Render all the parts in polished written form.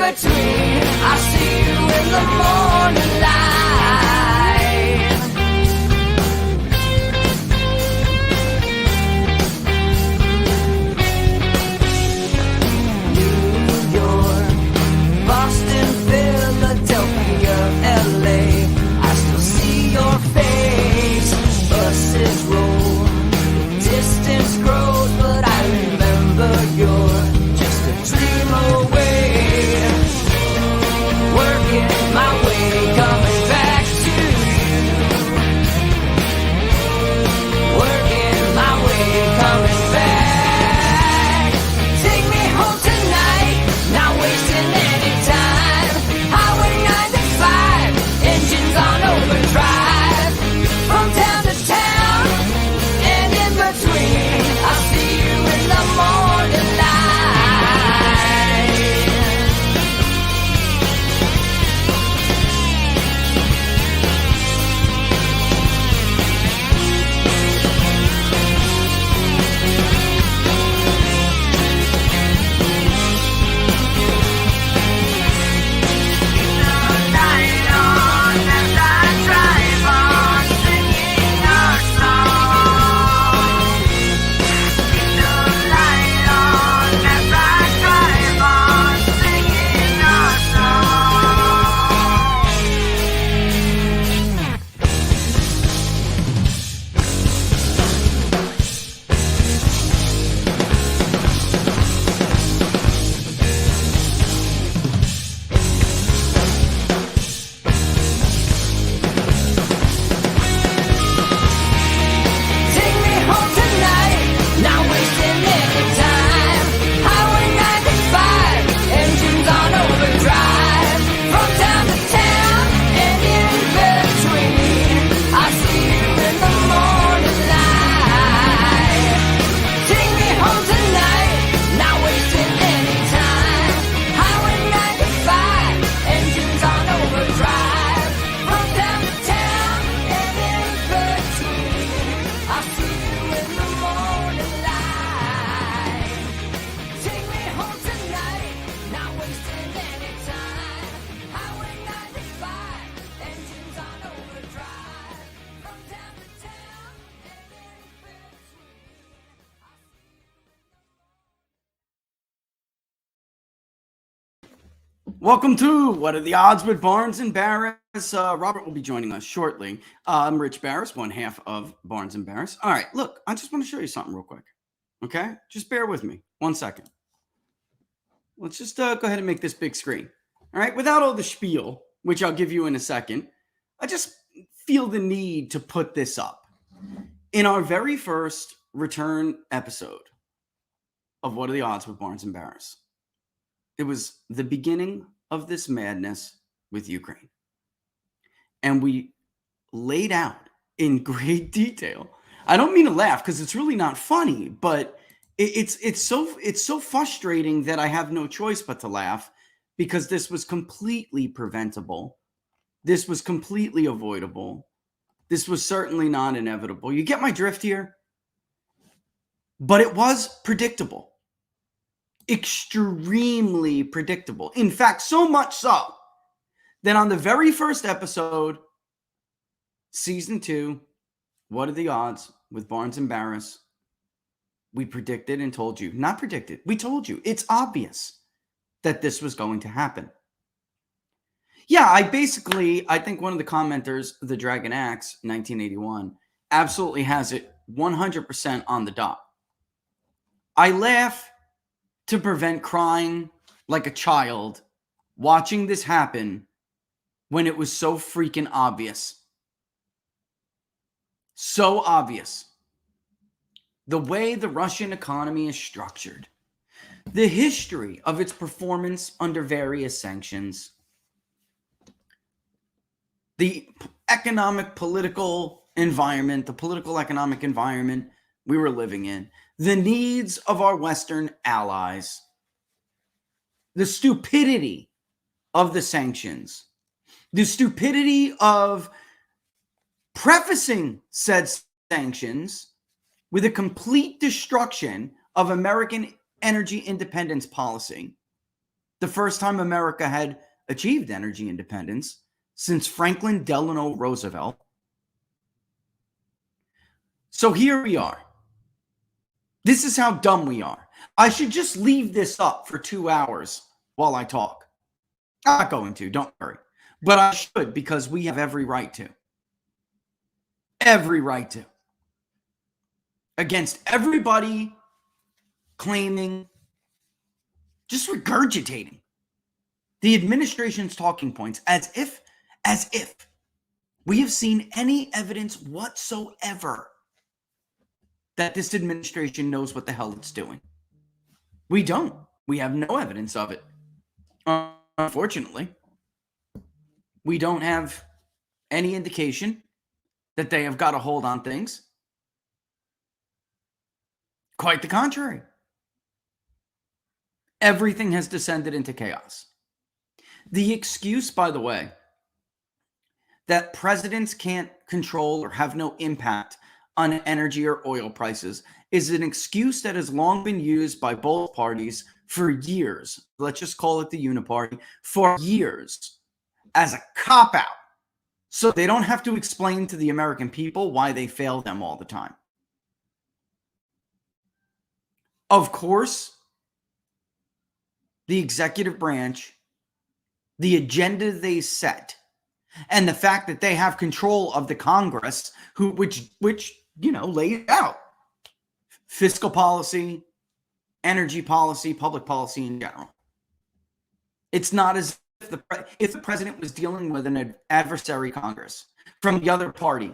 between. I see you in the morning light. New York, Boston, Philadelphia, LA. I still see your face. Buses roll, distance grows, but I remember you're just a dream away. Working my way, coming back to you. Working my way, coming back. Take me home tonight, not wasting any time. Highway 95, engines on overdrive. From town to town, and in between, I'll see you in the morning light. Welcome to What Are the Odds with Barnes and Baris. Robert will be joining us shortly. I'm Rich Baris, one half of Barnes and Baris. All right, look, I just want to show you something real quick. Okay? Just bear with me 1 second. Let's just go ahead and make this big screen. All right? Without all the spiel, which I'll give you in a second, I just feel the need to put this up. In our very first return episode of What Are the Odds with Barnes and Baris, it was the beginning of this madness with Ukraine. And we laid out in great detail. I don't mean to laugh because it's really not funny, but it's so frustrating that I have no choice but to laugh because this was completely preventable. This was completely avoidable. This was certainly not inevitable. You get my drift here? But it was predictable. Extremely predictable. In fact, so much so that on the very first episode, season 2, What Are the Odds with Barnes and Baris, we predicted and told you, not predicted, we told you, it's obvious that this was going to happen. Yeah, I think one of the commenters, the Dragon Axe 1981, absolutely has it 100% on the dot. I laugh to prevent crying like a child watching this happen when it was so freaking obvious. So obvious. The way the Russian economy is structured, the history of its performance under various sanctions, the economic, political environment, the political economic environment we were living in, the needs of our Western allies, the stupidity of the sanctions, the stupidity of prefacing said sanctions with a complete destruction of American energy independence policy, The first time America had achieved energy independence since Franklin Delano Roosevelt. So here we are. This is how dumb we are. I should just leave this up for 2 hours while I talk. I'm not going to, don't worry. But I should, because we have every right to. Every right to. Against everybody claiming, just regurgitating the administration's talking points as if we have seen any evidence whatsoever that this administration knows what the hell it's doing. We don't. We have no evidence of it. Unfortunately, we don't have any indication that they have got a hold on things. Quite the contrary. Everything has descended into chaos. The excuse, by the way, that presidents can't control or have no impact on energy or oil prices is an excuse that has long been used by both parties for years. Let's just call it the uniparty, for years, as a cop-out. So they don't have to explain to the American people why they fail them all the time. Of course, the executive branch, the agenda they set, and the fact that they have control of the Congress, which lays out fiscal policy, energy policy, public policy in general. It's not as if the president was dealing with an adversary Congress from the other party,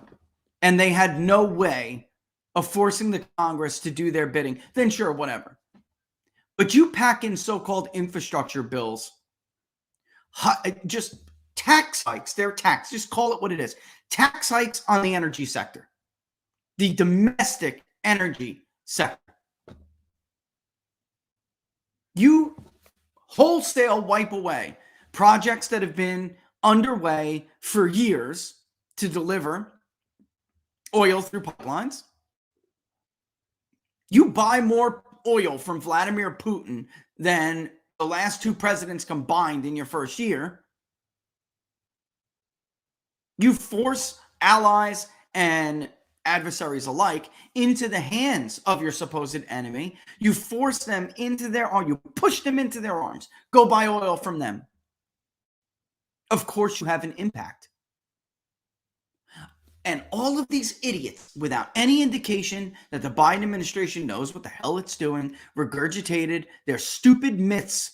and they had no way of forcing the Congress to do their bidding, then sure, whatever. But you pack in so-called infrastructure bills, just tax hikes, they're tax, just call it what it is. Tax hikes on the energy sector, the domestic energy sector. You wholesale wipe away projects that have been underway for years to deliver oil through pipelines. You buy more oil from Vladimir Putin than the last two presidents combined in your first year. You force allies and adversaries alike into the hands of your supposed enemy. You force them into their arms. You push them into their arms. Go buy oil from them. Of course, you have an impact. And all of these idiots, without any indication that the Biden administration knows what the hell it's doing, regurgitated their stupid myths.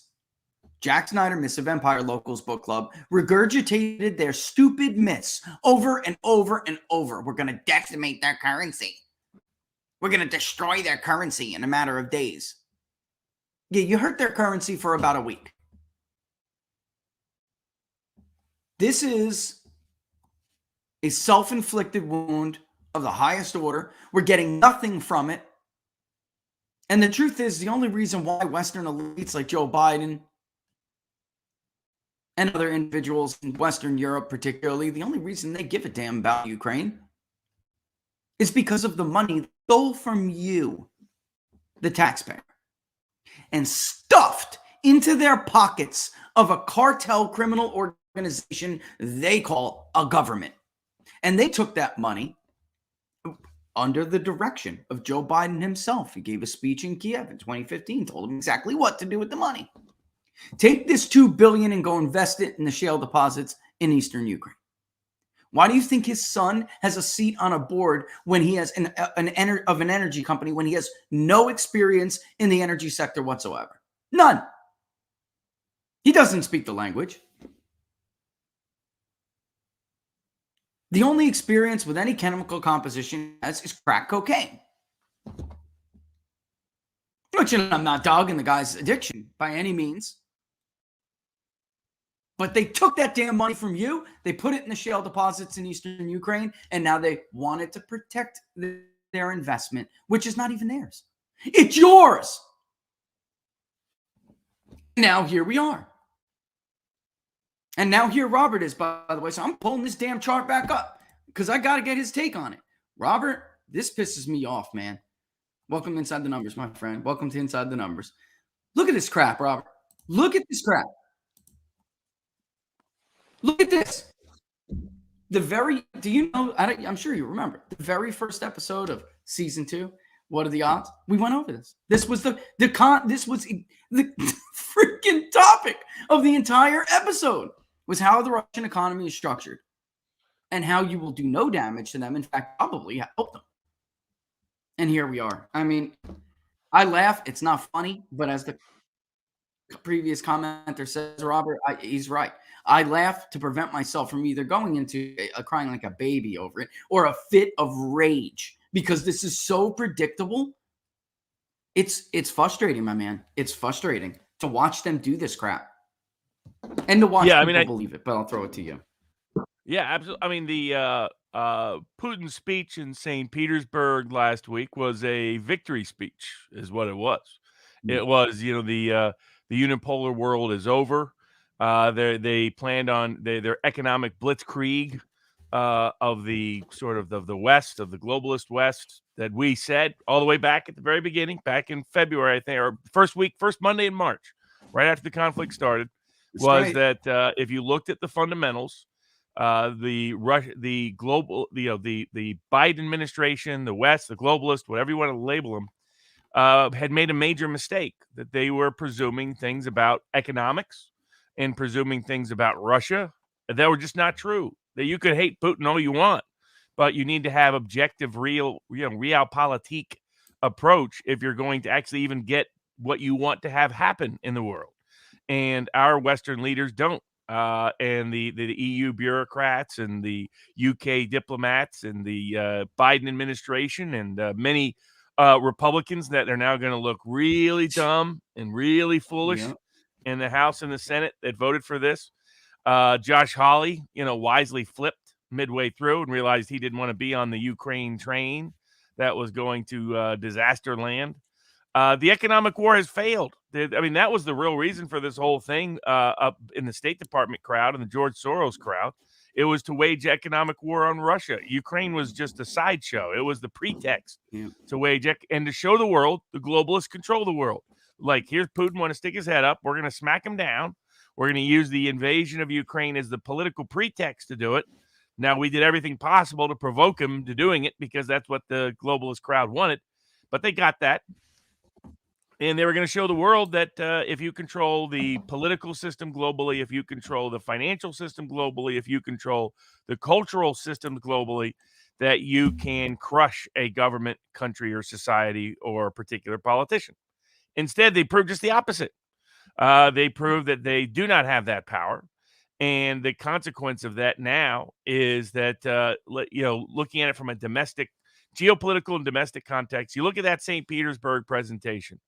Jack Snyder, Myths of Empire Locals Book Club, regurgitated their stupid myths over and over and over. We're going to decimate their currency. We're going to destroy their currency in a matter of days. Yeah, you hurt their currency for about a week. This is a self-inflicted wound of the highest order. We're getting nothing from it. And the truth is, the only reason why Western elites like Joe Biden and other individuals in Western Europe particularly, the only reason they give a damn about Ukraine is because of the money stole from you, the taxpayer, and stuffed into their pockets of a cartel criminal organization they call a government. And they took that money under the direction of Joe Biden himself. He gave a speech in Kiev in 2015, told him exactly what to do with the money. Take this $2 billion and go invest it in the shale deposits in eastern Ukraine. Why do you think his son has a seat on a board when he has an energy company when he has no experience in the energy sector whatsoever? None. He doesn't speak the language. The only experience with any chemical composition is crack cocaine. Which I'm not dogging the guy's addiction by any means. But they took that damn money from you. They put it in the shale deposits in eastern Ukraine. And now they wanted to protect their investment, which is not even theirs. It's yours. Now here we are. And now here Robert is, by the way. So I'm pulling this damn chart back up because I got to get his take on it. Robert, this pisses me off, man. Welcome to Inside the Numbers, my friend. Welcome to Inside the Numbers. Look at this crap, Robert. Look at this crap. Look at this. Do you know, I'm sure you remember, the very first episode of season 2, What Are the Odds? We went over this. This was the freaking topic of the entire episode, was how the Russian economy is structured and how you will do no damage to them. In fact, probably help them. And here we are. I mean, I laugh. It's not funny, but as the previous commenter says, Robert, he's right. I laugh to prevent myself from either going into crying like a baby over it or a fit of rage, because this is so predictable. It's frustrating, my man. It's frustrating to watch them do this crap and to watch people believe it. But I'll throw it to you. Yeah, absolutely. I mean, the Putin's speech in St. Petersburg last week was a victory speech, is what it was. It was, the unipolar world is over. They planned on their economic blitzkrieg of the sort of the West, of the globalist West, that we said all the way back at the very beginning, back in February, I think, or first Monday in March, right after the conflict started, that if you looked at the fundamentals, the Biden administration, the West, the globalist, whatever you want to label them, had made a major mistake, that they were presuming things about economics and presuming things about Russia that were just not true. That you could hate Putin all you want, but you need to have objective, realpolitik approach if you're going to actually even get what you want to have happen in the world. And our Western leaders don't. And the EU bureaucrats and the UK diplomats and the Biden administration and many Republicans that are now going to look really dumb and really foolish in the House and the Senate that voted for this. Josh Hawley, wisely flipped midway through and realized he didn't want to be on the Ukraine train that was going to disaster land. The economic war has failed. That was the real reason for this whole thing up in the State Department crowd and the George Soros crowd. It was to wage economic war on Russia. Ukraine was just a sideshow. It was the pretext to wage and to show the world the globalists control the world. Like, here's Putin want to stick his head up. We're going to smack him down. We're going to use the invasion of Ukraine as the political pretext to do it. Now, we did everything possible to provoke him to doing it because that's what the globalist crowd wanted. But they got that. And they were going to show the world that if you control the political system globally, if you control the financial system globally, if you control the cultural system globally, that you can crush a government, country, or society or a particular politician. Instead, they proved just the opposite. They proved that they do not have that power. And the consequence of that now is that, looking at it from a geopolitical and domestic context, you look at that St. Petersburg presentation.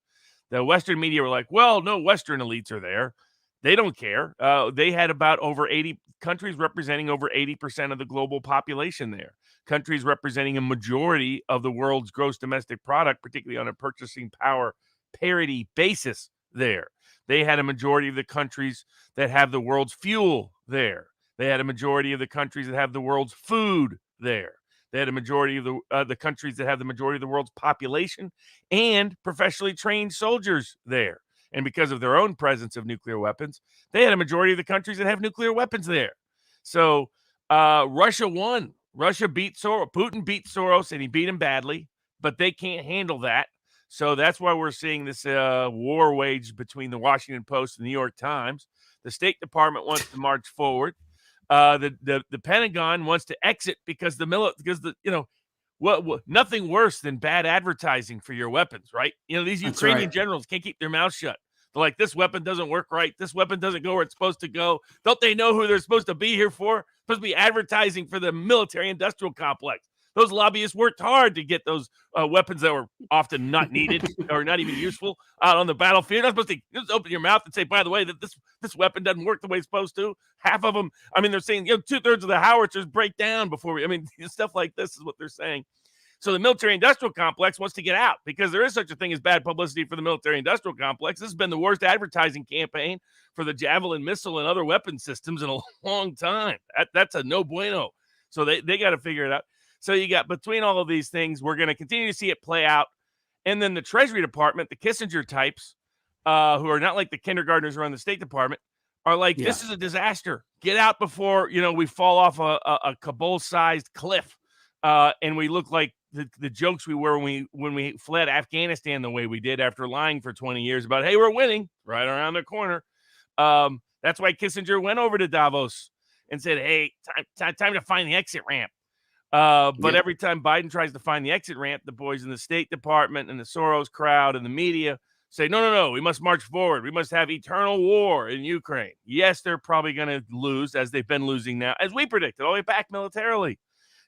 The Western media were like, well, no Western elites are there. They don't care. They had about over 80 countries representing over 80% of the global population there. Countries representing a majority of the world's gross domestic product, particularly on a purchasing power parity basis there. They had a majority of the countries that have the world's fuel there. They had a majority of the countries that have the world's food there. They had a majority of the countries that have the majority of the world's population and professionally trained soldiers there. And because of their own presence of nuclear weapons, they had a majority of the countries that have nuclear weapons there. So Russia won. Russia beat Soros. Putin beat Soros, and he beat him badly, but they can't handle that. So that's why we're seeing this war waged between the Washington Post and the New York Times. The State Department wants to march forward. The Pentagon wants to exit because nothing worse than bad advertising for your weapons, right? These Ukrainian generals can't keep their mouths shut. They're like, this weapon doesn't work right. This weapon doesn't go where it's supposed to go. Don't they know who they're supposed to be here for? Supposed to be advertising for the military-industrial complex. Those lobbyists worked hard to get those weapons that were often not needed or not even useful out on the battlefield. You're not supposed to just open your mouth and say, by the way, that this weapon doesn't work the way it's supposed to. Half of them, they're saying 2/3 of the howitzers break down before stuff like this is what they're saying. So the military-industrial complex wants to get out because there is such a thing as bad publicity for the military-industrial complex. This has been the worst advertising campaign for the Javelin missile and other weapon systems in a long time. That's a no bueno. So they got to figure it out. So you got, between all of these things, we're going to continue to see it play out. And then the Treasury Department, the Kissinger types, who are not like the kindergartners around the State Department, are like, this is a disaster. Get out before, we fall off a Kabul-sized cliff. And we look like the jokes we were when we fled Afghanistan the way we did after lying for 20 years about, hey, we're winning right around the corner. That's why Kissinger went over to Davos and said, hey, time to find the exit ramp. But every time Biden tries to find the exit ramp, the boys in the State Department and the Soros crowd and the media say, no, we must march forward. We must have eternal war in Ukraine. Yes, they're probably going to lose, as they've been losing now, as we predicted, all the way back militarily.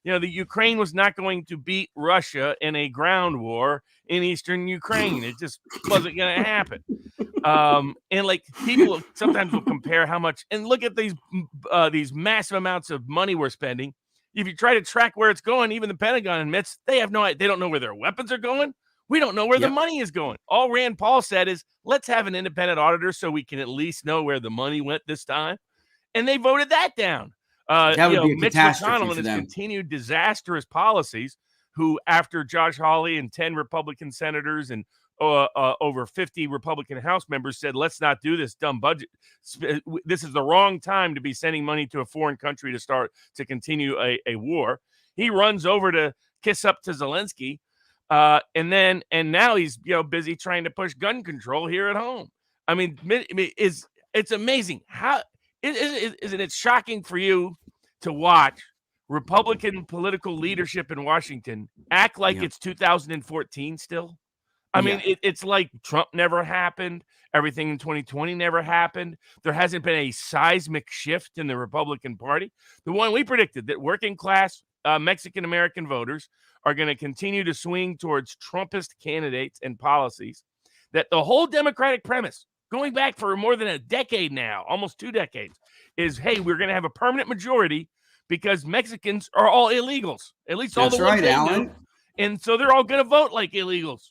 The Ukraine was not going to beat Russia in a ground war in eastern Ukraine. It just wasn't going to happen. And like people sometimes will compare how much, and look at these massive amounts of money we're spending. If you try to track where it's going, even the Pentagon admits they don't know where their weapons are going. We don't know where the money is going. All Rand Paul said is, let's have an independent auditor so we can at least know where the money went this time. And they voted that down. That would be a Mitch catastrophe McConnell for and his them. continued disastrous policies, who after Josh Hawley and 10 Republican senators and over 50 Republican House members said, let's not do this dumb budget. This is the wrong time to be sending money to a foreign country to continue a war. He runs over to kiss up to Zelensky. And now he's busy trying to push gun control here at home. I mean, it's amazing how isn't it shocking for you to watch Republican political leadership in Washington act like it's 2014 still? I mean, it's like Trump never happened. Everything in 2020 never happened. There hasn't been a seismic shift in the Republican Party. The one we predicted, that working class Mexican-American voters are going to continue to swing towards Trumpist candidates and policies, that the whole Democratic premise, going back for more than a decade now, almost 2 decades, is, hey, we're going to have a permanent majority because Mexicans are all illegals. At least all the ones they know. And so they're all going to vote like illegals.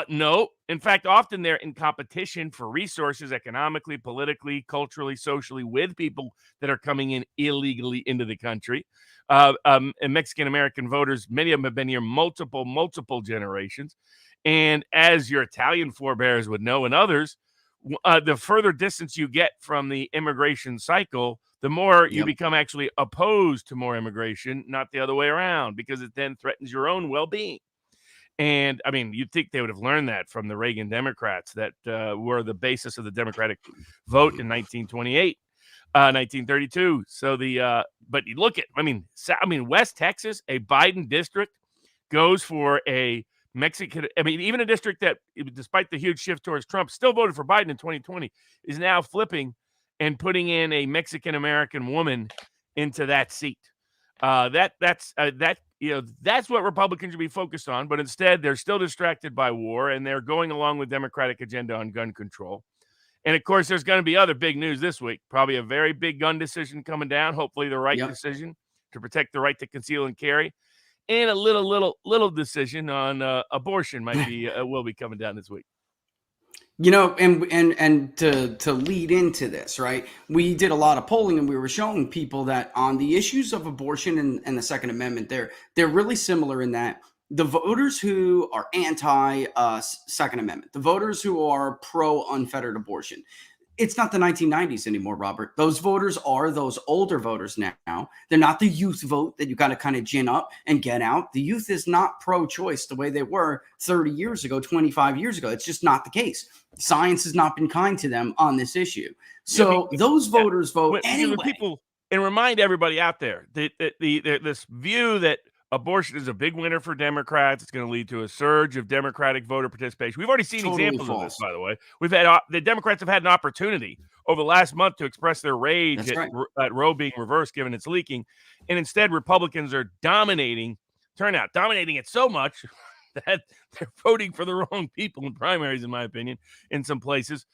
No. In fact, often they're in competition for resources economically, politically, culturally, socially with people that are coming in illegally into the country. And Mexican-American voters, many of them have been here multiple generations. And as your Italian forebears would know, and others, the further distance you get from the immigration cycle, the more you become actually opposed to more immigration, not the other way around, because it then threatens your own well-being. And I mean, you'd think they would have learned that from the Reagan Democrats that were the basis of the Democratic vote in 1928, 1932. So but you look at, West Texas, a Biden district, goes for a Mexican. Even a district that, despite the huge shift towards Trump, still voted for Biden in 2020, is now flipping and putting in a Mexican-American woman into that seat. That's what Republicans should be focused on, but instead they're still distracted by war, and they're going along with Democratic agenda on gun control. And of course, there's going to be other big news this week. Probably a very big gun decision coming down. Hopefully, the right decision to protect the right to conceal and carry, and a little decision on abortion might be will be coming down this week. And to lead into this, right? We did a lot of polling, and we were showing people that on the issues of abortion and the Second Amendment, they're really similar in that the voters who are anti Second Amendment, the voters who are pro unfettered abortion, it's not the 1990s anymore, Robert. Those voters are those older voters now. They're not the youth vote that you got to kind of gin up and get out. The youth is not pro-choice the way they were 30 years ago, 25 years ago. It's just not the case. Science has not been kind to them on this issue. So those voters vote anyway. People, and remind everybody out there that this view that abortion is a big winner for Democrats. It's going to lead to a surge of Democratic voter participation. We've already seen examples of this, by the way. We've had the Democrats have had an opportunity over the last month to express their rage at Roe being reversed, given it's leaking, and instead Republicans are dominating it so much that they're voting for the wrong people in primaries, in my opinion, in some places,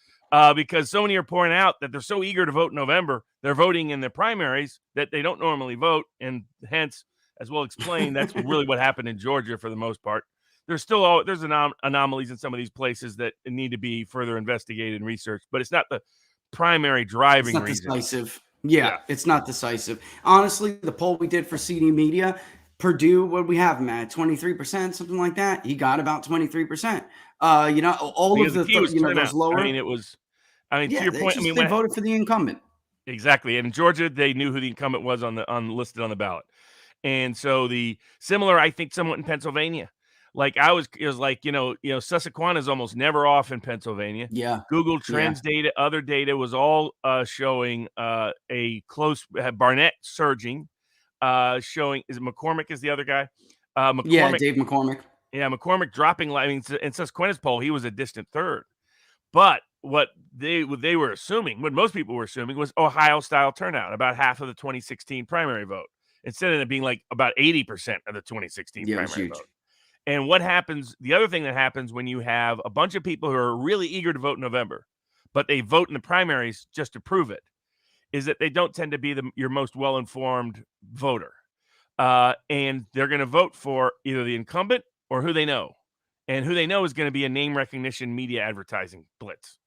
because so many are pouring out that they're so eager to vote in November, they're voting in the primaries that they don't normally vote, and hence, as we'll explain, that's really what happened in Georgia for the most part. There's anomalies in some of these places that need to be further investigated and researched, but it's not the primary driving reason. It's not decisive. Yeah, it's not decisive. Honestly, the poll we did for CD Media, Purdue, what do we have him at? 23%, something like that. He got about 23%. All Because of the key was turnout. those lower. I mean, it was. I mean, to Yeah, your point. they voted for the incumbent. Exactly. And in Georgia, they knew who the incumbent was listed on the ballot. And so the similar, I think, somewhat in Pennsylvania. Like it was like, Susquehanna is almost never off in Pennsylvania. Yeah. Google Trends data, other data was all showing a close Barnett surging, showing is McCormick is the other guy. McCormick, Dave McCormick. Yeah, McCormick dropping. I mean, in Susquehanna's poll, he was a distant third. But what they were assuming, what most people were assuming, was Ohio-style turnout, about half of the 2016 primary vote, instead of it being like about 80% of the 2016 primary vote. And what happens, the other thing that happens when you have a bunch of people who are really eager to vote in November, but they vote in the primaries just to prove it, is that they don't tend to be your most well-informed voter. And they're going to vote for either the incumbent or who they know. And who they know is going to be a name recognition media advertising blitz.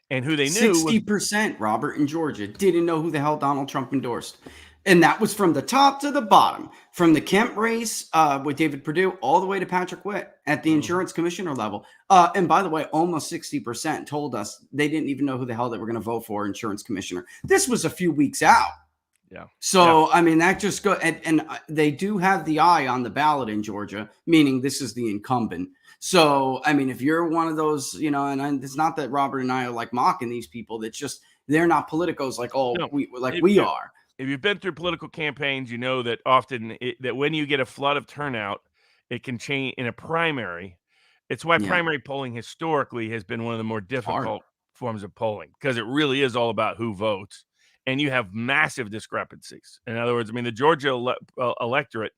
And who they knew 60%, Robert, in Georgia, didn't know who the hell Donald Trump endorsed. And that was from the top to the bottom, from the Kemp race with David Perdue all the way to Patrick Witt at the insurance commissioner level. And by the way, almost 60% told us they didn't even know who the hell they were going to vote for insurance commissioner. This was a few weeks out. Yeah. So, I mean, that just goes, and they do have the eye on the ballot in Georgia, meaning this is the incumbent. So, I mean, if you're one of those, and it's not that Robert and I are like mocking these people, that's just, they're not politicos like, we are. If you've been through political campaigns, you know that often that when you get a flood of turnout, it can change in a primary. It's why primary polling historically has been one of the more difficult forms of polling, because it really is all about who votes. And you have massive discrepancies. In other words, I mean, the Georgia electorate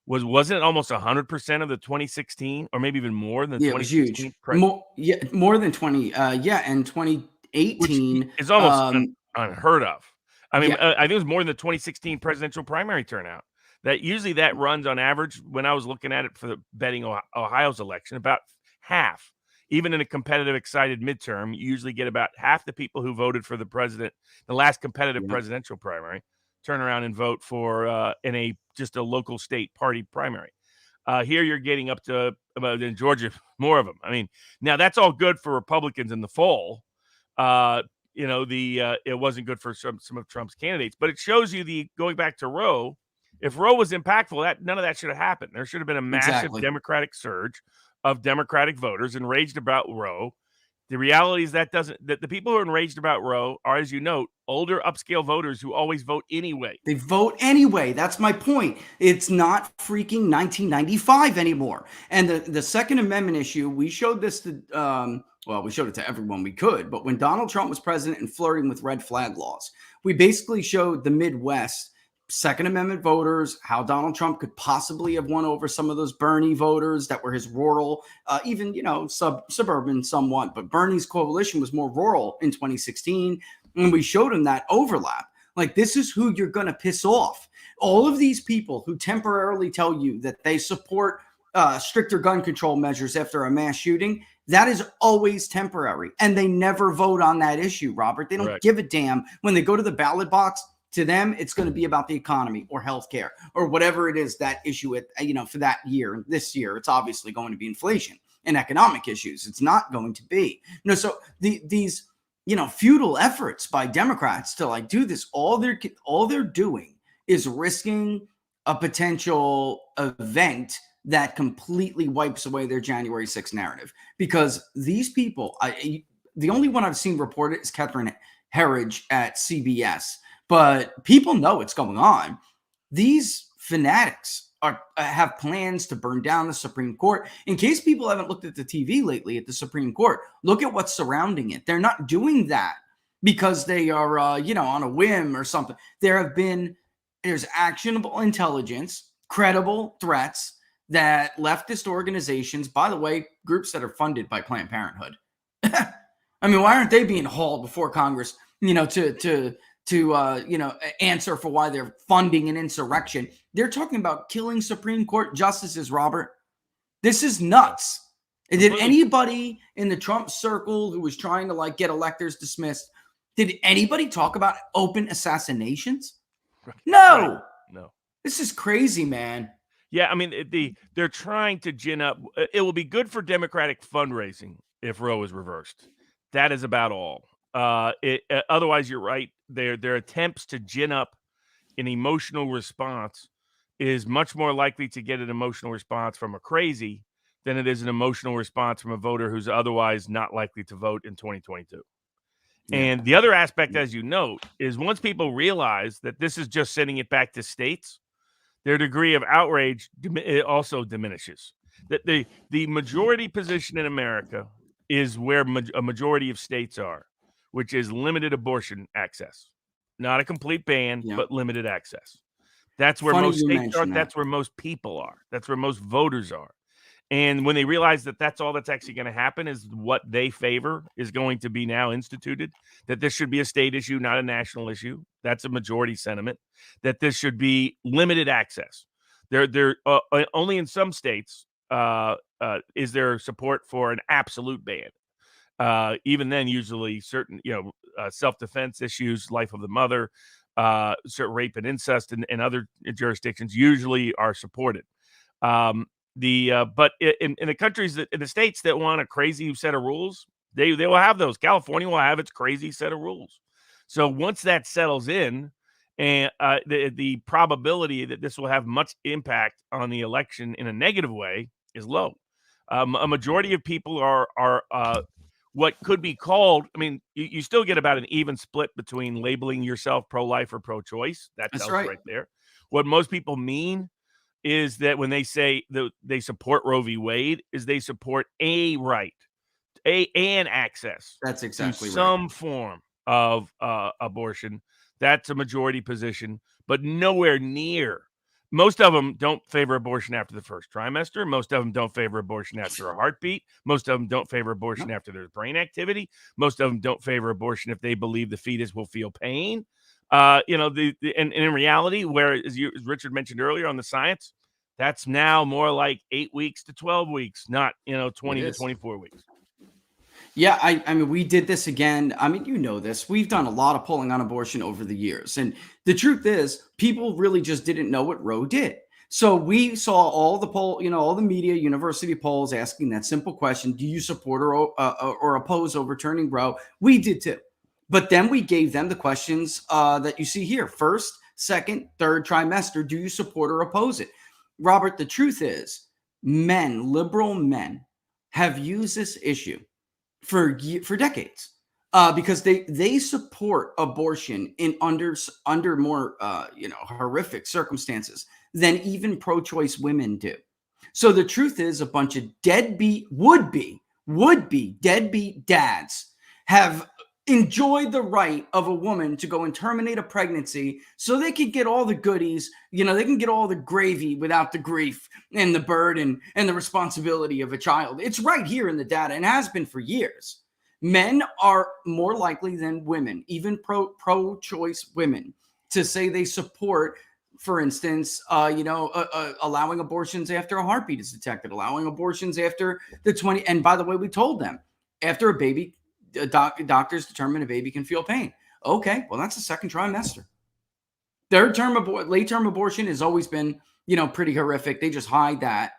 wasn't it almost 100% of the 2016, or maybe even more than 2016? It was huge. More than 20. And 2018 which is almost unheard of. I mean, I think it was more than the 2016 presidential primary turnout. That usually runs on average, when I was looking at it for the betting Ohio's election, about half. Even in a competitive, excited midterm, you usually get about half the people who voted for the president, the last competitive presidential primary, turn around and vote for in just a local state party primary. Here you're getting up to about in Georgia more of them. I mean, now that's all good for Republicans in the fall. It wasn't good for some of Trump's candidates, but it shows you going back to Roe. If Roe was impactful, none of that should have happened. There should have been a massive Democratic surge of Democratic voters enraged about Roe. The reality is that the people who are enraged about Roe are, as you note, older upscale voters who always vote anyway. They vote anyway. That's my point. It's not freaking 1995 anymore. And the Second Amendment issue, we showed this to, we showed it to everyone we could. But when Donald Trump was president and flirting with red flag laws, we basically showed the Midwest Second Amendment voters, how Donald Trump could possibly have won over some of those Bernie voters that were his rural, even, suburban somewhat. But Bernie's coalition was more rural in 2016. And we showed him that overlap. Like, this is who you're going to piss off. All of these people who temporarily tell you that they support stricter gun control measures after a mass shooting, that is always temporary. And they never vote on that issue, Robert. They don't give a damn. When they go to the ballot box, to them, it's going to be about the economy or healthcare or whatever it is, that issue for that year. This year, it's obviously going to be inflation and economic issues. It's not going to be. So these futile efforts by Democrats to do this, all they're doing is risking a potential event that completely wipes away their January 6th narrative. Because these people, the only one I've seen reported is Catherine Herridge at CBS. But people know what's going on. These fanatics have plans to burn down the Supreme Court. In case people haven't looked at the TV lately at the Supreme Court, look at what's surrounding it. They're not doing that because they are, on a whim or something. There's actionable intelligence, credible threats that leftist organizations, by the way, groups that are funded by Planned Parenthood. I mean, why aren't they being hauled before Congress, to answer for why they're funding an insurrection? They're talking about killing Supreme Court justices, Robert. This is nuts. And did anybody in the Trump circle who was trying to get electors dismissed, did anybody talk about open assassinations? No. No. This is crazy, man. Yeah, I mean, they're trying to gin up. It will be good for Democratic fundraising if Roe is reversed. That is about all. Otherwise, you're right. Their attempts to gin up an emotional response is much more likely to get an emotional response from a crazy than it is an emotional response from a voter who's otherwise not likely to vote in 2022. Yeah. And the other aspect, as you note, is once people realize that this is just sending it back to states, their degree of outrage it also diminishes. That the majority position in America is where a majority of states are, which is limited abortion access. Not a complete ban, Yeah. but limited access. That's where Funny most you states are. mention that. That's where most people are. That's where most voters are. And when they realize that that's all that's actually going to happen is what they favor is going to be now instituted, that this should be a state issue, not a national issue. That's a majority sentiment. That this should be limited access. There only in some states is there support for an absolute ban. Even then, usually certain self-defense issues, life of the mother, certain rape and incest, and other jurisdictions usually are supported. But in the countries in the states that want a crazy set of rules, they will have those. California will have its crazy set of rules. So once that settles in, and the probability that this will have much impact on the election in a negative way is low. A majority of people are what could be called. I mean, you still get about an even split between labeling yourself pro-life or pro-choice. That That's tells right. right there. What most people mean is that when they say they support Roe v. Wade, is they support a right, and access That's exactly to right. some form of abortion. That's a majority position, but nowhere near. Most of them don't favor abortion after the first trimester. Most of them don't favor abortion after a heartbeat. Most of them don't favor abortion after there's brain activity. Most of them don't favor abortion if they believe the fetus will feel pain. And in reality, as Richard mentioned earlier on the science, that's now more like 8 weeks to 12 weeks, not 20 to 24 weeks. Yeah, I mean, we did this again. I mean, you know this. We've done a lot of polling on abortion over the years. And the truth is, people really just didn't know what Roe did. So we saw all the all the media, university polls asking that simple question: do you support or oppose overturning Roe? We did too. But then we gave them the questions that you see here: first, second, third trimester. Do you support or oppose it? Robert, the truth is, liberal men, have used this issue for decades because they support abortion in under more horrific circumstances than even pro-choice women do. So the truth is, a bunch of deadbeat would-be deadbeat dads have enjoyed the right of a woman to go and terminate a pregnancy so they could get all the goodies, they can get all the gravy without the grief and the burden and the responsibility of a child. It's right here in the data and has been for years. Men are more likely than women, even pro-choice women, to say they support, for instance, allowing abortions after a heartbeat is detected, allowing abortions after the 20. And by the way, we told them after a baby, doctors determine a baby can feel pain. Okay, well, that's the second trimester. Late term abortion has always been, pretty horrific. They just hide that.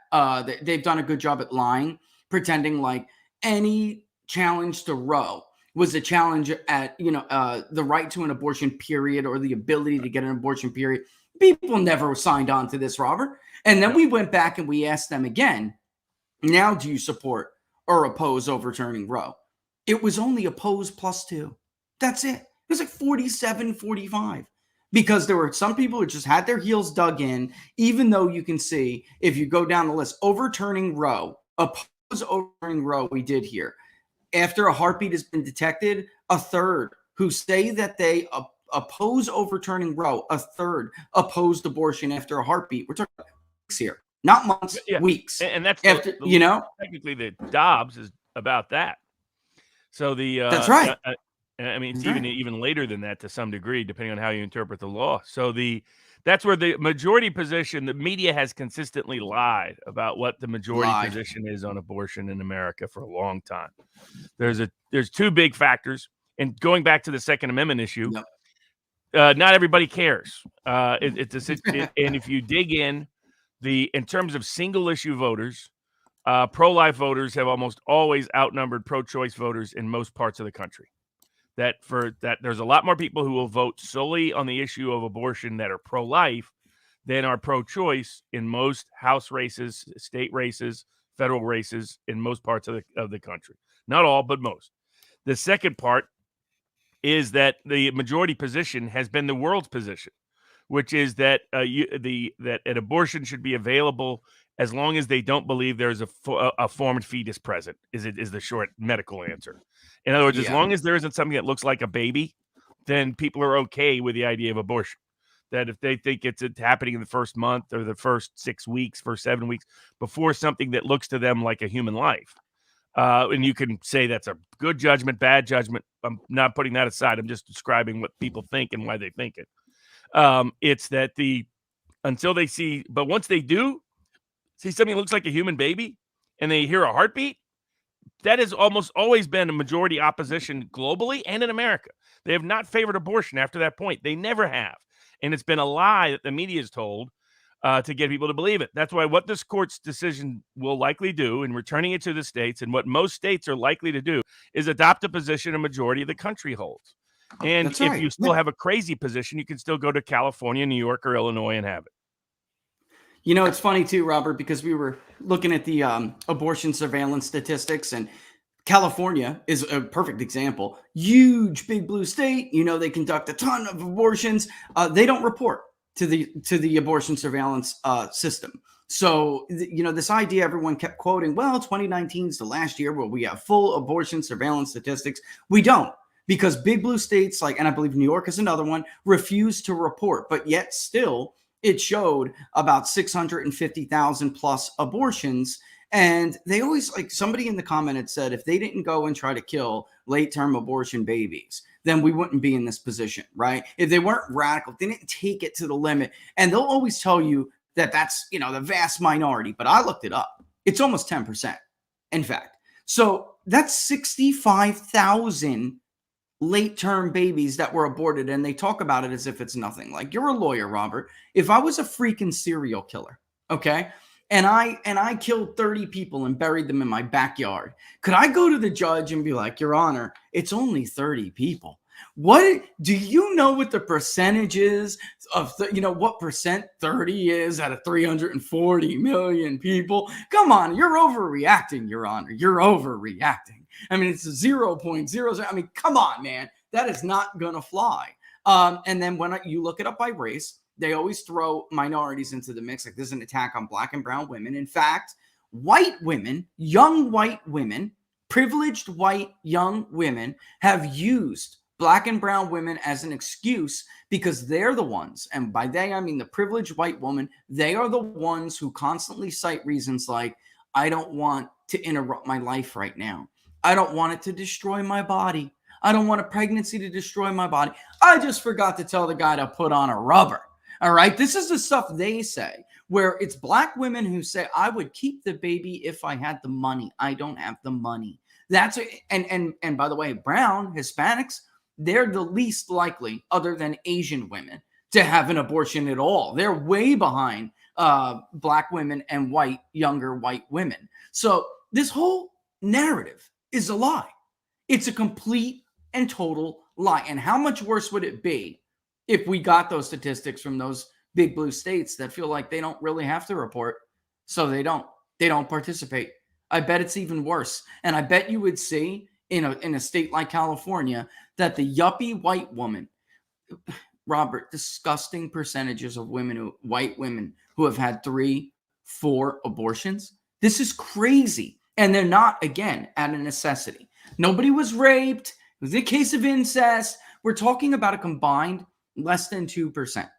They've done a good job at lying, pretending like any challenge to Roe was a challenge at, the right to an abortion period or the ability to get an abortion period. People never signed on to this, Robert. And then we went back and we asked them again, now do you support or oppose overturning Roe? It was only oppose +2. That's it. It was like 47-45 because there were some people who just had their heels dug in, even though you can see if you go down the list, overturning Roe, oppose overturning Roe, we did here. After a heartbeat has been detected, a third who say that they oppose overturning Roe, a third opposed abortion after a heartbeat. We're talking weeks here, not months, weeks. And that's after, technically the Dobbs is about that. So that's right. I mean, it's even later than that to some degree, depending on how you interpret the law. So that's where the majority position, the media has consistently lied about what the majority position is on abortion in America for a long time. There's two big factors, and going back to the Second Amendment issue, not everybody cares. And if you dig in, In terms of single issue voters, pro-life voters have almost always outnumbered pro-choice voters in most parts of the country. That there's a lot more people who will vote solely on the issue of abortion that are pro-life than are pro-choice in most House races, state races, federal races in most parts of the country. Not all, but most. The second part is that the majority position has been the world's position, which is that that an abortion should be available as long as they don't believe there's a formed fetus present. Is the short medical answer. In other words, as long as there isn't something that looks like a baby, then people are okay with the idea of abortion. That if they think it's happening in the first month or the first 6 weeks, first 7 weeks, before something that looks to them like a human life. And you can say that's a good judgment, bad judgment. I'm not putting that aside. I'm just describing what people think and why they think it. It's that until they see, but once they do see something that looks like a human baby and they hear a heartbeat, that has almost always been a majority opposition globally and in America. They have not favored abortion after that point. They never have. And it's been a lie that the media is told to get people to believe it. That's why what this court's decision will likely do in returning it to the states, and what most states are likely to do, is adopt a position a majority of the country holds. And That's if right. you still have a crazy position, you can still go to California, New York, or Illinois and have it. You know, it's funny too, Robert, because we were looking at the abortion surveillance statistics, and California is a perfect example. Huge, big blue state. You know, they conduct a ton of abortions. They don't report to the abortion surveillance system. So, you know, this idea everyone kept quoting, well, 2019 is the last year where we have full abortion surveillance statistics. We don't, because big blue states like, and I believe New York is another one, refuse to report, but yet still it showed about 650,000 plus abortions. And they always, like, somebody in the comment had said, if they didn't go and try to kill late-term abortion babies, then we wouldn't be in this position, right? If they weren't radical, they didn't take it to the limit. And they'll always tell you that that's, you know, the vast minority. But I looked it up. It's almost 10%, in fact. So that's 65,000 late-term babies that were aborted. And they talk about it as if it's nothing. Like, you're a lawyer, Robert. If I was a freaking serial killer, okay, and I killed 30 people and buried them in my backyard, could I go to the judge and be like, Your Honor, it's only 30 people? What do you know what the percentage is of, you know, what percent 30 is out of 340 million people? Come on, you're overreacting, Your Honor. You're overreacting. I mean, it's 0.00. I mean, come on, man. That is not going to fly. And then when you look it up by race, they always throw minorities into the mix. Like, this is an attack on black and brown women. In fact, white women, young white women, privileged white young women have used black and brown women as an excuse because they're the ones, and by they, I mean the privileged white woman, they are the ones who constantly cite reasons like, I don't want to interrupt my life right now. I don't want it to destroy my body. I don't want a pregnancy to destroy my body. I just forgot to tell the guy to put on a rubber. All right. This is the stuff they say, where it's black women who say, I would keep the baby if I had the money. I don't have the money. And by the way, brown Hispanics, they're the least likely, other than Asian women, to have an abortion at all. They're way behind black women and younger white women. So this whole narrative is a lie. It's a complete and total lie. And how much worse would it be if we got those statistics from those big blue states that feel like they don't really have to report, so they don't participate? I bet it's even worse. And I bet you would see in a state like California that the yuppie white woman, Robert, disgusting percentages of white women who have had 3-4 abortions. This is crazy. And they're not, again, out of necessity. Nobody was raped. It was a case of incest. We're talking about a combined less than 2%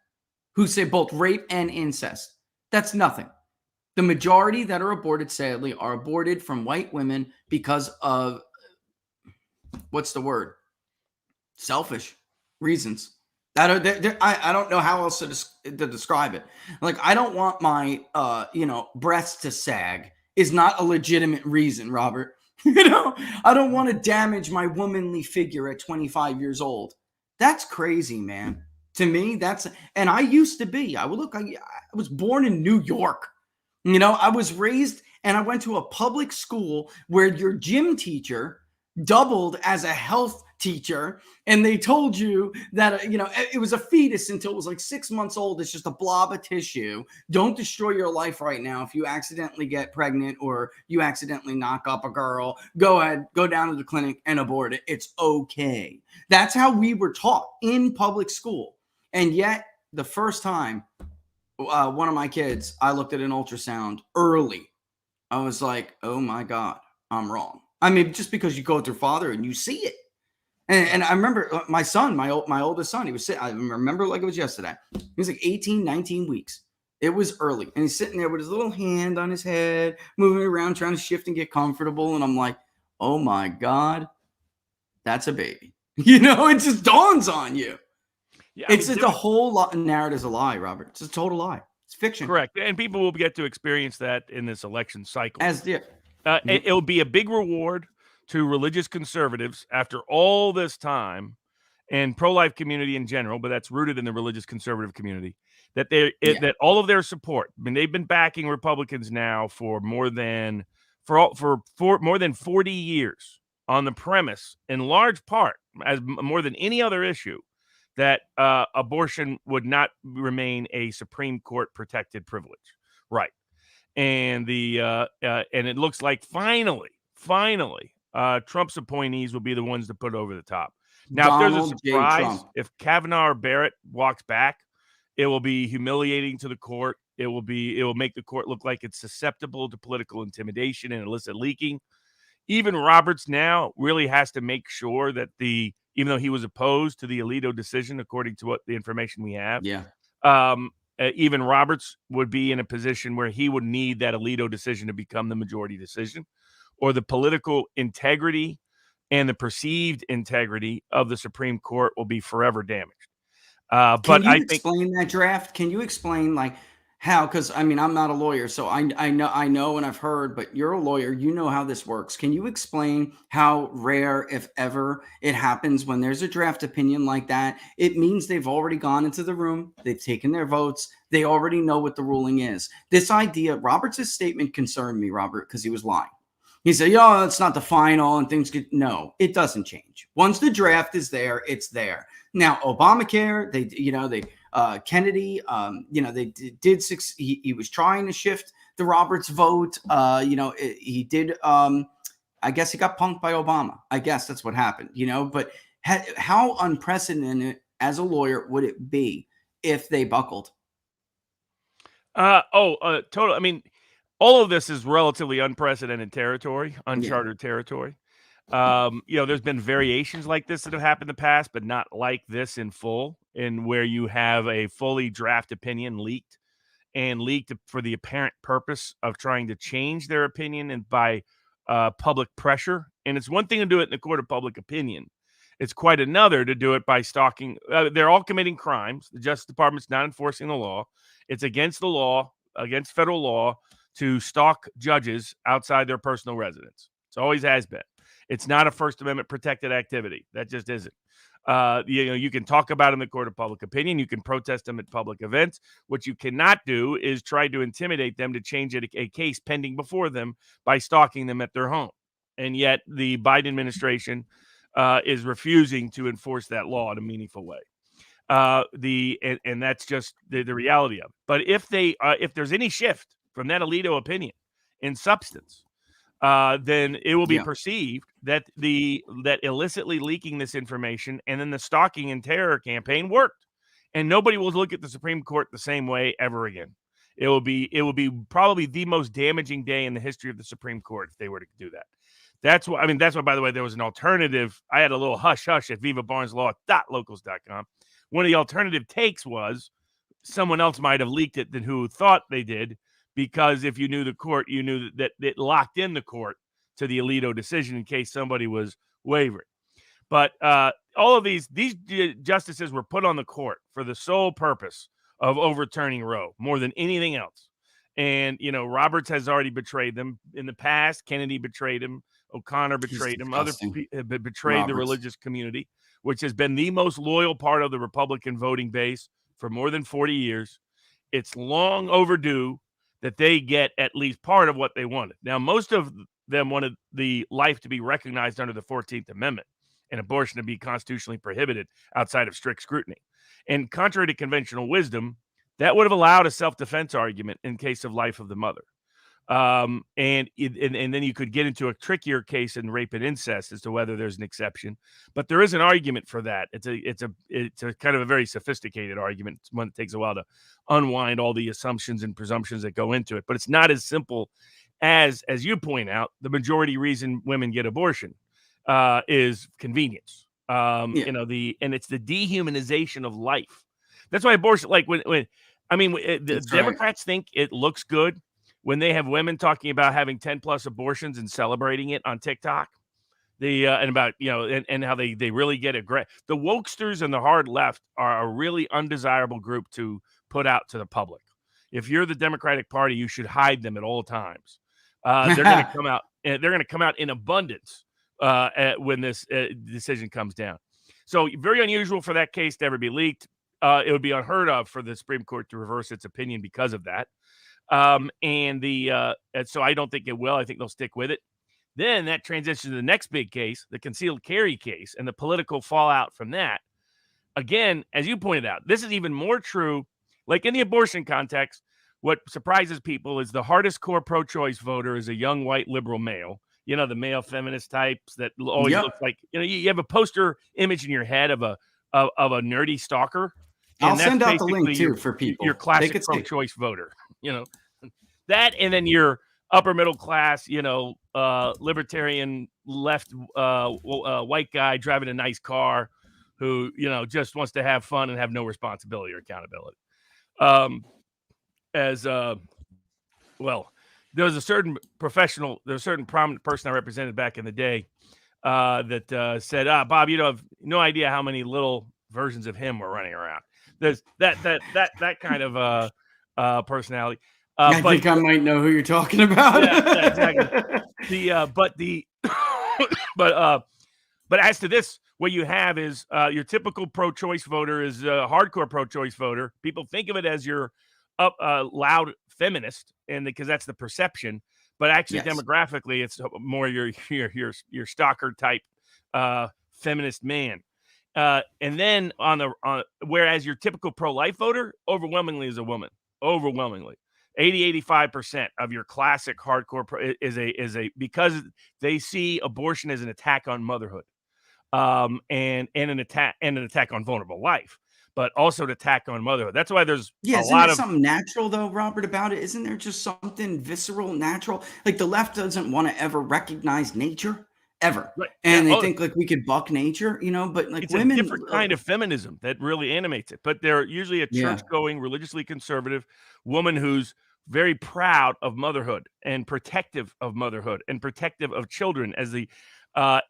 who say both rape and incest. That's nothing. The majority that are aborted, sadly, are aborted from white women because of, what's the word? Selfish reasons. I don't know how else to describe it. Like, I don't want my, breasts to sag is not a legitimate reason, Robert. I don't want to damage my womanly figure at 25 years old. That's crazy, man. To me, and I used to be. I was born in New York. You know, I was raised and I went to a public school where your gym teacher doubled as a health teacher, and they told you that, you know, it was a fetus until it was like 6 months old. It's just a blob of tissue. Don't destroy your life right now. If you accidentally get pregnant or you accidentally knock up a girl, go ahead, go down to the clinic and abort it. It's okay. That's how we were taught in public school. And yet the first time one of my kids, I looked at an ultrasound early. I was like, oh my God, I'm wrong. I mean, just because you go through father and you see it. And I remember my son, my oldest son, he was sitting, I remember like it was yesterday. He was like 18, 19 weeks. It was early. And he's sitting there with his little hand on his head, moving around, trying to shift and get comfortable. And I'm like, oh my God, that's a baby. You know, it just dawns on you. Yeah, it's just a whole lot. Narrative's a lie, Robert. It's a total lie. It's fiction. Correct. And people will get to experience that in this election cycle. It'll be a big reward to religious conservatives after all this time, and pro-life community in general, but that's rooted in the religious conservative community, that that all of their support. I mean, they've been backing Republicans now for more than 40 years on the premise, in large part, as more than any other issue, that abortion would not remain a Supreme Court protected privilege, right? And and it looks like finally, Trump's appointees will be the ones to put it over the top. Now, if there's a surprise, if Kavanaugh or Barrett walks back, it will be humiliating to the court. It will make the court look like it's susceptible to political intimidation and illicit leaking. Even Roberts now really has to make sure that even though he was opposed to the Alito decision, according to what the information we have, even Roberts would be in a position where he would need that Alito decision to become the majority decision, or the political integrity and the perceived integrity of the Supreme Court will be forever damaged. Can you explain that draft? Can you explain like how? Because I mean, I'm not a lawyer, so I know, and I've heard. But you're a lawyer. You know how this works. Can you explain how rare, if ever, it happens when there's a draft opinion like that? It means they've already gone into the room. They've taken their votes. They already know what the ruling is. This idea, Roberts' statement concerned me, Robert, because he was lying. He said, "Yo, it's not the final," and things get no. It doesn't change. Once the draft is there, it's there. Now, Obamacare, Kennedy, he was trying to shift the Roberts vote. He did. I guess he got punked by Obama. I guess that's what happened. But how unprecedented as a lawyer would it be if they buckled? Totally. I mean, all of this is relatively unprecedented territory, uncharted territory. There's been variations like this that have happened in the past, but not like this in full, in where you have a fully draft opinion leaked for the apparent purpose of trying to change their opinion and by public pressure. And it's one thing to do it in the court of public opinion. It's quite another to do it by stalking. They're all committing crimes. The Justice Department's not enforcing the law. It's against the law, against federal law, to stalk judges outside their personal residence. It always has been. It's not a First Amendment protected activity. That just isn't. You can talk about them in the court of public opinion. You can protest them at public events. What you cannot do is try to intimidate them to change a case pending before them by stalking them at their home. And yet the Biden administration is refusing to enforce that law in a meaningful way. And that's just the reality of it. But if there's any shift from that Alito opinion in substance, then it will be perceived that that illicitly leaking this information and then the stalking and terror campaign worked, and nobody will look at the Supreme Court the same way ever again. It will be probably the most damaging day in the history of the Supreme Court if they were to do that. That's why, by the way, there was an alternative. I had a little hush at vivabarneslaw.locals.com. One of the alternative takes was someone else might have leaked it than who thought they did, because if you knew the court, you knew that it locked in the court to the Alito decision in case somebody was wavering. But all of these justices were put on the court for the sole purpose of overturning Roe more than anything else. And, Roberts has already betrayed them in the past. Kennedy betrayed him. O'Connor betrayed him. Other people betrayed the religious community. which has been the most loyal part of the Republican voting base for more than 40 years. It's long overdue that they get at least part of what they wanted. Now, most of them wanted the life to be recognized under the 14th Amendment and abortion to be constitutionally prohibited outside of strict scrutiny. And contrary to conventional wisdom, that would have allowed a self-defense argument in case of life of the mother. And then you could get into a trickier case in rape and incest as to whether there's an exception, but there is an argument for that. It's a kind of a very sophisticated argument. It's one that takes a while to unwind all the assumptions and presumptions that go into it, but it's not as simple as you point out. The majority reason women get abortion is convenience. And it's the dehumanization of life. That's why abortion, like the Democrats think it looks good when they have women talking about having 10 plus abortions and celebrating it on TikTok, and about, and how they really get aggressive. The wokesters and the hard left are a really undesirable group to put out to the public. If you're the Democratic Party, you should hide them at all times. They're going to come out. They're going to come out in abundance when this decision comes down. So very unusual for that case to ever be leaked. It would be unheard of for the Supreme Court to reverse its opinion because of that. And so I don't think it will. I think they'll stick with it. Then that transitions to the next big case, the concealed carry case, and the political fallout from that. Again, as you pointed out, this is even more true. Like in the abortion context, what surprises people is the hardest core pro-choice voter is a young white liberal male. The male feminist types that always look like, you have a poster image in your head of a nerdy stalker. I'll send out the link too for people. Your classic pro-choice voter, that, and then your upper middle class, libertarian left white guy driving a nice car who, just wants to have fun and have no responsibility or accountability. There was a certain prominent person I represented back in the day that said, Bob, you have no idea how many little versions of him were running around. There's that kind of personality. I think I might know who you're talking about. Yeah, exactly. But as to this, what you have is your typical pro-choice voter is a hardcore pro-choice voter. People think of it as your loud feminist, and because that's the perception. But actually, demographically, it's more your stalker type feminist man. And then whereas your typical pro-life voter overwhelmingly is a woman. Overwhelmingly, 85% of your classic hardcore is because they see abortion as an attack on motherhood, and an attack on vulnerable life, but also an attack on motherhood. That's why there's a lot of something natural though, Robert, about it. Isn't there just something visceral, natural? Like the left doesn't want to ever recognize nature. Ever. Right. And they think like we could buck nature, but like it's women, a different kind of feminism that really animates it. But they're usually a church-going, religiously conservative woman who's very proud of motherhood and protective of motherhood and protective of children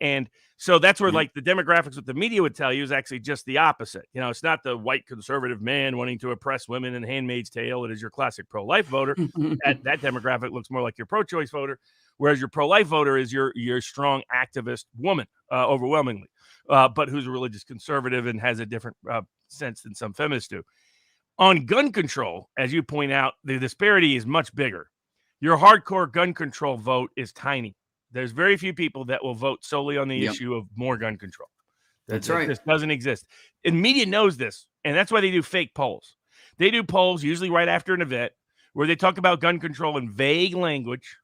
and so that's where like the demographics what the media would tell you is actually just the opposite. It's not the white conservative man wanting to oppress women in Handmaid's Tale. It is your classic pro-life voter. that demographic looks more like your pro-choice voter. Whereas your pro-life voter is your strong activist woman, overwhelmingly, but who's a religious conservative and has a different sense than some feminists do. On gun control, as you point out, the disparity is much bigger. Your hardcore gun control vote is tiny. There's very few people that will vote solely on the issue of more gun control. That's right. This doesn't exist. And media knows this, and that's why they do fake polls. They do polls usually right after an event where they talk about gun control in vague language.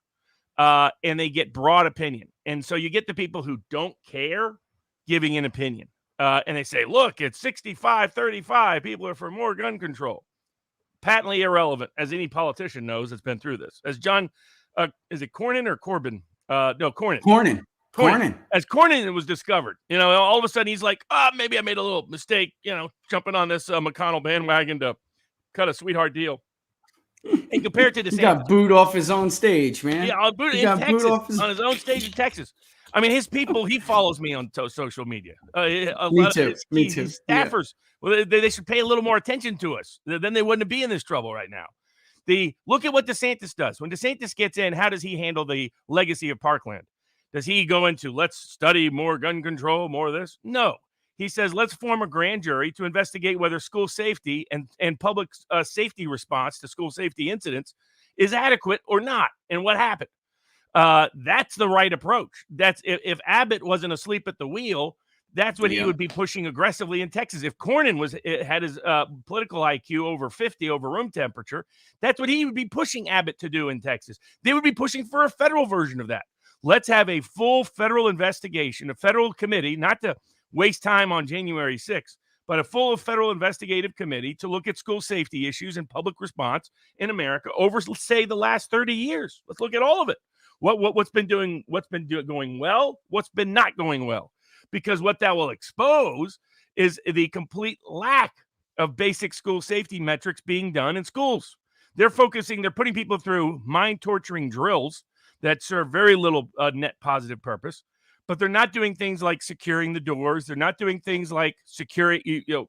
And they get broad opinion. And so you get the people who don't care giving an opinion. And they say, look, it's 65-35. People are for more gun control. Patently irrelevant, as any politician knows that's been through this. As John, is it Cornyn or Corbyn? No, Cornyn. Cornyn. As Cornyn was discovered, all of a sudden he's like, maybe I made a little mistake, jumping on this McConnell bandwagon to cut a sweetheart deal. And compared to DeSantis, he got booed off his own stage, man. Yeah, on his own stage in Texas. I mean, his people. He follows me on social media. Me too. His staffers. Well, they should pay a little more attention to us. Then they wouldn't be in this trouble right now. Look at what DeSantis does. When DeSantis gets in, how does he handle the legacy of Parkland? Does he go into let's study more gun control, more of this? No. He says, let's form a grand jury to investigate whether school safety and public safety response to school safety incidents is adequate or not, and what happened. That's the right approach. That's if Abbott wasn't asleep at the wheel, that's what he would be pushing aggressively in Texas. If Cornyn had his political IQ over 50 over room temperature, that's what he would be pushing Abbott to do in Texas. They would be pushing for a federal version of that. Let's have a full federal investigation, a federal committee, not to waste time on January 6th, but a full federal investigative committee to look at school safety issues and public response in America over, say, the last 30 years. Let's look at all of it. What's been going well, what's been not going well. Because what that will expose is the complete lack of basic school safety metrics being done in schools. They're putting people through mind-torturing drills that serve very little net positive purpose, but they're not doing things like securing the doors. They're not doing things like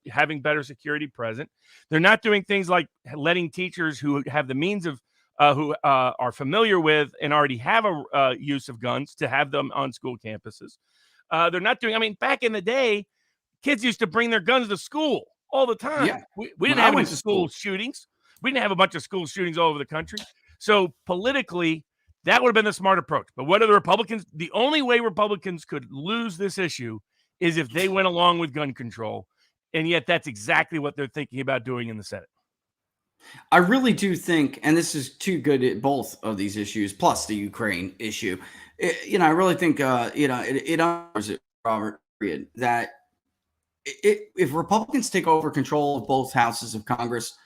having better security present. They're not doing things like letting teachers who have the means of who are familiar with and already have a use of guns to have them on school campuses. They're not doing, back in the day, kids used to bring their guns to school all the time. Yeah. We didn't have any school shootings. We didn't have a bunch of school shootings all over the country. So politically, that would have been the smart approach. But what are the Republicans? The only way Republicans could lose this issue is if they went along with gun control. And yet that's exactly what they're thinking about doing in the Senate. I really do think, and this is too good at both of these issues, plus the Ukraine issue. I really think, it honors it, Robert, that if Republicans take over control of both houses of Congress,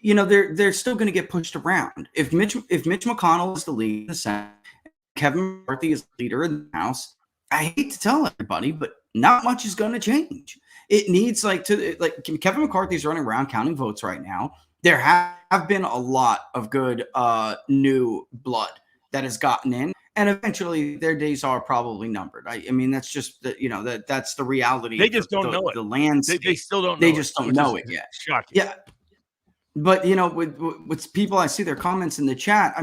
they're still going to get pushed around. If Mitch McConnell is the leader of the Senate, Kevin McCarthy is the leader of the House, I hate to tell everybody, but not much is going to change. It needs Kevin McCarthy's running around counting votes right now. There have been a lot of good new blood that has gotten in, and eventually their days are probably numbered. That's just that's the reality. They just don't know it. The landscape. They still don't. They just don't know it yet. Shocking. Yeah, but with people, I see their comments in the chat.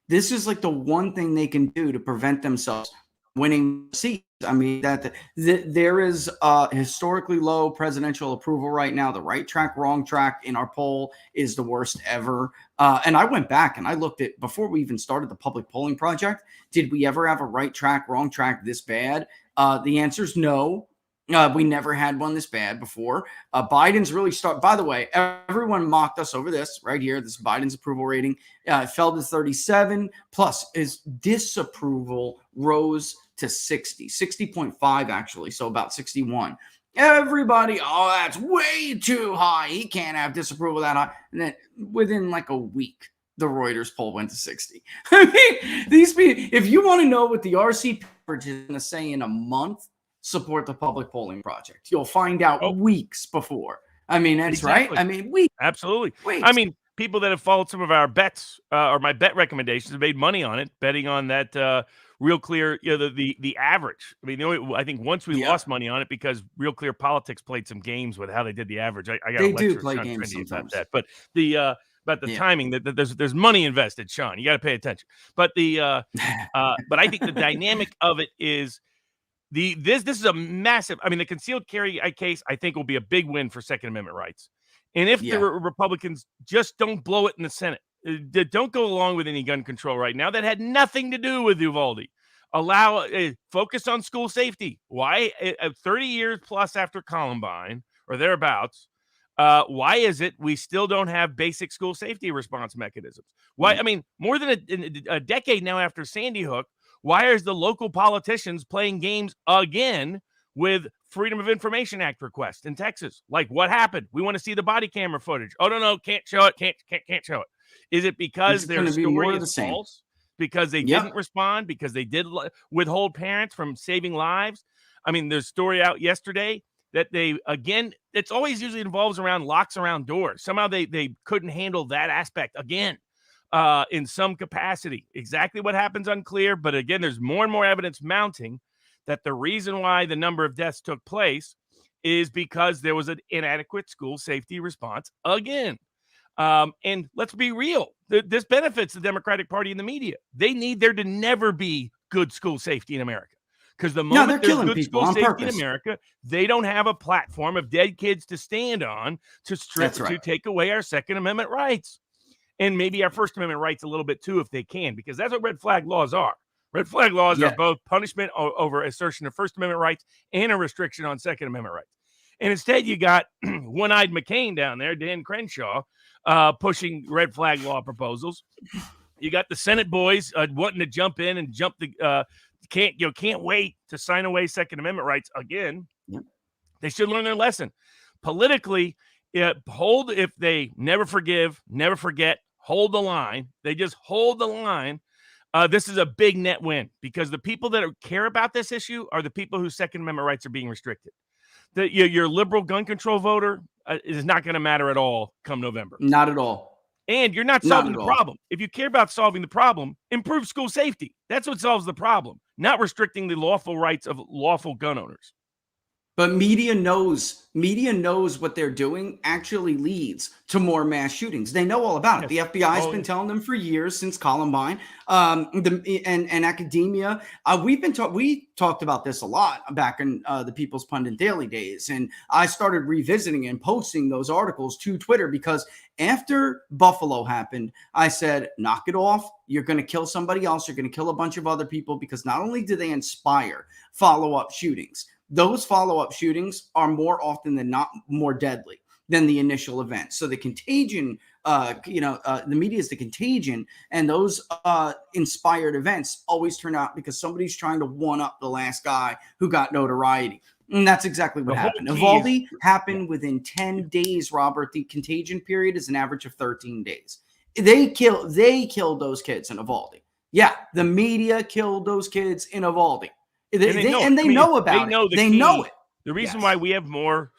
This is like the one thing they can do to prevent themselves winning seats. That there is historically low presidential approval right now. The right track, wrong track in our poll is the worst ever. And I went back and I looked at, before we even started the public polling project, did we ever have a right track, wrong track this bad? The answer is no. We never had one this bad before. Biden's really by the way, everyone mocked us over this right here. This Biden's approval rating fell to 37, plus his disapproval rose to 60.5 actually. So about 61. Everybody, that's way too high. He can't have disapproval that high. And then within like a week, the Reuters poll went to 60. These people, if you want to know what the RC average is going to say in a month, support the public polling project. You'll find out weeks before. That's exactly right. Weeks. Absolutely. Weeks. People that have followed some of our bets or my bet recommendations have made money on it, betting on that Real Clear, the average. I think once we lost money on it because Real Clear Politics played some games with how they did the average. I got they a lecture do play Sean games Trinity sometimes. about that. But about the timing, that there's money invested, Sean. You got to pay attention. But but I think the dynamic of it is this is a massive. The concealed carry case I think will be a big win for Second Amendment rights. And if the Republicans just don't blow it in the Senate, don't go along with any gun control right now. That had nothing to do with Uvalde. Allow focus on school safety. Why 30 years plus after Columbine or thereabouts? Why is it we still don't have basic school safety response mechanisms? Why? More than a decade now after Sandy Hook, why is the local politicians playing games again with Freedom of Information Act requests in Texas? Like, what happened? We want to see the body camera footage. Oh, no, can't show it. Can't show it. Is it because their story is false? Because they didn't respond? Because they did withhold parents from saving lives? There's a story out yesterday that it's always usually involves around locks around doors. Somehow they couldn't handle that aspect again. In some capacity. Exactly what happens unclear, but again, there's more and more evidence mounting that the reason why the number of deaths took place is because there was an inadequate school safety response again. And let's be real, this benefits the Democratic Party and the media. They need there to never be good school safety in America. because the No, moment they're there's killing good people school on safety in purpose. America, they don't have a platform of dead kids to stand on to That's right. to take away our Second Amendment rights. And maybe our First Amendment rights a little bit too, if they can, because that's what red flag laws are. Red flag laws are Yeah. both punishment over assertion of First Amendment rights and a restriction on Second Amendment rights. And instead, you got one-eyed McCain down there, Dan Crenshaw, pushing red flag law proposals. You got the Senate boys wanting to jump in and jump the can't wait to sign away Second Amendment rights again. Yep. They should learn their lesson. Politically, if they never forgive, never forget, hold the line. They just hold the line. This is a big net win because the people that care about this issue are the people whose Second Amendment rights are being restricted. Your liberal gun control voter is not going to matter at all come November. Not at all. And you're not solving the problem. If you care about solving the problem, improve school safety. That's what solves the problem, not restricting the lawful rights of lawful gun owners. But media knows what they're doing actually leads to more mass shootings. They know all about it. The FBI has been telling them for years since Columbine. And academia, we talked about this a lot back in the People's Pundit Daily days, and I started revisiting and posting those articles to Twitter because after Buffalo happened, I said, knock it off. You're going to kill somebody else. You're going to kill a bunch of other people because not only do they inspire follow-up shootings, those follow-up shootings are more often than not more deadly than the initial event. So the contagion, the media is the contagion, and those inspired events always turn out because somebody's trying to one-up the last guy who got notoriety. And that's exactly what happened. Uvalde happened within 10 days, Robert. The contagion period is an average of 13 days. They killed those kids in Uvalde. Yeah, the media killed those kids in Uvalde. They know about it. They know it. The reason why we have more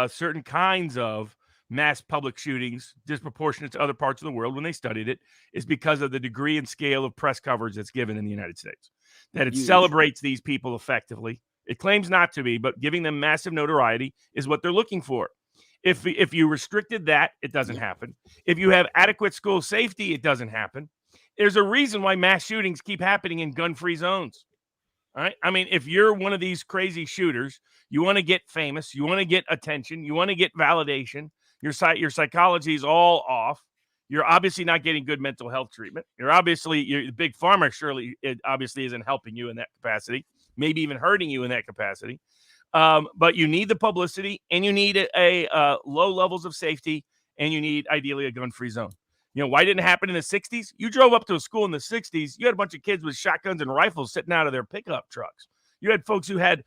certain kinds of mass public shootings disproportionate to other parts of the world when they studied it is because of the degree and scale of press coverage that's given in the United States. That it celebrates these people effectively. It claims not to be, but giving them massive notoriety is what they're looking for. If you restricted that, it doesn't happen. If you have adequate school safety, it doesn't happen. There's a reason why mass shootings keep happening in gun-free zones. All right. I mean, if you're one of these crazy shooters, you want to get famous, you want to get attention, you want to get validation, your psychology is all off. You're obviously not getting good mental health treatment. You're big pharma surely it obviously isn't helping you in that capacity, maybe even hurting you in that capacity. But you need the publicity, and you need a low levels of safety, and you need ideally a gun-free zone. You know, why didn't it happen in the 60s? You drove up to a school in the 60s. You had a bunch of kids with shotguns and rifles sitting out of their pickup trucks. You had folks who had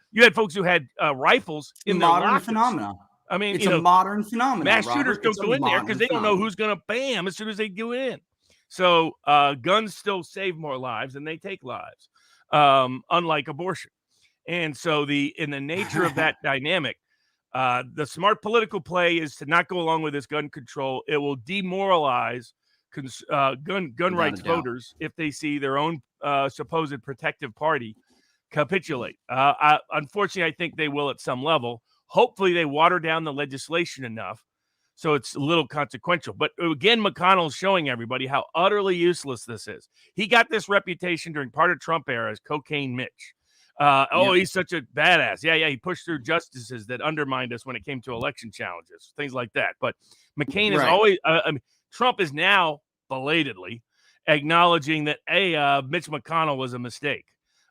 rifles in their lockers. Phenomenon. I mean, it's a modern phenomenon. Mass shooters don't go in there because they don't know who's going to bam as soon as they go in. So guns still save more lives and they take lives, unlike abortion. And so in the nature of that dynamic, the smart political play is to not go along with this gun control. It will demoralize gun rights voters if they see their own supposed protective party capitulate. Unfortunately, I think they will at some level. Hopefully, they water down the legislation enough so it's a little consequential. But again, McConnell's showing everybody how utterly useless this is. He got this reputation during part of Trump era as Cocaine Mitch. He's such a badass. Yeah. He pushed through justices that undermined us when it came to election challenges, things like that. But McCain is always Trump is now belatedly acknowledging that Mitch McConnell was a mistake.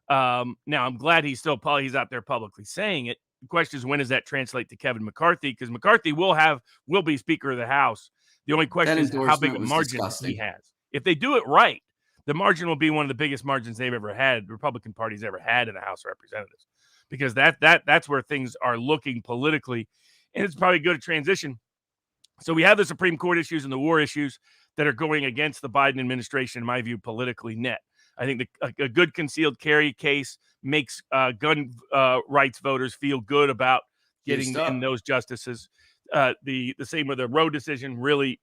Now I'm glad he's out there publicly saying it. The question is, when does that translate to Kevin McCarthy? Because McCarthy will be Speaker of the House. The only question is how big a margin he has. If they do it right, the margin will be one of the biggest margins they've ever had, the Republican Party's ever had in the House of Representatives, because that's where things are looking politically, and it's probably good to transition. So we have the Supreme Court issues and the war issues that are going against the Biden administration, in my view, politically net. I think a good concealed carry case makes gun rights voters feel good about getting in those justices. The same with the Roe decision really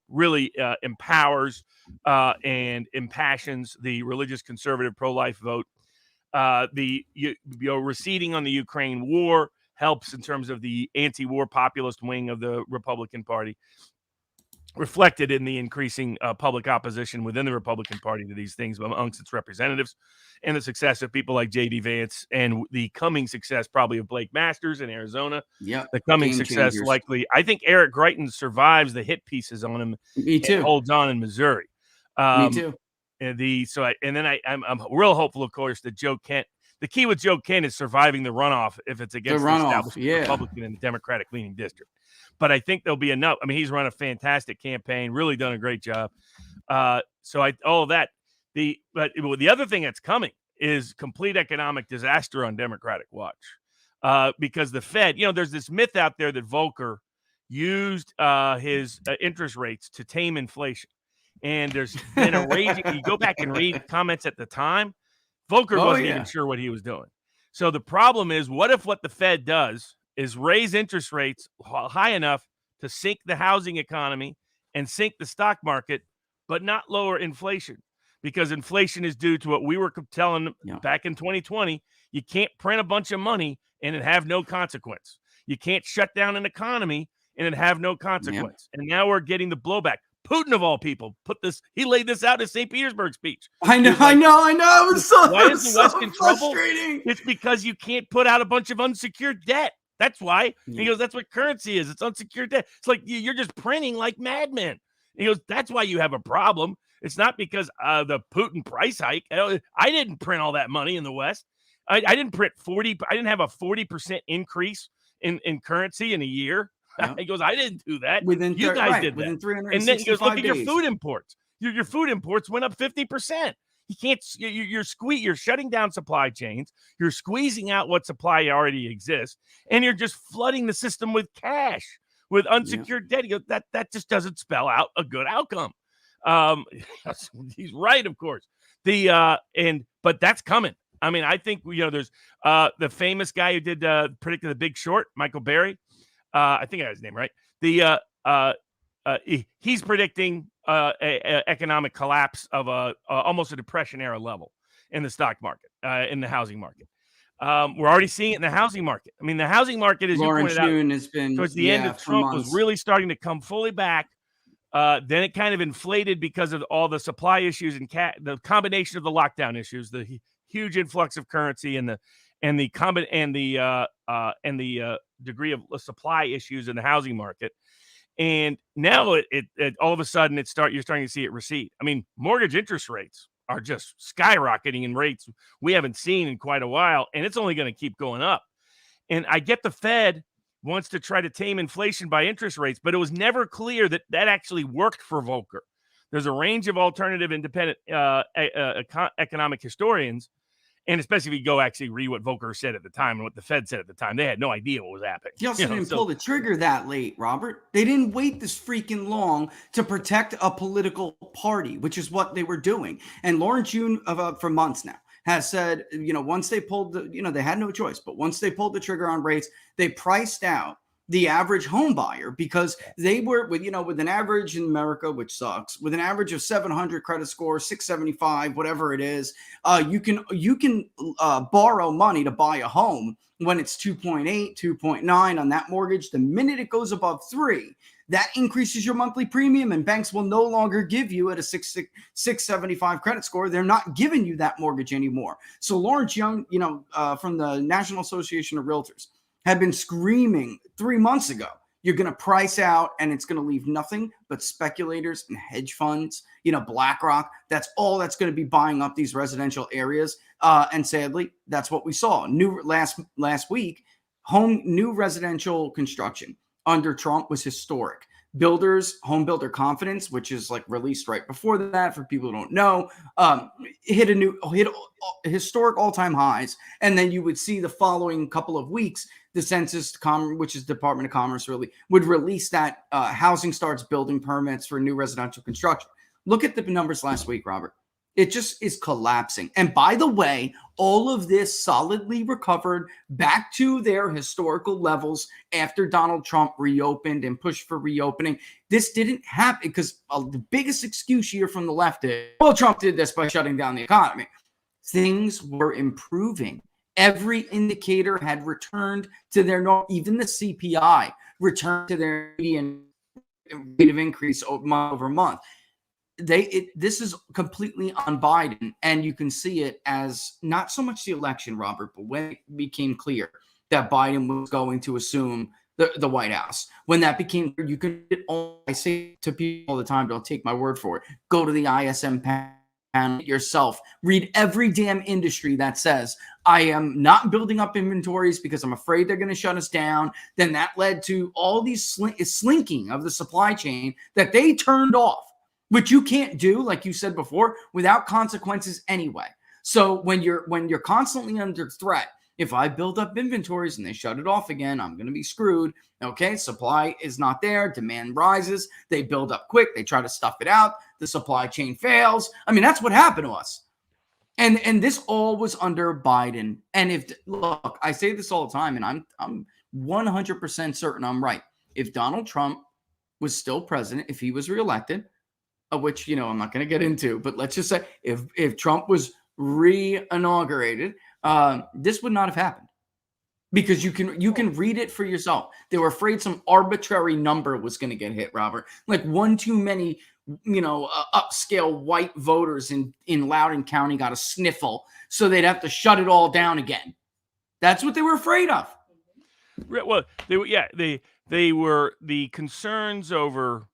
empowers and impassions the religious conservative pro-life vote. Receding on the Ukraine war helps in terms of the anti-war populist wing of the Republican Party. reflected in the increasing public opposition within the Republican Party to these things amongst its representatives, and the success of people like J.D. Vance, and the coming success probably of Blake Masters in Arizona. Yep. The coming Game success changers. likely, I think Eric Greitens survives the hit pieces on him. Me too. And holds on in Missouri. Me too. I'm real hopeful, of course, that Joe Kent. The key with Joe Kent is surviving the runoff if it's against the established Republican and Democratic leaning district. But I think there'll be enough. I mean, he's run a fantastic campaign, really done a great job. But the other thing that's coming is complete economic disaster on Democratic watch. Because the Fed, there's this myth out there that Volcker used his interest rates to tame inflation. And there's been a raging, you go back and read comments at the time, Volcker wasn't even sure what he was doing. So the problem is, what if what the Fed does is raise interest rates high enough to sink the housing economy and sink the stock market, but not lower inflation? Because inflation is due to what we were telling back in 2020. You can't print a bunch of money and it have no consequence. You can't shut down an economy and it have no consequence. And now we're getting the blowback. Putin, of all people, he laid this out in St. Petersburg speech. I know. It was so Why is the West in trouble? Frustrating. It's because you can't put out a bunch of unsecured debt. That's why. He goes, that's what currency is. It's unsecured debt. It's like you're just printing like madmen. He goes, that's why you have a problem. It's not because the Putin price hike. I didn't print all that money in the West. I didn't print 40. I didn't have a 40% increase in currency in a year. Yep. He goes, I didn't do that. You guys did that. Within 365 and then he goes, look days. at your food imports. Your food imports went up 50%. You can't. You're shutting down supply chains. You're squeezing out what supply already exists, and you're just flooding the system with cash, with unsecured debt. He goes, that just doesn't spell out a good outcome. He's right, of course. But that's coming. I mean, I think there's the famous guy who did predicted The Big Short, Michael Berry. I think I got his name right. He's predicting a economic collapse of almost a depression era level in the stock market, in the housing market. We're already seeing it in the housing market. I mean, the housing market, as Lawrence you pointed June out, has been towards the end of Trump months. was really starting to come fully back. Then it kind of inflated because of all the supply issues and the combination of the lockdown issues, the huge influx of currency, and the degree of supply issues in the housing market. And now it all of a sudden you're starting to see it recede. I mean, mortgage interest rates are just skyrocketing in rates we haven't seen in quite a while, and it's only going to keep going up. And I get the Fed wants to try to tame inflation by interest rates, but it was never clear that actually worked for Volcker. There's a range of alternative independent economic historians. And especially if you go actually read what Volcker said at the time and what the Fed said at the time, they had no idea what was happening. He also didn't pull the trigger that late, Robert. They didn't wait this freaking long to protect a political party, which is what they were doing. And Lawrence June, for months now, has said, once they pulled they had no choice, but once they pulled the trigger on rates, they priced out the average home buyer because they were with an average in America, which sucks, with an average of 700 credit score, 675, whatever it is, you can borrow money to buy a home when it's 2.8, 2.9 on that mortgage. The minute it goes above 3, that increases your monthly premium, and banks will no longer give you at a 675 credit score. They're not giving you that mortgage anymore. So Lawrence Young, from the National Association of Realtors, had been screaming 3 months ago, you're going to price out and it's going to leave nothing but speculators and hedge funds, BlackRock. That's all that's going to be buying up these residential areas. And sadly, that's what we saw. Last week, new residential construction under Trump was historic. Home builder confidence, which is like released right before that for people who don't know, hit historic all-time highs. And then you would see the following couple of weeks, the Census, which is Department of Commerce, really would release that housing starts building permits for new residential construction. Look at the numbers last week, Robert. It just is collapsing. And by the way, all of this solidly recovered back to their historical levels after Donald Trump reopened and pushed for reopening. This didn't happen because the biggest excuse here from the left is, well, Trump did this by shutting down the economy. Things were improving. Every indicator had returned to their norm. Even the CPI returned to their median rate of increase month over month. This is completely on Biden, and you can see it as not so much the election, Robert, but when it became clear that Biden was going to assume the White House. When that became, you can, I say to people all the time, don't take my word for it. Go to the ISM panel yourself. Read every damn industry that says, I am not building up inventories because I'm afraid they're going to shut us down. Then that led to all these slinking of the supply chain that they turned off, which you can't do, like you said before, without consequences anyway. So when you're constantly under threat, if I build up inventories and they shut it off again, I'm going to be screwed. Okay, supply is not there. Demand rises. They build up quick. They try to stuff it out. The supply chain fails. I mean, that's what happened to us. And this all was under Biden. And look, I say this all the time, and I'm 100% certain I'm right. If Donald Trump was still president, if he was reelected, which, I'm not going to get into, but let's just say if Trump was re-inaugurated, this would not have happened, because you can read it for yourself. They were afraid some arbitrary number was going to get hit, Robert, like one too many, upscale white voters in Loudoun County got a sniffle, so they'd have to shut it all down again. That's what they were afraid of. Well, they were the concerns over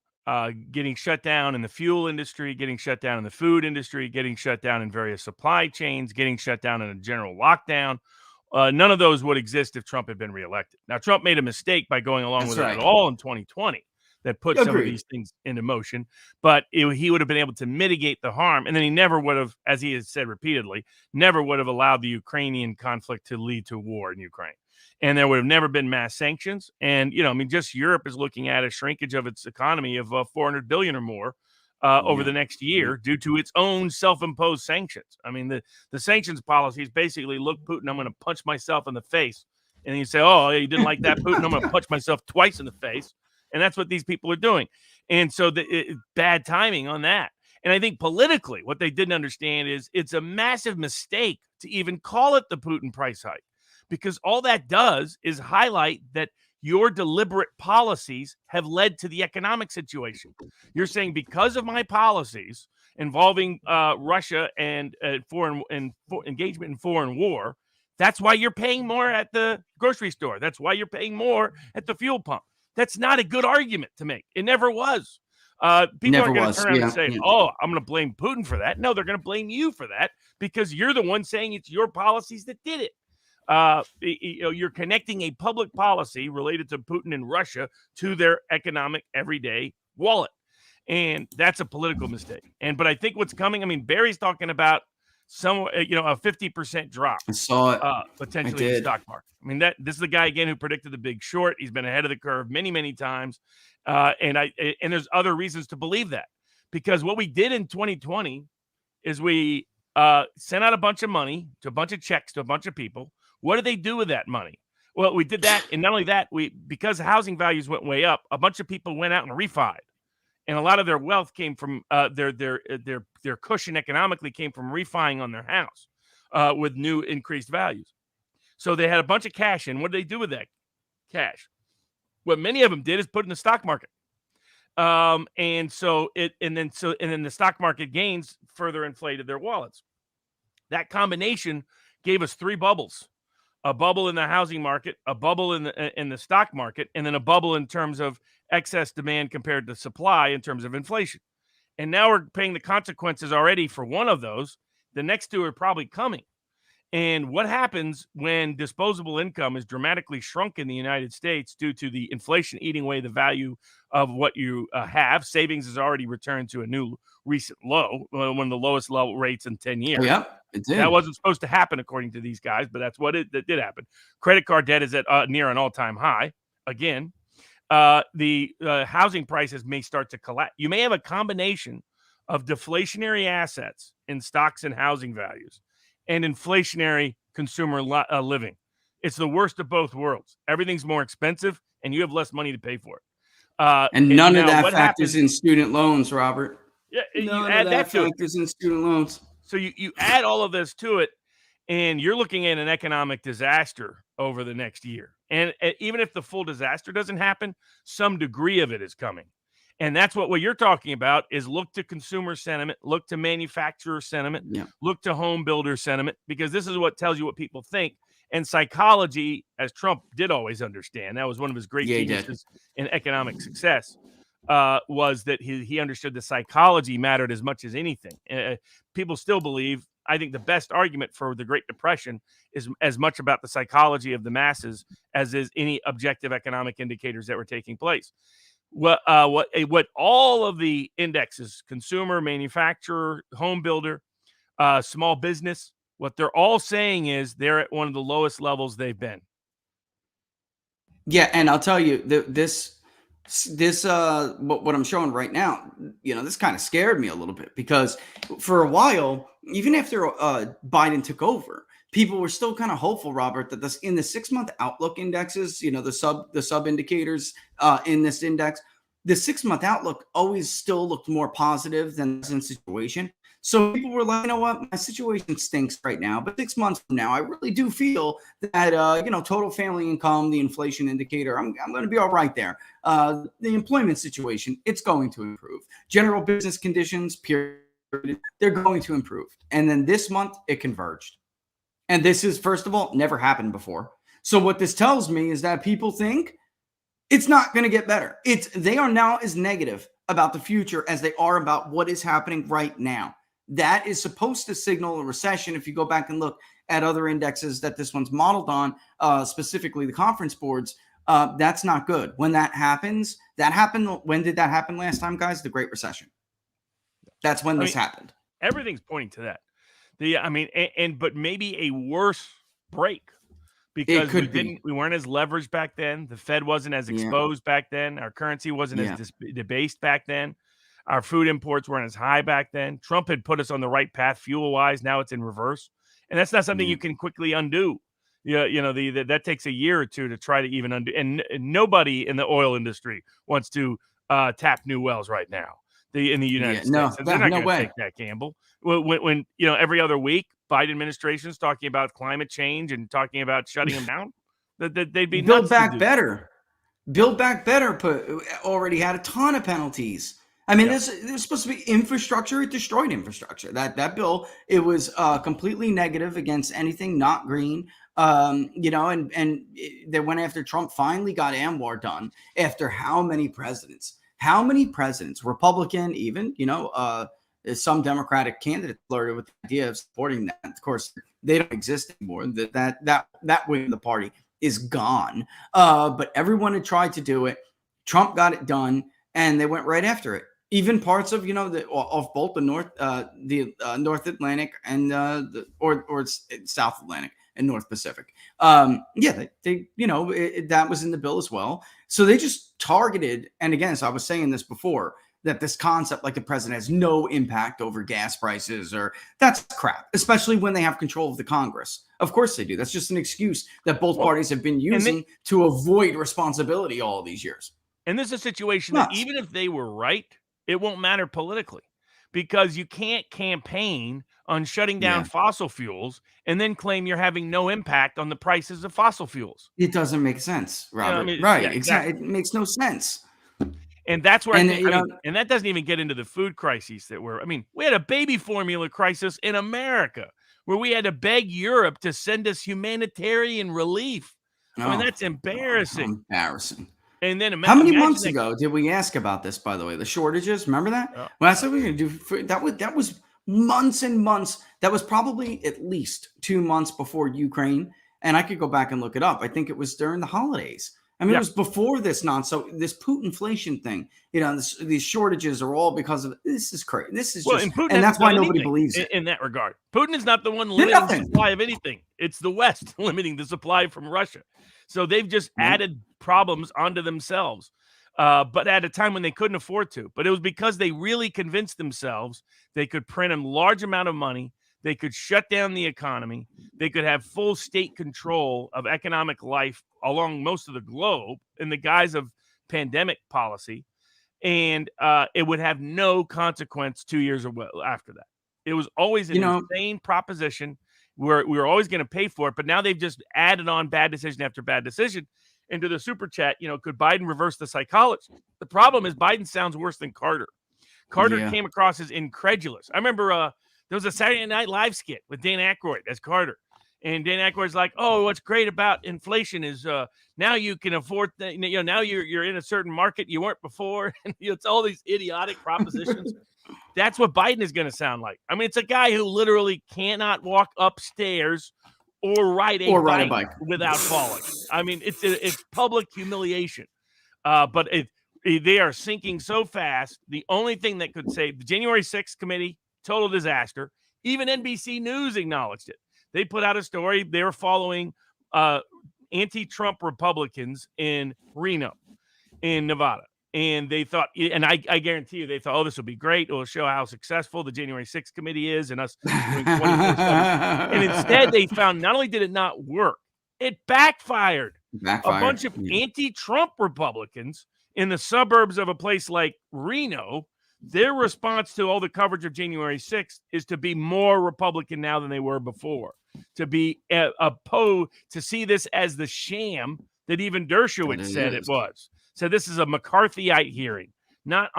getting shut down in the fuel industry, getting shut down in the food industry, getting shut down in various supply chains, getting shut down in a general lockdown. None of those would exist if Trump had been reelected. Now, Trump made a mistake by going along with it at all in 2020 that put some of these things into motion, but he would have been able to mitigate the harm. And then he never would have, as he has said repeatedly, never would have allowed the Ukrainian conflict to lead to war in Ukraine. And there would have never been mass sanctions. And, just Europe is looking at a shrinkage of its economy of 400 billion or more over the next year due to its own self-imposed sanctions. I mean, the sanctions policy is basically, look, Putin, I'm going to punch myself in the face. And you say, oh, you didn't like that, Putin, I'm going to punch myself twice in the face. And that's what these people are doing. And so bad timing on that. And I think politically, what they didn't understand is it's a massive mistake to even call it the Putin price hike, because all that does is highlight that your deliberate policies have led to the economic situation. You're saying, because of my policies involving Russia and engagement in foreign war, that's why you're paying more at the grocery store. That's why you're paying more at the fuel pump. That's not a good argument to make. It never was. People aren't going to turn around and say, oh, I'm going to blame Putin for that. No, they're going to blame you for that, because you're the one saying it's your policies that did it. You're connecting a public policy related to Putin and Russia to their economic everyday wallet. And that's a political mistake. But I think what's coming, I mean, Baris talking about a 50% drop. I saw it. Potentially in the stock market. I mean, this is the guy again who predicted the big short. He's been ahead of the curve many, many times. And there's other reasons to believe that, because what we did in 2020 is we sent out a bunch of money to a bunch of checks to a bunch of people. What did they do with that money? Well, we did that. And not only that, because housing values went way up, a bunch of people went out and refied. And a lot of their wealth came from their cushion economically came from refining on their house with new increased values. So they had a bunch of cash in. What did they do with that cash? What many of them did is put it in the stock market. And then the stock market gains further inflated their wallets. That combination gave us three bubbles: a bubble in the housing market, a bubble in the stock market, and then a bubble in terms of excess demand compared to supply in terms of inflation. And now we're paying the consequences already for one of those. The next two are probably coming. And what happens when disposable income is dramatically shrunk in the United States due to the inflation eating away the value of what you have? Savings has already returned to a new recent low, one of the lowest level rates in 10 years. Yeah, it did. That wasn't supposed to happen according to these guys, but that's what that did happen. Credit card debt is at near an all-time high. Again, the housing prices may start to collapse. You may have a combination of deflationary assets in stocks and housing values and inflationary consumer living. It's the worst of both worlds. Everything's more expensive, and you have less money to pay for it. And none of that factors in student loans, Robert. Yeah, you add that to it. Factors in student loans. So you add all of this to it, and you're looking at an economic disaster over the next year. And even if the full disaster doesn't happen, some degree of it is coming. And that's what you're talking about is look to consumer sentiment, look to manufacturer sentiment, Yeah. look to home builder sentiment, because this is what tells you what people think. And psychology, as Trump did always understand, that was one of his great Yeah, he did. geniuses in economic success, was that he understood the psychology mattered as much as anything. People still believe, I think the best argument for the Great Depression is as much about the psychology of the masses as is any objective economic indicators that were taking place. What all of the indexes, consumer, manufacturer, home builder, small business, what they're all saying is they're at one of the lowest levels they've been. Yeah, and I'll tell you this what I'm showing right now, this kind of scared me a little bit, because for a while, even after Biden took over, people were still kind of hopeful, Robert, that in the 6-month outlook indexes, the sub indicators in this index, the 6-month outlook always still looked more positive than the present situation. So people were like, you know what, my situation stinks right now, but 6 months from now, I really do feel that, total family income, the inflation indicator, I'm going to be all right there. The employment situation, it's going to improve. General business conditions, period, they're going to improve. And then this month, it converged. And this is, first of all, never happened before. So what this tells me is that people think it's not going to get better. They are now as negative about the future as they are about what is happening right now. That is supposed to signal a recession. If you go back and look at other indexes that this one's modeled on, specifically the conference boards, that's not good. When that happens, when did that happen last time, guys? The Great Recession. That's when this happened. Everything's pointing to that. But maybe a worse break, because we weren't as leveraged back then. The Fed wasn't as exposed back then. Our currency wasn't as debased back then. Our food imports weren't as high back then. Trump had put us on the right path fuel-wise. Now it's in reverse. And that's not something you can quickly undo. That takes a year or two to try to even undo. And nobody in the oil industry wants to tap new wells right now in the United States. No, they're not no going to way. take that gamble. When every other week, Biden administration is talking about climate change and talking about shutting them down, they'd be Build nuts Back to do. Better. Build Back Better already had a ton of penalties. I mean, there's supposed to be infrastructure. It destroyed infrastructure. That bill, it was completely negative against anything not green. And they went after Trump. Finally got AMWAR done after how many presidents? Republican, even some Democratic candidates flirted with the idea of supporting that. Of course, they don't exist anymore. That wing of the party is gone. But everyone had tried to do it. Trump got it done, and they went right after it. Even parts of of both the North Atlantic and or South Atlantic and North Pacific. That was in the bill as well. So they just targeted, and again, so I was saying this before, that this concept like the president has no impact over gas prices, or that's crap, especially when they have control of the Congress. Of course they do. That's just an excuse that both parties have been using to avoid responsibility all these years. And this is a situation that even if they were right, it won't matter politically, because you can't campaign on shutting down fossil fuels and then claim you're having no impact on the prices of fossil fuels. It doesn't make sense, Robert. Exactly. It makes no sense. And that's where and that doesn't even get into the food crises we had a baby formula crisis in America where we had to beg Europe to send us humanitarian relief. That's embarrassing. Embarrassing. And then how many months ago did we ask about this, by the way? The shortages, remember that? When I said we were going to do that was months and months. That was probably at least 2 months before Ukraine. And I could go back and look it up. I think it was during the holidays. It was before this so this Putinflation thing, these shortages are all because of this. Is crazy. This is and that's why nobody believes it. In that regard, Putin is not the one limiting the supply of anything. It's the West limiting the supply from Russia. So they've just added problems onto themselves, but at a time when they couldn't afford to. But it was because they really convinced themselves they could print a large amount of money. They could shut down the economy. They could have full state control of economic life along most of the globe in the guise of pandemic policy. And it would have no consequence 2 years after that. It was always an insane proposition where we were always going to pay for it. But now they've just added on bad decision after bad decision. into the super chat, could Biden reverse the psychology? The problem is Biden sounds worse than Carter. Carter came across as incredulous. I remember there was a Saturday Night Live skit with Dan Aykroyd as Carter. And Dan Aykroyd's like, oh, what's great about inflation is now you can afford, now you're in a certain market you weren't before. And it's all these idiotic propositions. That's what Biden is going to sound like. I mean, it's a guy who literally cannot walk upstairs or ride a bike without falling. I mean, it's public humiliation. But they are sinking so fast. The only thing that could save the January 6th committee, total disaster. Even NBC News acknowledged it. They put out a story. They were following anti-Trump Republicans in Reno, in Nevada. And they thought, and I guarantee you, they thought, oh, this will be great. It will show how successful the January 6th committee is and us doing 24/7. And instead, they found not only did it not work, it backfired. A bunch of anti-Trump Republicans in the suburbs of a place like Reno, their response to all the coverage of January 6th is to be more Republican now than they were before, to be opposed, to see this as the sham that even Dershowitz said it was. So this is a McCarthyite hearing, not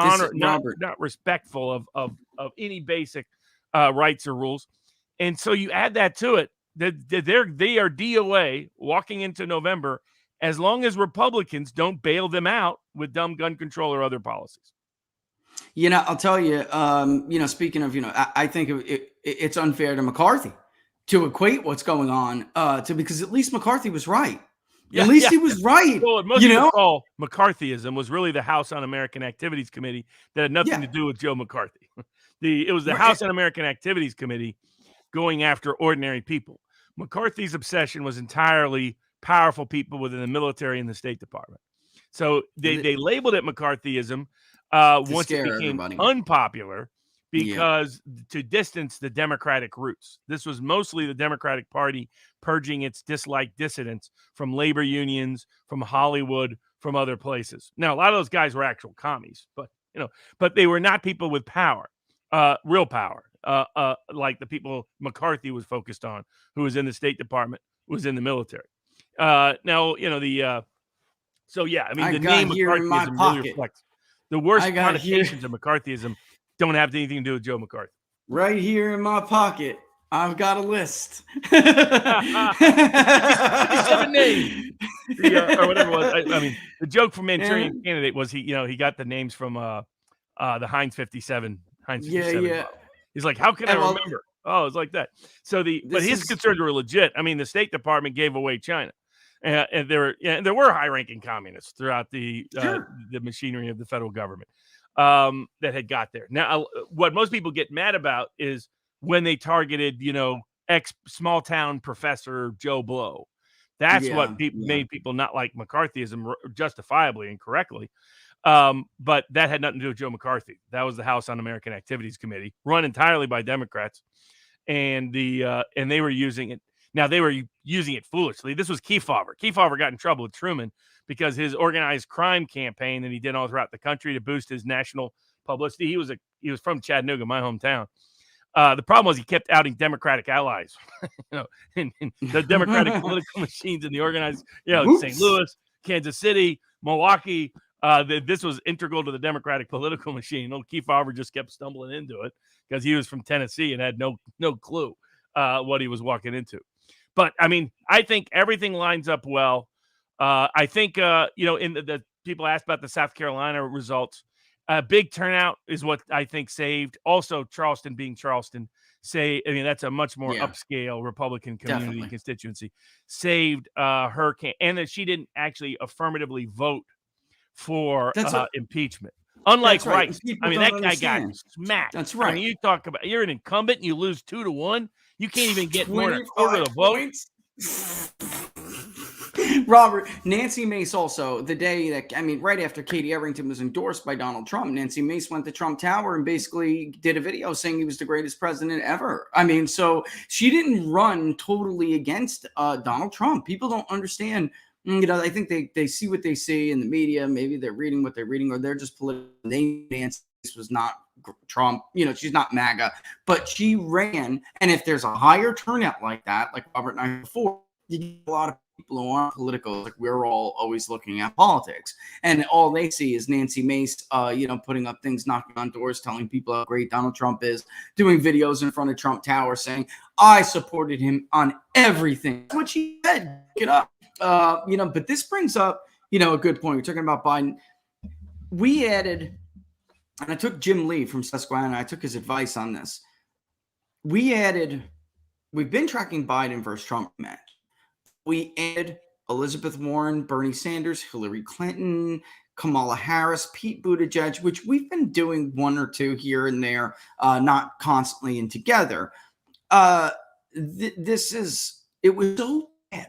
respectful of any basic rights or rules. And so you add that to it, they are DOA walking into November as long as Republicans don't bail them out with dumb gun control or other policies. I'll tell you, speaking of, I think it's unfair to McCarthy to equate what's going on because at least McCarthy was right. At least he was right. Well, what most people call McCarthyism was really the House On-American Activities Committee that had nothing to do with Joe McCarthy. It was the House On-American Activities Committee going after ordinary people. McCarthy's obsession was entirely powerful people within the military and the State Department. So they labeled it McCarthyism once it became unpopular because to distance the Democratic roots. This was mostly the Democratic Party purging its dislike dissidents from labor unions, from Hollywood, from other places. Now, a lot of those guys were actual commies, but they were not people with power, real power, like the people McCarthy was focused on, who was in the State Department, who was in the military. The name McCarthyism really reflects the worst connotations of McCarthyism don't have anything to do with Joe McCarthy. Right here in my pocket, I've got a list. 57 names. Or whatever it was. I mean, the joke from Manchurian Candidate was he got the names from the Heinz 57. Heinz 57. Yeah. He's like, how can I remember? Oh, it's like that. So but his concerns were legit. I mean, the State Department gave away China. And there were high-ranking communists throughout the machinery of the federal government that had got there. Now, what most people get mad about is when they targeted, ex-small-town professor Joe Blow. That's what made people not like McCarthyism justifiably and correctly. But that had nothing to do with Joe McCarthy. That was the House On-American Activities Committee, run entirely by Democrats, and they were using it. Now, they were using it foolishly. This was Kefauver. Kefauver got in trouble with Truman because his organized crime campaign that he did all throughout the country to boost his national publicity. He was from Chattanooga, my hometown. The problem was he kept outing Democratic allies, in the Democratic political machines in the organized, St. Louis, Kansas City, Milwaukee. This was integral to the Democratic political machine. Old Kefauver just kept stumbling into it because he was from Tennessee and had no clue what he was walking into. But I mean, I think everything lines up well. I think in the people asked about the South Carolina results. Big turnout is what I think saved. Also, Charleston being Charleston, that's a much more upscale Republican community constituency. Saved her, and that she didn't actually affirmatively vote for impeachment. Unlike Rice, that guy got smacked. That's right. You talk about you're an incumbent and you lose 2-1. You can't even get more than a quarter of the vote. Robert, Nancy Mace also, the day that, right after Katie Arrington was endorsed by Donald Trump, Nancy Mace went to Trump Tower and basically did a video saying he was the greatest president ever. So she didn't run totally against Donald Trump. People don't understand. I think they see what they see in the media. Maybe they're reading what they're reading, or they're just political. Nancy was not Trump. She's not MAGA, but she ran. And if there's a higher turnout like that, like Robert and I before, you get a lot of people who aren't political, like we're all always looking at politics, and all they see is Nancy Mace, putting up things, knocking on doors, telling people how great Donald Trump is, doing videos in front of Trump Tower saying, I supported him on everything. That's what she said. Look it up. But this brings up, a good point. We're talking about Biden. We added, and I took Jim Lee from Susquehanna, I took his advice on this. We've been tracking Biden versus Trump match. We added Elizabeth Warren, Bernie Sanders, Hillary Clinton, Kamala Harris, Pete Buttigieg, which we've been doing one or two here and there, not constantly and together. It was so bad.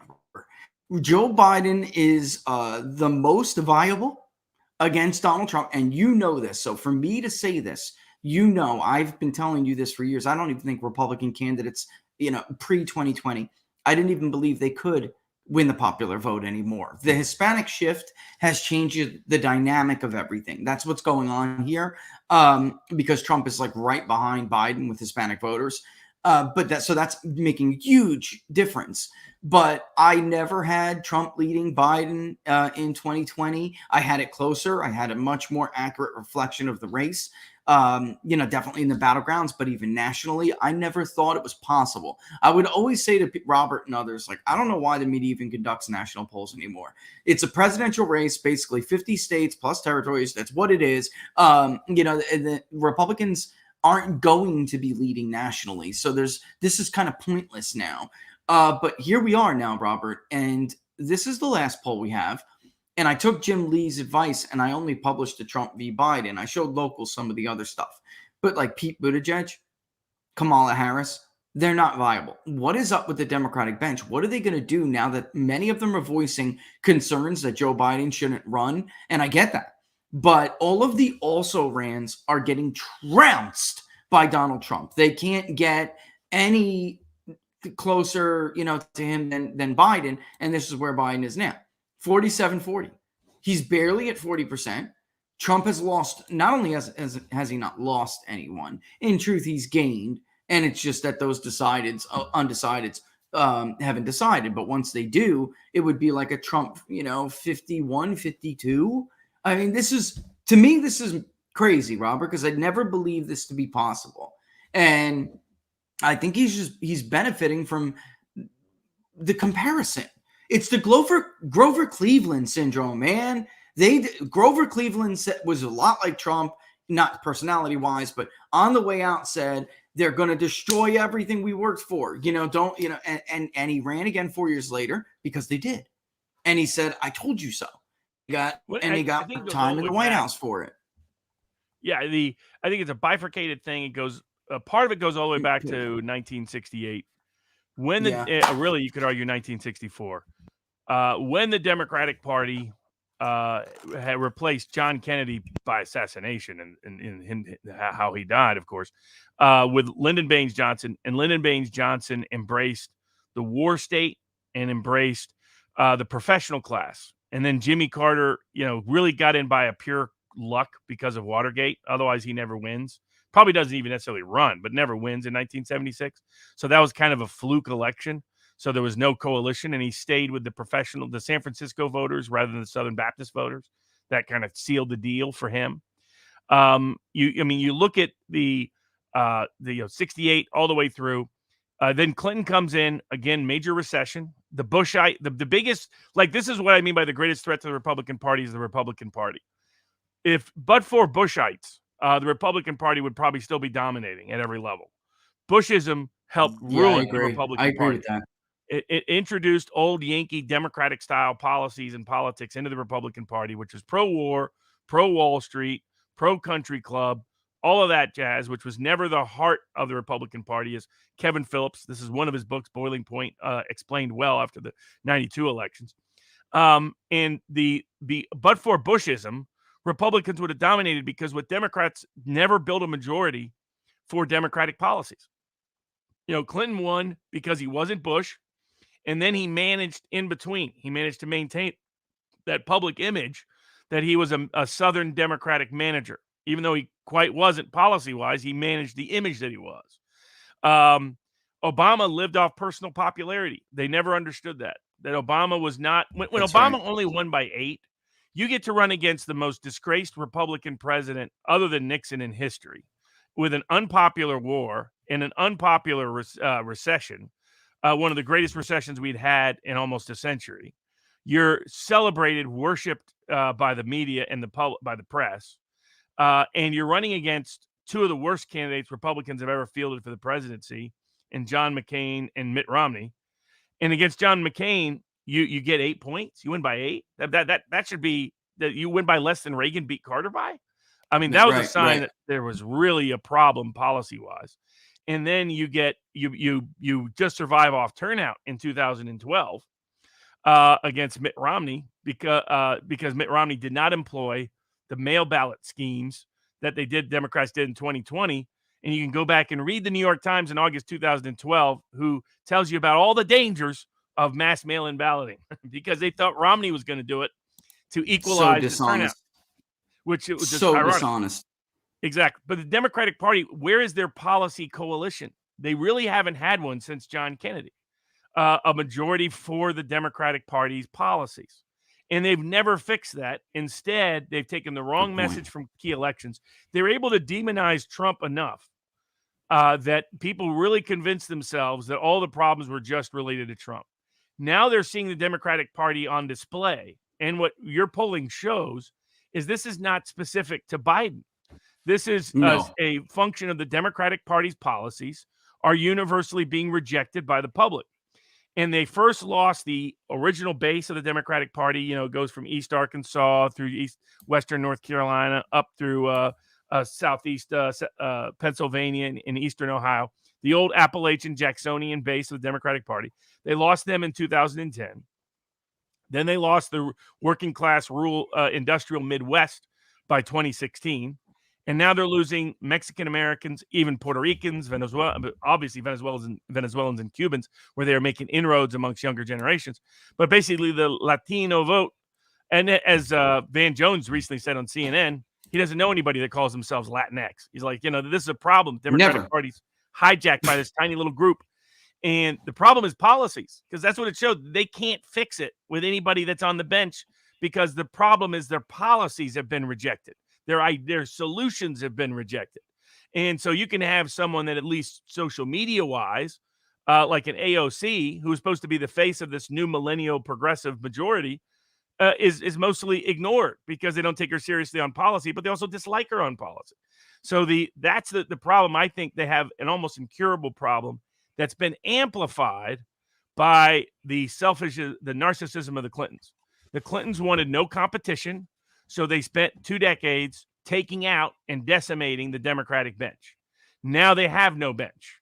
Joe Biden is the most viable against Donald Trump, and you know this. So for me to say this, I've been telling you this for years. I don't even think Republican candidates, pre-2020, I didn't even believe they could win the popular vote anymore. The Hispanic shift has changed the dynamic of everything. That's what's going on here, because Trump is like right behind Biden with Hispanic voters. So that's making a huge difference. But I never had Trump leading Biden in 2020. I had it closer. I had a much more accurate reflection of the race. Definitely in the battlegrounds, but even nationally, I never thought it was possible. I would always say to Robert and others, like, I don't know why the media even conducts national polls anymore. It's a presidential race, basically 50 states plus territories. That's what it is. The Republicans aren't going to be leading nationally. So this is kind of pointless now. But here we are now, Robert, and this is the last poll we have. And I took Jim Lee's advice and I only published the Trump v. Biden. I showed local some of the other stuff. But like Pete Buttigieg, Kamala Harris, they're not viable. What is up with the Democratic bench? What are they going to do now that many of them are voicing concerns that Joe Biden shouldn't run? And I get that. But all of the also-rans are getting trounced by Donald Trump. They can't get any closer, to him than Biden. And this is where Biden is now. 47-40. He's barely at 40%. Trump has lost, not only has he not lost anyone, in truth, he's gained. And it's just that those undecideds haven't decided. But once they do, it would be like a Trump, 51, 52. I mean, to me, this is crazy, Robert, because I'd never believed this to be possible. And I think he's benefiting from the comparison. It's the Grover Cleveland syndrome, man. Grover Cleveland was a lot like Trump, not personality-wise, but on the way out said they're going to destroy everything we worked for. And he ran again 4 years later because they did. And he said, "I told you so." He got time in the White House for it. Yeah, I think it's a bifurcated thing. It goes part of it goes all the way back to 1968. When really, you could argue 1964, when the Democratic Party had replaced John Kennedy by assassination, and how he died, of course, with Lyndon Baines Johnson, and Lyndon Baines Johnson embraced the war state and embraced the professional class, and then Jimmy Carter, really got in by a pure luck because of Watergate. Otherwise, he never wins. Probably doesn't even necessarily run, but never wins in 1976. So that was kind of a fluke election. So there was no coalition, and he stayed with the San Francisco voters rather than the Southern Baptist voters. That kind of sealed the deal for him. You look at the 68 all the way through. Then Clinton comes in again, major recession. The Bushite, the biggest, this is what I mean by the greatest threat to the Republican Party is the Republican Party. But for Bushites, the Republican Party would probably still be dominating at every level. Bushism helped ruin the Republican Party. I agree with that. It introduced old Yankee Democratic-style policies and politics into the Republican Party, which was pro-war, pro-Wall Street, pro-country club, all of that jazz, which was never the heart of the Republican Party, as Kevin Phillips, this is one of his books, Boiling Point, explained well after the 92 elections. But for Bushism, Republicans would have dominated because what Democrats never built a majority for Democratic policies. Clinton won because he wasn't Bush, and then he managed in between. He managed to maintain that public image that he was a Southern Democratic manager. Even though he quite wasn't policy-wise, he managed the image that he was. Obama lived off personal popularity. They never understood that. that Obama was not when That's Obama right. only won by 8. You get to run against the most disgraced Republican president other than Nixon in history, with an unpopular war and an unpopular recession, one of the greatest recessions we'd had in almost a century. You're celebrated, worshipped by the media and by the press, and you're running against two of the worst candidates Republicans have ever fielded for the presidency, in John McCain and Mitt Romney. And against John McCain, you get 8 points. You win by 8. That should be that you win by less than Reagan beat Carter by. I mean, that was a sign that there was really a problem policy wise. And then you get you just survive off turnout in 2012 against Mitt Romney because Mitt Romney did not employ the mail ballot schemes that Democrats did in 2020. And you can go back and read the New York Times in August 2012, who tells you about all the dangers of mass mail-in balloting because they thought Romney was going to do it to equalize the turnout, which it was just so ironic. dishonest. Exactly. But the Democratic Party, where is their policy coalition? They really haven't had one since John Kennedy, a majority for the Democratic Party's policies. And they've never fixed that. Instead, they've taken the wrong message from key elections. They're able to demonize Trump enough that people really convinced themselves that all the problems were just related to Trump. Now they're seeing the Democratic Party on display. And what your polling shows is this is not specific to Biden. This is a function of the Democratic Party's policies are universally being rejected by the public. And they first lost the original base of the Democratic Party. You know, it goes from East Arkansas through Western North Carolina up through Southeast Pennsylvania and Eastern Ohio, the old Appalachian Jacksonian base of the Democratic Party. They lost them in 2010. Then they lost the working class rural industrial Midwest by 2016. And now they're losing Mexican Americans, even Puerto Ricans, obviously Venezuelans and Cubans, where they're making inroads amongst younger generations. But basically the Latino vote, and as Van Jones recently said on CNN, he doesn't know anybody that calls themselves Latinx. He's like, this is a problem. Democratic Party's hijacked by this tiny little group. And the problem is policies, because that's what it showed. They can't fix it with anybody that's on the bench because the problem is their policies have been rejected. Their solutions have been rejected. And so you can have someone that at least social media wise, like an AOC, who's supposed to be the face of this new millennial progressive majority, is mostly ignored because they don't take her seriously on policy, but they also dislike her on policy. So that's the problem. I think they have an almost incurable problem that's been amplified by the narcissism of the Clintons. The Clintons wanted no competition, so they spent 2 decades taking out and decimating the Democratic bench. Now they have no bench.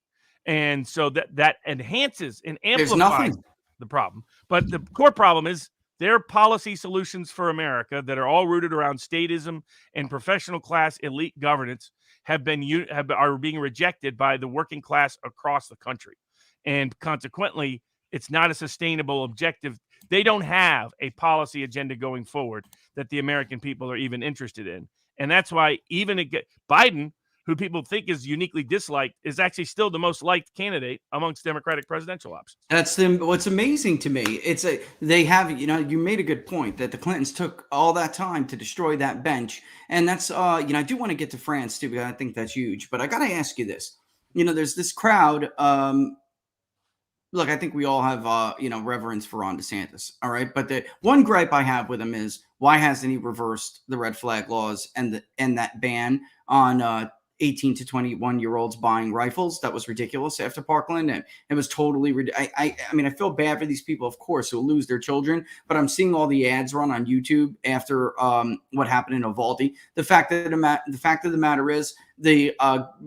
And so that enhances and amplifies the problem. But the core problem is their policy solutions for America that are all rooted around statism and professional class elite governance are being rejected by the working class across the country. And consequently, it's not a sustainable objective. They don't have a policy agenda going forward that the American people are even interested in. And that's why even Biden, who people think is uniquely disliked, is actually still the most liked candidate amongst Democratic presidential options. That's what's amazing to me. They have, you made a good point that the Clintons took all that time to destroy that bench. And that's, I do want to get to France too, because I think that's huge. But I got to ask you this. There's this crowd. Look, I think we all have, reverence for Ron DeSantis. All right. But the one gripe I have with him is why hasn't he reversed the red flag laws and that ban on 18 to 21-year-olds buying rifles? That was ridiculous after Parkland. And it was totally ridiculous. I mean, I feel bad for these people, of course, who lose their children, but I'm seeing all the ads run on YouTube after what happened in Uvalde. The fact of the matter is the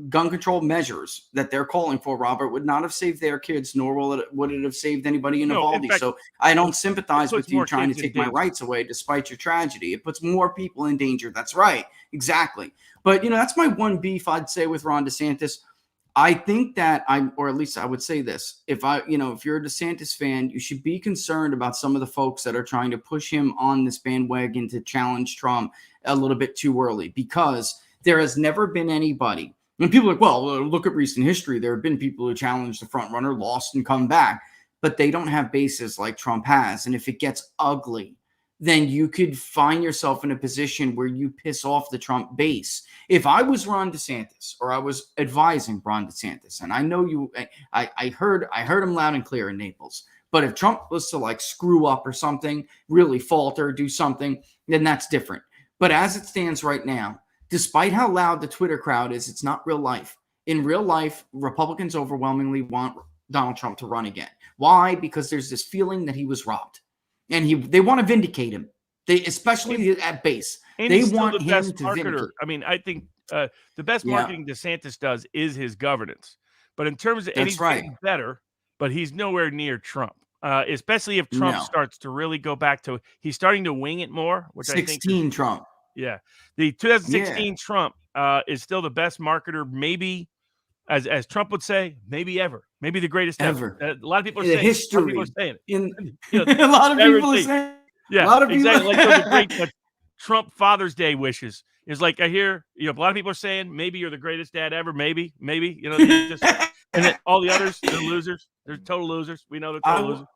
gun control measures that they're calling for, Robert, would not have saved their kids, nor would it have saved anybody in Uvalde. So I don't sympathize with you trying to take my rights away despite your tragedy. It puts more people in danger. That's right. Exactly. But, that's my one beef I'd say with Ron DeSantis. I think that or at least I would say this, if you're a DeSantis fan, you should be concerned about some of the folks that are trying to push him on this bandwagon to challenge Trump a little bit too early, because there has never been anybody. And people are like, well, look at recent history. There have been people who challenged the front runner, lost, and come back. but they don't have bases like Trump has. And if it gets ugly, then you could find yourself in a position where you piss off the Trump base. If I was Ron DeSantis, or I was advising Ron DeSantis, and I know you, I heard him loud and clear in Naples. But if Trump was to like screw up or something, really falter, do something, then that's different. But as it stands right now, despite how loud the Twitter crowd is, it's not real life. In real life, Republicans overwhelmingly want Donald Trump to run again. Why? Because there's this feeling that he was robbed. And they want to vindicate him. They, especially at base, they want him to vindicate. I mean, I think the best marketing DeSantis does is his governance. But in terms of anything better, but he's nowhere near Trump. Especially if Trump starts to really go back to, he's starting to wing it more, which I think 16 Trump. Yeah. The 2016 Trump is still the best marketer, maybe, as Trump would say, maybe ever. Maybe the greatest ever. A lot of people are saying history. A lot of people are saying it. A lot of people are saying. Yeah, a lot of people exactly. Like those great Trump Father's Day wishes. Is like I hear, a lot of people are saying, maybe you're the greatest dad ever. Maybe, just, and then all the others, they're losers. They're total losers. We know they're total losers.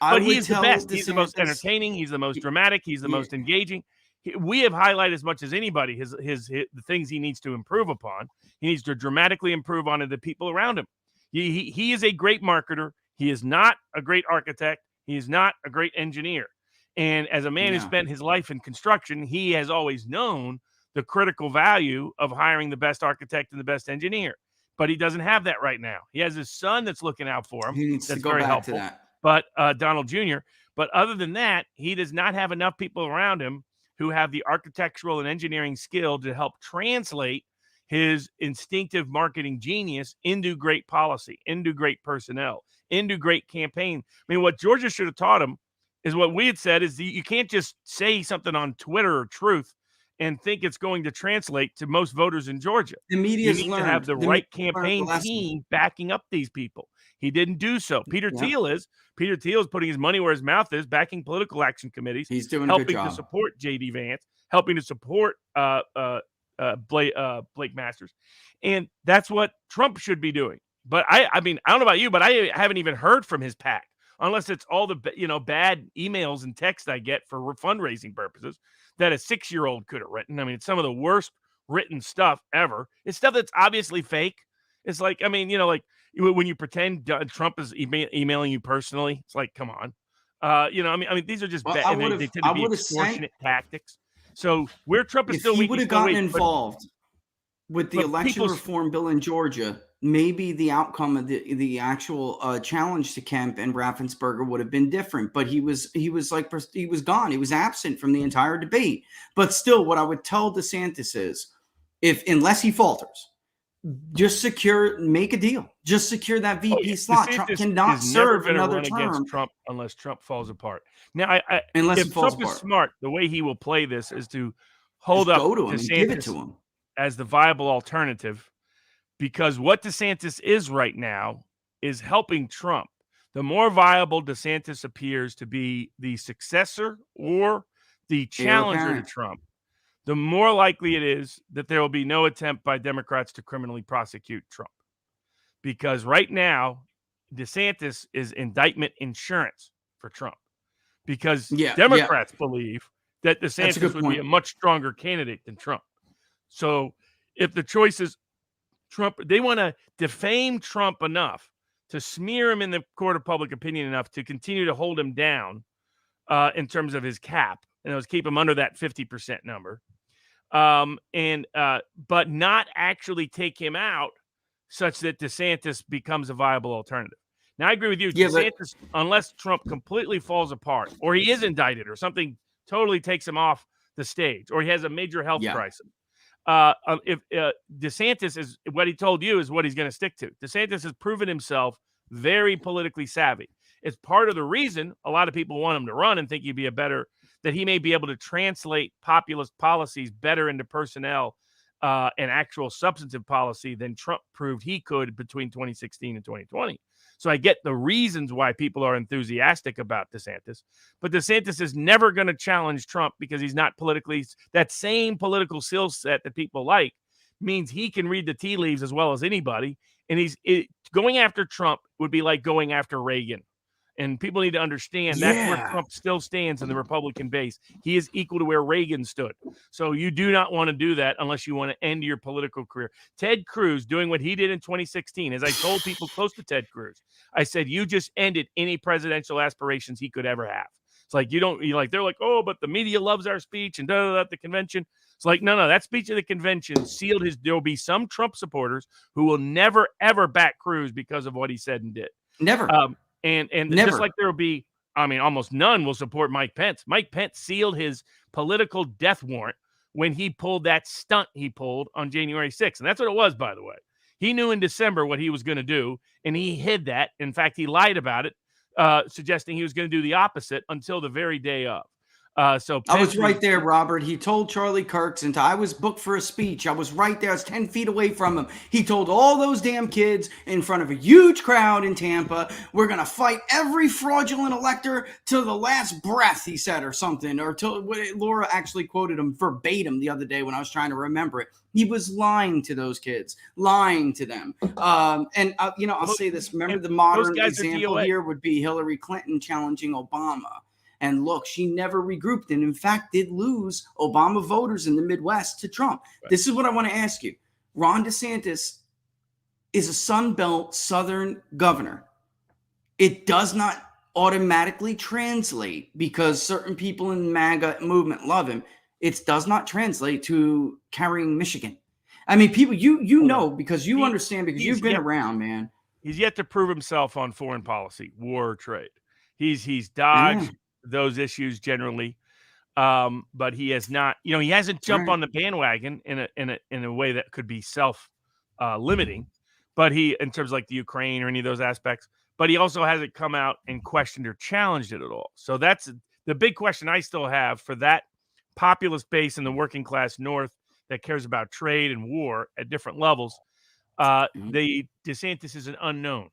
But he's the best. He's the most entertaining. He's the most dramatic. He's the most engaging. We have highlighted as much as anybody the things he needs to improve upon. He needs to dramatically improve on the people around him. He is a great marketer. He is not a great architect. He is not a great engineer. And as a man who spent his life in construction, he has always known the critical value of hiring the best architect and the best engineer. But he doesn't have that right now. He has his son that's looking out for him. He needs that's to go very back helpful. to that. But Donald Jr. But other than that, he does not have enough people around him who have the architectural and engineering skill to help translate his instinctive marketing genius into great policy, into great personnel, into great campaign. I mean, what Georgia should have taught him is what we had said is you can't just say something on Twitter or Truth and think it's going to translate to most voters in Georgia. The media's you need to have the right campaign team backing up these people. He didn't do so. Peter Thiel is putting his money where his mouth is, backing political action committees. He's doing helping a good job. to support J.D. Vance, helping to support Blake Masters. And that's what Trump should be doing. But I mean, I don't know about you, but I haven't even heard from his PAC, unless it's all the bad emails and texts I get for fundraising purposes that a 6-year-old could have written. I mean, it's some of the worst written stuff ever. It's stuff that's obviously fake. It's like, I mean, like when you pretend Trump is emailing you personally, it's like, come on. I mean, these are just bad. They tend to be extortionate tactics. So where Trump is still weak, he would have gotten involved with the election reform bill in Georgia, maybe the outcome of the actual challenge to Kemp and Raffensperger would have been different. But he was gone. He was absent from the entire debate. But still, what I would tell DeSantis is, unless he falters, just make a deal. Just secure that VP slot. Trump cannot serve another term against Trump unless Trump falls apart. Now, if Trump is smart, the way he will play this is to hold up DeSantis give it to him as the viable alternative, because what DeSantis is right now is helping Trump. The more viable DeSantis appears to be the successor or the challenger to Trump, the more likely it is that there will be no attempt by Democrats to criminally prosecute Trump. Because right now, DeSantis is indictment insurance for Trump. Because Democrats believe that DeSantis would be a much stronger candidate than Trump. So if the choice is Trump, they want to defame Trump enough to smear him in the court of public opinion enough to continue to hold him down in terms of his cap, and keep him under that 50% number. But not actually take him out such that DeSantis becomes a viable alternative. Now, I agree with you. DeSantis, unless Trump completely falls apart or he is indicted or something totally takes him off the stage or he has a major health crisis, if DeSantis is what he told you is what he's going to stick to. DeSantis has proven himself very politically savvy. It's part of the reason a lot of people want him to run and think that he may be able to translate populist policies better into personnel and actual substantive policy than Trump proved he could between 2016 and 2020. So I get the reasons why people are enthusiastic about DeSantis, but DeSantis is never going to challenge Trump because he's not that same political skill set that people like, means he can read the tea leaves as well as anybody. And going after Trump would be like going after Reagan. And people need to understand that's where Trump still stands in the Republican base. He is equal to where Reagan stood. So you do not want to do that unless you want to end your political career. Ted Cruz doing what he did in 2016, as I told people close to Ted Cruz, I said, you just ended any presidential aspirations he could ever have. It's like, they're like, oh, but the media loves our speech and at the convention. It's like, no, that speech at the convention sealed there'll be some Trump supporters who will never, ever back Cruz because of what he said and did. Never. And Never. just like there will be, almost none will support Mike Pence. Mike Pence sealed his political death warrant when he pulled that stunt he pulled on January 6th. And that's what it was, by the way. He knew in December what he was going to do, and he hid that. In fact, he lied about it, suggesting he was going to do the opposite until the very day of. So I was right there, Robert. He told Charlie Kirk, and I was booked for a speech. I was right there. I was 10 feet away from him. He told all those damn kids in front of a huge crowd in Tampa, we're going to fight every fraudulent elector to the last breath, he said, or something. Or Laura actually quoted him verbatim the other day when I was trying to remember it. He was lying to those kids, lying to them. I'll say this. Remember, the modern example here would be Hillary Clinton challenging Obama. And look, she never regrouped and in fact did lose Obama voters in the Midwest to Trump. Right. This is what I want to ask you. Ron DeSantis is a Sun Belt Southern governor. It does not automatically translate because certain people in the MAGA movement love him. It does not translate to carrying Michigan. I mean, people, you know, because you understand, because you've been around, man. He's yet to prove himself on foreign policy, war, or trade. He's dodged those issues generally, but he has not. He hasn't jumped on the bandwagon in a way that could be self limiting. But he, in terms of like the Ukraine or any of those aspects, but he also hasn't come out and questioned or challenged it at all. So that's the big question I still have for that populist base in the working class North that cares about trade and war at different levels. The DeSantis is an unknown.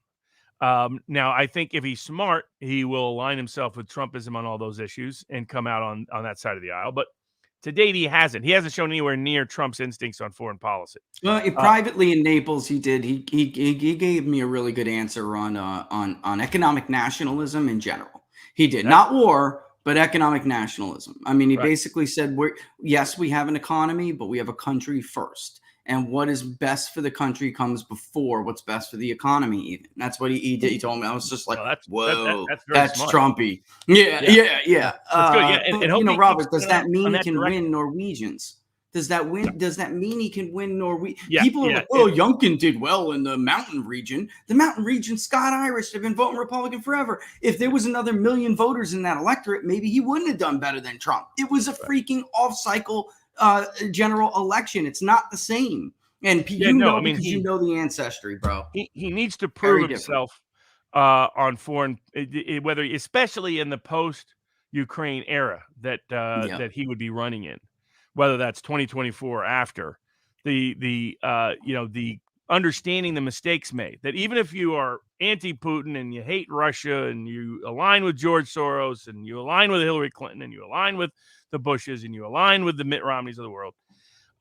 Now, I think if he's smart, he will align himself with Trumpism on all those issues and come out on that side of the aisle. But to date, he hasn't. He hasn't shown anywhere near Trump's instincts on foreign policy. Well, privately in Naples, he did. He gave me a really good answer on economic nationalism in general. He did not war, but economic nationalism. I mean, he basically said, yes, we have an economy, but we have a country first. And what is best for the country comes before what's best for the economy. Even that's what he did. He told me. I was just like, "Whoa, that's Trumpy." Yeah. That's good. Yeah, and Robert, does that mean he can win Norwegians? Does that mean he can win Norwegians? Yeah, People are like, "Oh, Youngkin did well in the mountain region." The mountain region, Scott Irish, have been voting Republican forever. If there was another million voters in that electorate, maybe he wouldn't have done better than Trump. It was a freaking off-cycle general election. It's not the same. And you know the ancestry, bro. He needs to prove himself on foreign, whether especially in the post-Ukraine era that he would be running in, whether that's 2024 or after. The understanding the mistakes made, that even if you are anti-Putin and you hate Russia and you align with George Soros and you align with Hillary Clinton and you align with the Bushes and you align with the Mitt Romneys of the world,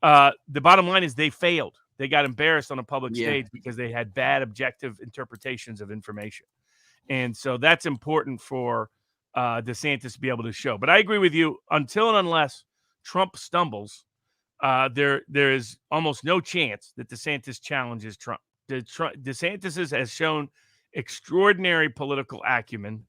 the bottom line is they failed. They got embarrassed on a public stage because they had bad objective interpretations of information. And so that's important for DeSantis to be able to show. But I agree with you, until and unless Trump stumbles, there is almost no chance that DeSantis challenges Trump. DeSantis has shown extraordinary political acumen.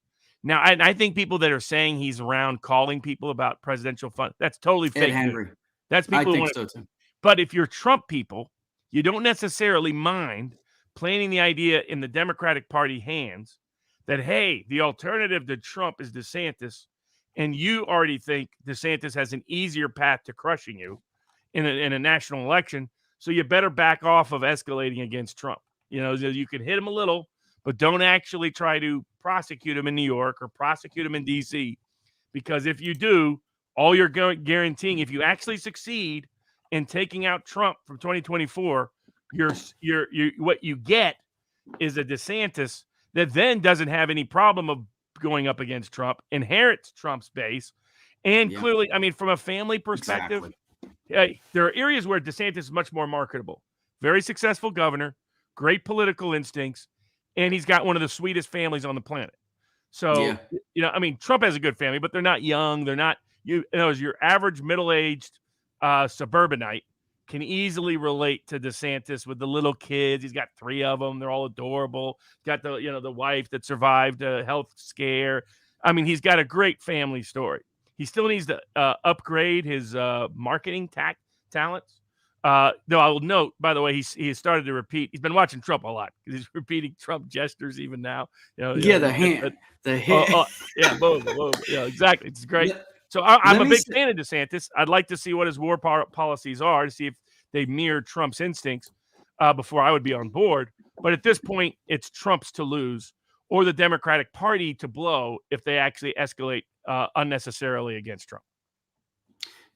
Now, I think people that are saying he's around calling people about presidential fund, that's totally fake. Henry. That's people. I think so too. But if you're Trump people, you don't necessarily mind planting the idea in the Democratic Party hands that, hey, the alternative to Trump is DeSantis, and you already think DeSantis has an easier path to crushing you in a national election, so you better back off of escalating against Trump. You can hit him a little, but don't actually try to prosecute him in New York or prosecute him in D.C., because if you do, all you're guaranteeing, if you actually succeed in taking out Trump from 2024, what you get is a DeSantis that then doesn't have any problem of going up against Trump, inherits Trump's base, and clearly, I mean, from a family perspective, there are areas where DeSantis is much more marketable. Very successful governor, great political instincts, and he's got one of the sweetest families on the planet. So, I mean, Trump has a good family, but they're not young. They're not, your average middle-aged suburbanite can easily relate to DeSantis with the little kids. He's got 3 of them. They're all adorable. Got the wife that survived a health scare. I mean, he's got a great family story. He still needs to upgrade his marketing talents. Though I will note, by the way, he has started to repeat. He's been watching Trump a lot because he's repeating Trump gestures even now. The hand, the hit. Boom, yeah, exactly. It's great. So I'm a big fan of DeSantis. I'd like to see what his war policies are to see if they mirror Trump's instincts before I would be on board. But at this point, it's Trump's to lose or the Democratic Party to blow if they actually escalate unnecessarily against Trump.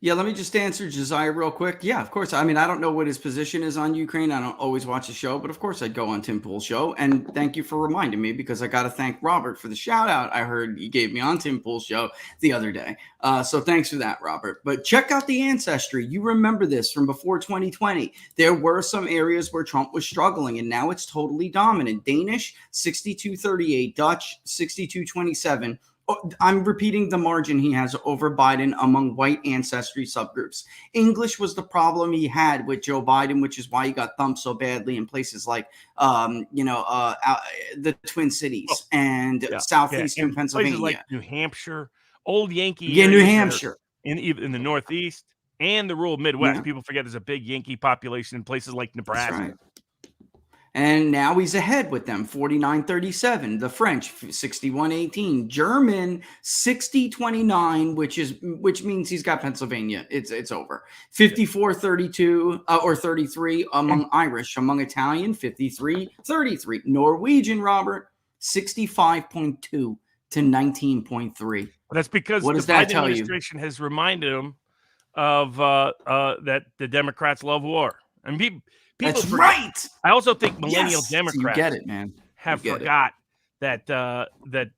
Yeah, let me just answer Josiah real quick. Yeah, of course. I mean, I don't know what his position is on Ukraine. I don't always watch the show, but of course I'd go on Tim Pool's show. And thank you for reminding me because I got to thank Robert for the shout out I heard he gave me on Tim Pool's show the other day. So thanks for that, Robert. But check out the ancestry. You remember this from before 2020. There were some areas where Trump was struggling, and now it's totally dominant. Danish, 62-38. Dutch, 62-27. I'm repeating the margin he has over Biden among white ancestry subgroups. English was the problem he had with Joe Biden, which is why he got thumped so badly in places like, the Twin Cities and southeastern Pennsylvania, places like New Hampshire, old Yankee. Yeah, New Hampshire, in the Northeast and the rural Midwest. People forget there's a big Yankee population in places like Nebraska. That's right. And now he's ahead with them, 49-37. The French, 61-18. German, 60-29, which means he's got Pennsylvania. It's over. 54-32 or 33 among Irish. Among Italian, 53-33. Norwegian, Robert, 65.2 to 19.3. That's because what does the that Biden tell administration has reminded him of that the Democrats love war. I mean, people That's forget. right. I also think millennial Democrats you get it, man. have forgot that the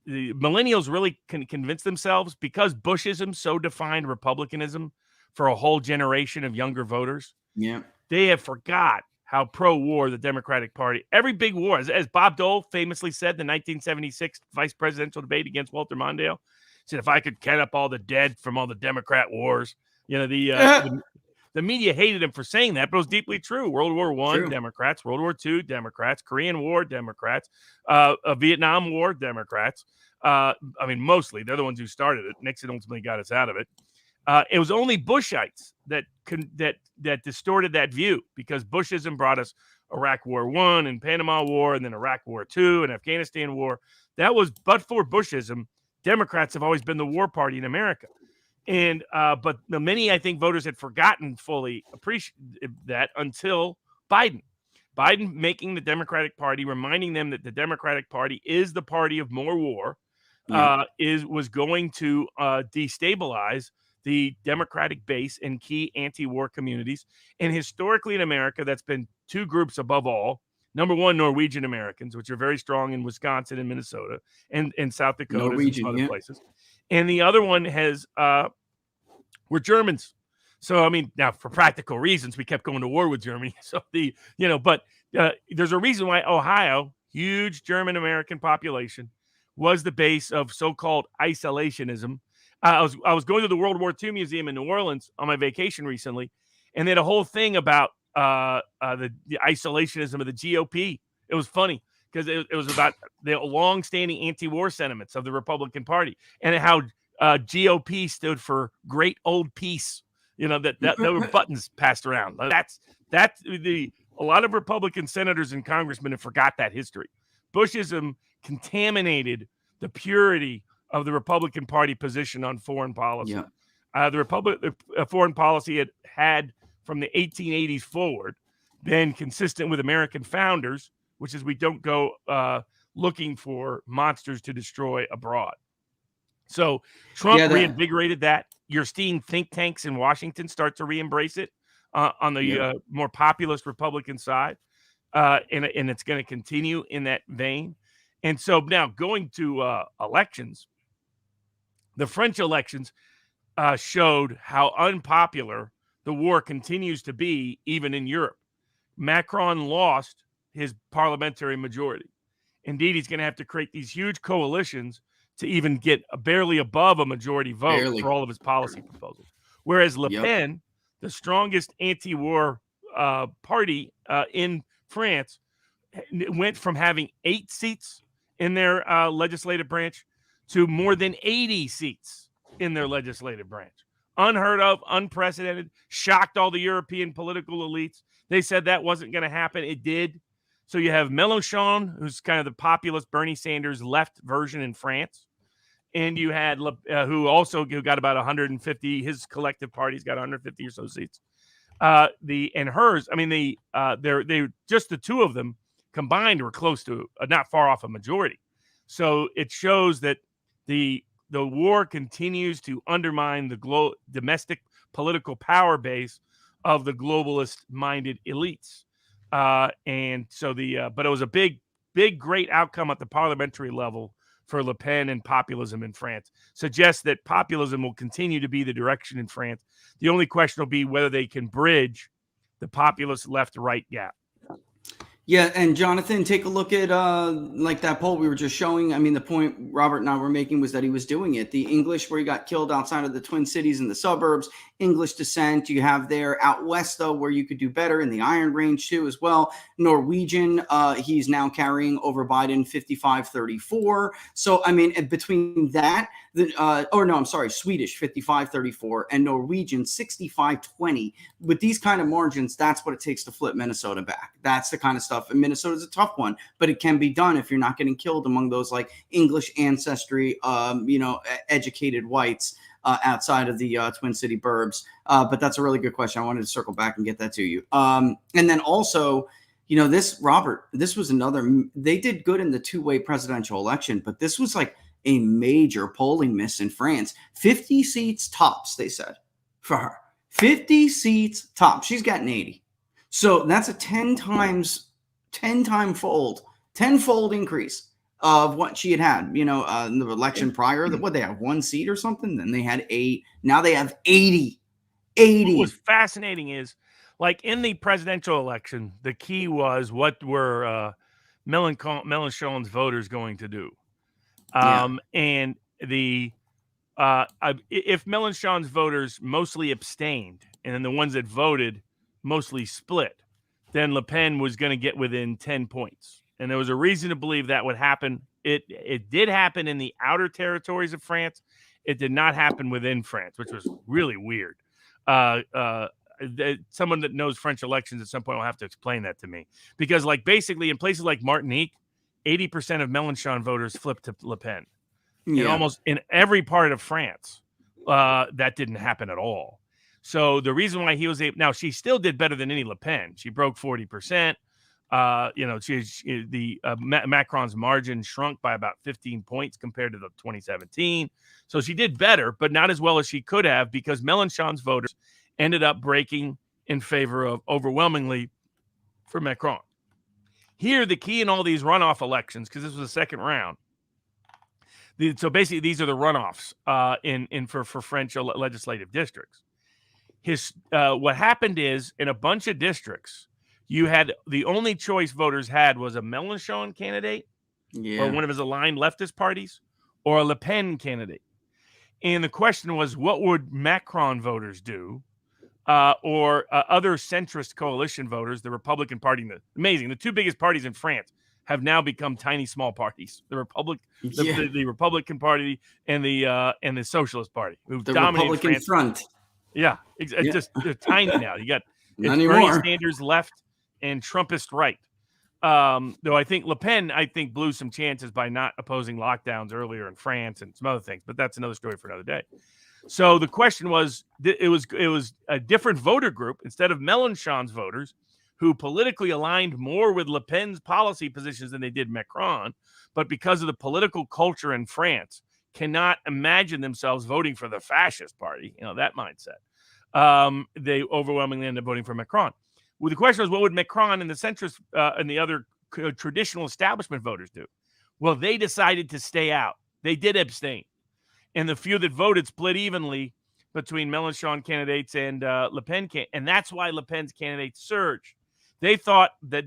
millennials really can convince themselves because Bushism so defined Republicanism for a whole generation of younger voters. Yeah. They have forgot how pro-war the Democratic Party, every big war, as Bob Dole famously said in the 1976 vice presidential debate against Walter Mondale, said, if I could count up all the dead from all the Democrat wars, the media hated him for saying that, but it was deeply true. World War I, Democrats. World War II, Democrats. Korean War, Democrats. Vietnam War, Democrats. I mean, mostly. They're the ones who started it. Nixon ultimately got us out of it. It was only Bushites that distorted that view because Bushism brought us Iraq War I and Panama War and then Iraq War II and Afghanistan War. That was, but for Bushism, Democrats have always been the war party in America. And but many, I think, voters had forgotten fully appreciate that until Biden making the Democratic Party, reminding them that the Democratic Party is the party of more war, was going to destabilize the Democratic base in key anti-war communities. And historically in America, that's been 2 groups above all. Number one, Norwegian Americans, which are very strong in Wisconsin and Minnesota and South Dakota and some other places. And the other one were Germans. So, I mean, now for practical reasons, we kept going to war with Germany. So but there's a reason why Ohio, huge German American population, was the base of so-called isolationism. I was going to the World War II Museum in New Orleans on my vacation recently, and they had a whole thing about the isolationism of the GOP. It was funny because it was about the long-standing anti-war sentiments of the Republican Party and how GOP stood for Great Old Peace. That there were buttons passed around. A lot of Republican senators and congressmen have forgot that history. Bushism contaminated the purity of the Republican Party position on foreign policy. The foreign policy had from the 1880s forward been consistent with American founders, which is we don't go looking for monsters to destroy abroad. So Trump reinvigorated that. You're seeing think tanks in Washington start to re-embrace it on the more populist Republican side, and it's going to continue in that vein. And so now going to elections, the French elections showed how unpopular the the war continues to be, even in Europe. Macron lost his parliamentary majority. Indeed, he's going to have to create these huge coalitions to even get barely above a majority vote for all of his policy proposals. Whereas Le Pen, the strongest anti-war party in France, went from having 8 seats in their legislative branch to more than 80 seats in their legislative branch. Unheard of, unprecedented, shocked all the European political elites. They said that wasn't going to happen. It did. So you have Mélenchon, who's kind of the populist Bernie Sanders left version in France. And you had who got about 150. His collective party's got 150 or so seats. They just the two of them combined were close to not far off a majority. So it shows that the war continues to undermine the domestic political power base of the globalist-minded elites. But it was a big, great outcome at the parliamentary level for Le Pen and populism in France. Suggests that populism will continue to be the direction in France. The only question will be whether they can bridge the populist left-right gap. Yeah, and Jonathan, take a look at like that poll we were just showing. I mean, the point Robert and I were making was that he was doing it. The English, where he got killed outside of the Twin Cities in the suburbs, English descent. You have there out west, though, where you could do better in the Iron Range, too, as well. Norwegian, he's now carrying over Biden 55-34. So, I mean, between that, Swedish 55-34 and Norwegian 65-20. With these kind of margins, that's what it takes to flip Minnesota back. That's the kind of stuff. And Minnesota's a tough one, but it can be done if you're not getting killed among those like English ancestry, educated whites outside of the Twin City burbs. But that's a really good question. I wanted to circle back and get that to you. And then also, this was another, they did good in the two-way presidential election, but this was like a major polling miss in France. 50 seats tops, they said, for her. 50 seats tops. She's gotten 80. So that's a 10-fold increase of what she had in the election prior. What they have, 1 seat or something? Then they had 8. Now they have 80. 80. What was fascinating is, like in the presidential election, the key was what were Mélenchon's voters going to do? And if Mélenchon's voters mostly abstained, and then the ones that voted mostly split, then Le Pen was going to get within 10 points. And there was a reason to believe that would happen. It did happen in the outer territories of France. It did not happen within France, which was really weird. Someone that knows French elections at some point will have to explain that to me. Because basically in places like Martinique, 80% of Mélenchon voters flipped to Le Pen. Yeah. And almost in every part of France, that didn't happen at all. So the reason why he was able, now she still did better than any Le Pen. She broke 40%. Macron's margin shrunk by about 15 points compared to the 2017. So she did better, but not as well as she could have, because Mélenchon's voters ended up breaking in favor of overwhelmingly for Macron. Here, the key in all these runoff elections, because this was the second round. So basically, these are the runoffs for French legislative districts. What happened is, in a bunch of districts, you had the only choice voters had was a Mélenchon candidate, or one of his aligned leftist parties, or a Le Pen candidate. And the question was, what would Macron voters do, or other centrist coalition voters? The Republican Party, amazing, the two biggest parties in France have now become tiny, small parties. The Republican Party and the Socialist Party, who've dominated Republican France. Front. Yeah, just they're tiny now. You got Bernie Sanders left and Trumpist right. Though I think Le Pen, blew some chances by not opposing lockdowns earlier in France and some other things, but that's another story for another day. So the question was, it was a different voter group instead of Mélenchon's voters, who politically aligned more with Le Pen's policy positions than they did Macron, but because of the political culture in France, cannot imagine themselves voting for the fascist party, that mindset. They overwhelmingly end up voting for Macron. Well, the question was, what would Macron and the centrist and the other traditional establishment voters do? Well, they decided to stay out. They did abstain. And the few that voted split evenly between Mélenchon candidates and Le Pen, and that's why Le Pen's candidates surged. They thought that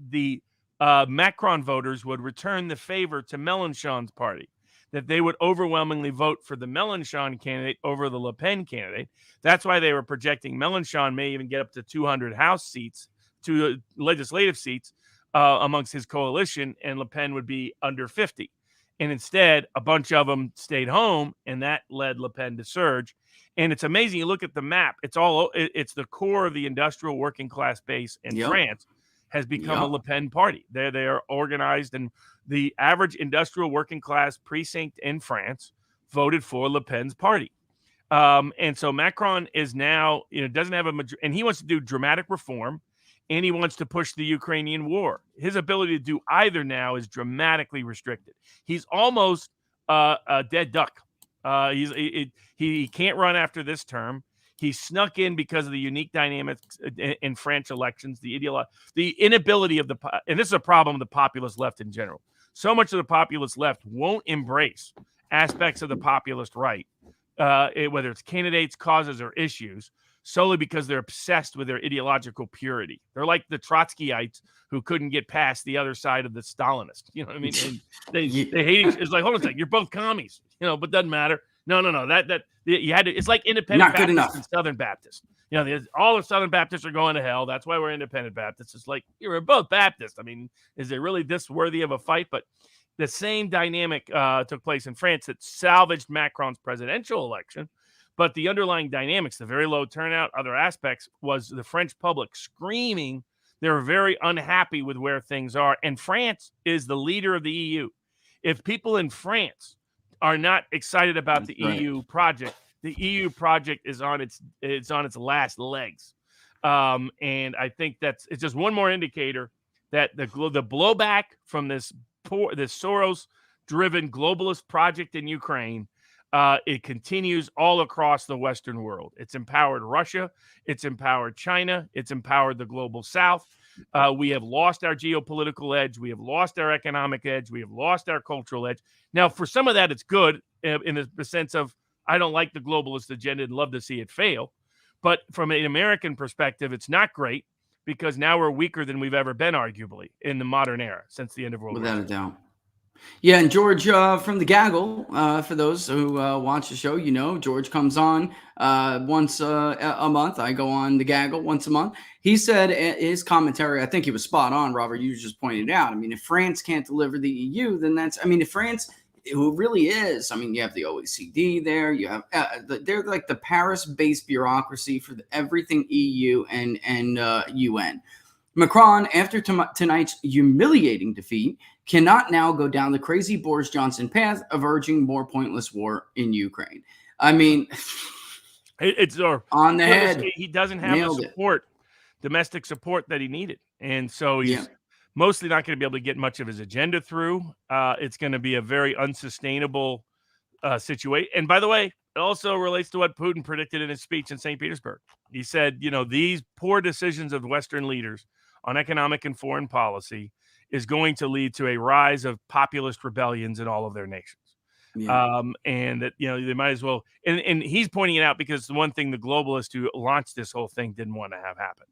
the Macron voters would return the favor to Mélenchon's party, that they would overwhelmingly vote for the Mélenchon candidate over the Le Pen candidate. That's why they were projecting Mélenchon may even get up to 200 House seats, to legislative seats amongst his coalition, and Le Pen would be under 50. And instead, a bunch of them stayed home, and that led Le Pen to surge. And it's amazing. You look at the map; it's the core of the industrial working class base in France has become a Le Pen party. They are organized, and the average industrial working class precinct in France voted for Le Pen's party. And so Macron is now, doesn't have a majority, and he wants to do dramatic reform, and he wants to push the Ukrainian war. His ability to do either now is dramatically restricted. He's almost a dead duck. He can't run after this term. He snuck in because of the unique dynamics in French elections, the inability of and this is a problem of the populist left in general. So much of the populist left won't embrace aspects of the populist right, whether it's candidates, causes, or issues, solely because they're obsessed with their ideological purity. They're like the Trotskyites who couldn't get past the other side of the Stalinists. You know what I mean? And they hate each. It's like, hold on a second, you're both commies, but doesn't matter. No. That you had to. It's like independent Baptists and Southern Baptists. All the Southern Baptists are going to hell. That's why we're independent Baptists. It's like, you're both Baptists. I mean, is it really this worthy of a fight? But the same dynamic took place in France that salvaged Macron's presidential election. But the underlying dynamics, the very low turnout, other aspects, was the French public screaming. They were very unhappy with where things are. And France is the leader of the EU. If people in France are not excited about the EU project, the EU project is on its last legs. And I think it's just one more indicator that the blowback from this Soros-driven globalist project in Ukraine, it continues all across the Western world. It's empowered Russia. It's empowered China. It's empowered the global South. We have lost our geopolitical edge. We have lost our economic edge. We have lost our cultural edge. Now, for some of that, it's good in the sense of, I don't like the globalist agenda and love to see it fail. But from an American perspective, it's not great, because now we're weaker than we've ever been, arguably, in the modern era since the end of World War II. Without a doubt. Yeah, and George from the Gaggle, for those who watch the show, George comes on once a month. I go on the Gaggle once a month. He said his commentary, I think he was spot on, Robert, you just pointed out. I mean, if France can't deliver the EU, then if France, who really is, you have the OECD there, you have, they're like the Paris-based bureaucracy for everything EU and UN. Macron, after tonight's humiliating defeat, cannot now go down the crazy Boris Johnson path of urging more pointless war in Ukraine. It's on the head. He doesn't have the domestic support that he needed. And so he's mostly not going to be able to get much of his agenda through. It's going to be a very unsustainable situation. And by the way, it also relates to what Putin predicted in his speech in St. Petersburg. He said, these poor decisions of Western leaders on economic and foreign policy is going to lead to a rise of populist rebellions in all of their nations. And that, they might as well. And he's pointing it out because the one thing the globalists who launched this whole thing didn't want to have happen.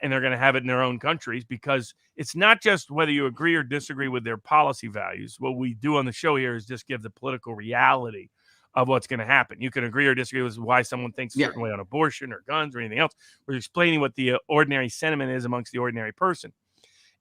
And they're going to have it in their own countries, because it's not just whether you agree or disagree with their policy values. What we do on the show here is just give the political reality of what's going to happen. You can agree or disagree with why someone thinks a certain way on abortion or guns or anything else. We're explaining what the ordinary sentiment is amongst the ordinary person.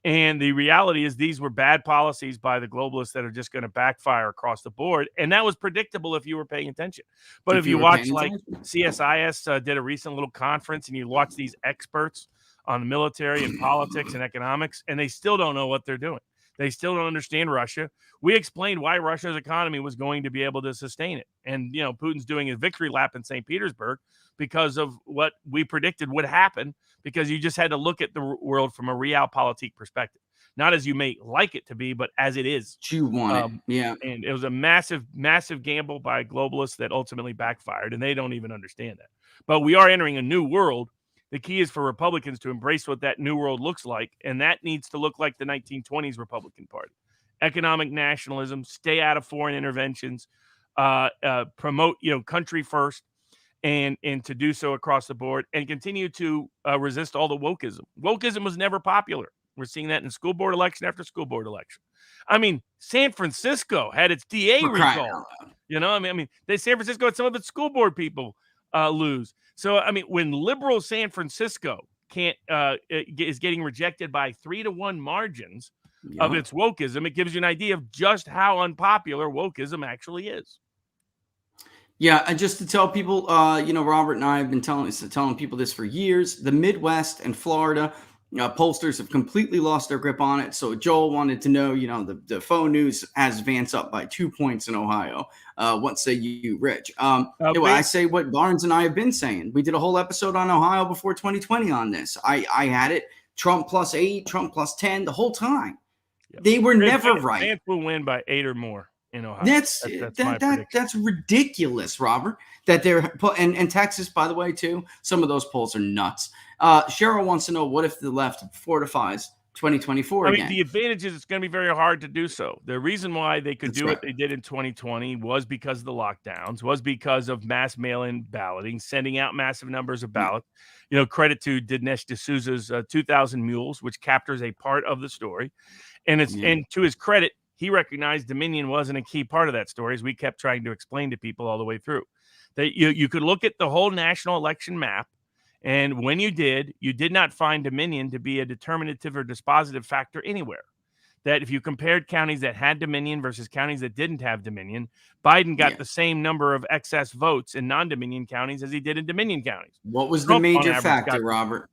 And the reality is these were bad policies by the globalists that are just going to backfire across the board. And that was predictable if you were paying attention. But if you watch, like CSIS did a recent little conference, and you watch these experts on the military and politics and economics, and they still don't know what they're doing. They still don't understand Russia. We explained why Russia's economy was going to be able to sustain it. And, Putin's doing a victory lap in St. Petersburg because of what we predicted would happen, because you just had to look at the world from a realpolitik perspective. Not as you may like it to be, but as it is. You want it. Yeah. And it was a massive, massive gamble by globalists that ultimately backfired, and they don't even understand that. But we are entering a new world. The key is for Republicans to embrace what that new world looks like, and that needs to look like the 1920s Republican Party. Economic nationalism, stay out of foreign interventions, promote, country first. and to do so across the board and continue to resist all the wokeism. Wokeism was never popular. We're seeing that in school board election after school board election. I mean, San Francisco had its DA For crying recalled. out loud. You know, San Francisco had some of its school board people lose. So, I mean, when liberal San Francisco is getting rejected by 3-1 margins of its wokeism, it gives you an idea of just how unpopular wokeism actually is. Yeah, and just to tell people, Robert and I have been telling people this for years. The Midwest and Florida pollsters have completely lost their grip on it. So Joel wanted to know, the phone news has Vance up by 2 points in Ohio. What say you, Rich? I say what Barnes and I have been saying. We did a whole episode on Ohio before 2020 on this. I had it Trump +8, Trump +10 the whole time. Yep. They were never right. Vance will win by 8 or more in Ohio. That's ridiculous, Robert. That they're and Texas, by the way, too. Some of those polls are nuts. Cheryl wants to know, what if the left fortifies 2024 again? The advantage is it's going to be very hard to do so. The reason why they could do what they did in 2020 was because of the lockdowns, was because of mass mail-in balloting, sending out massive numbers of ballots. Credit to Dinesh D'Souza's 2,000 Mules, which captures a part of the story. And and to his credit, he recognized Dominion wasn't a key part of that story, as we kept trying to explain to people all the way through. That you could look at the whole national election map, and when you did not find Dominion to be a determinative or dispositive factor anywhere. That if you compared counties that had Dominion versus counties that didn't have Dominion, Biden got the same number of excess votes in non-Dominion counties as he did in Dominion counties. What was the major factor, Robert?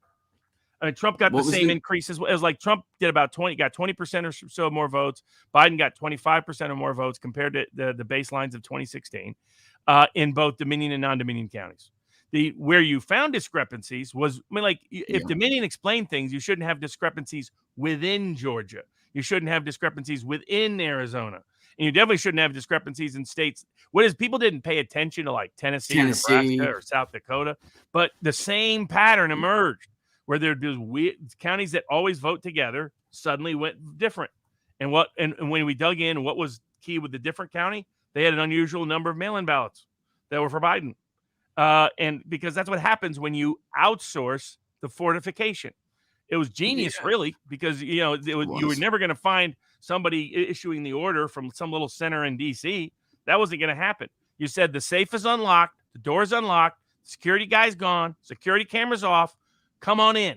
Trump got the same increase as like Trump did about 20% or so more votes. Biden got 25% or more votes compared to the baselines of 2016 in both Dominion and non-Dominion counties. Where you found discrepancies was, if Dominion explained things, you shouldn't have discrepancies within Georgia. You shouldn't have discrepancies within Arizona. And you definitely shouldn't have discrepancies in states. People didn't pay attention to like Tennessee, Nebraska, or South Dakota, but the same pattern emerged where there's counties that always vote together suddenly went different. And when we dug in, what was key with the different county? They had an unusual number of mail-in ballots that were for Biden. And because that's what happens when you outsource the fortification. It was genius, really, because you were never going to find somebody issuing the order from some little center in D.C. That wasn't going to happen. You said the safe is unlocked, the door is unlocked, security guy's gone, security camera's off. Come on in.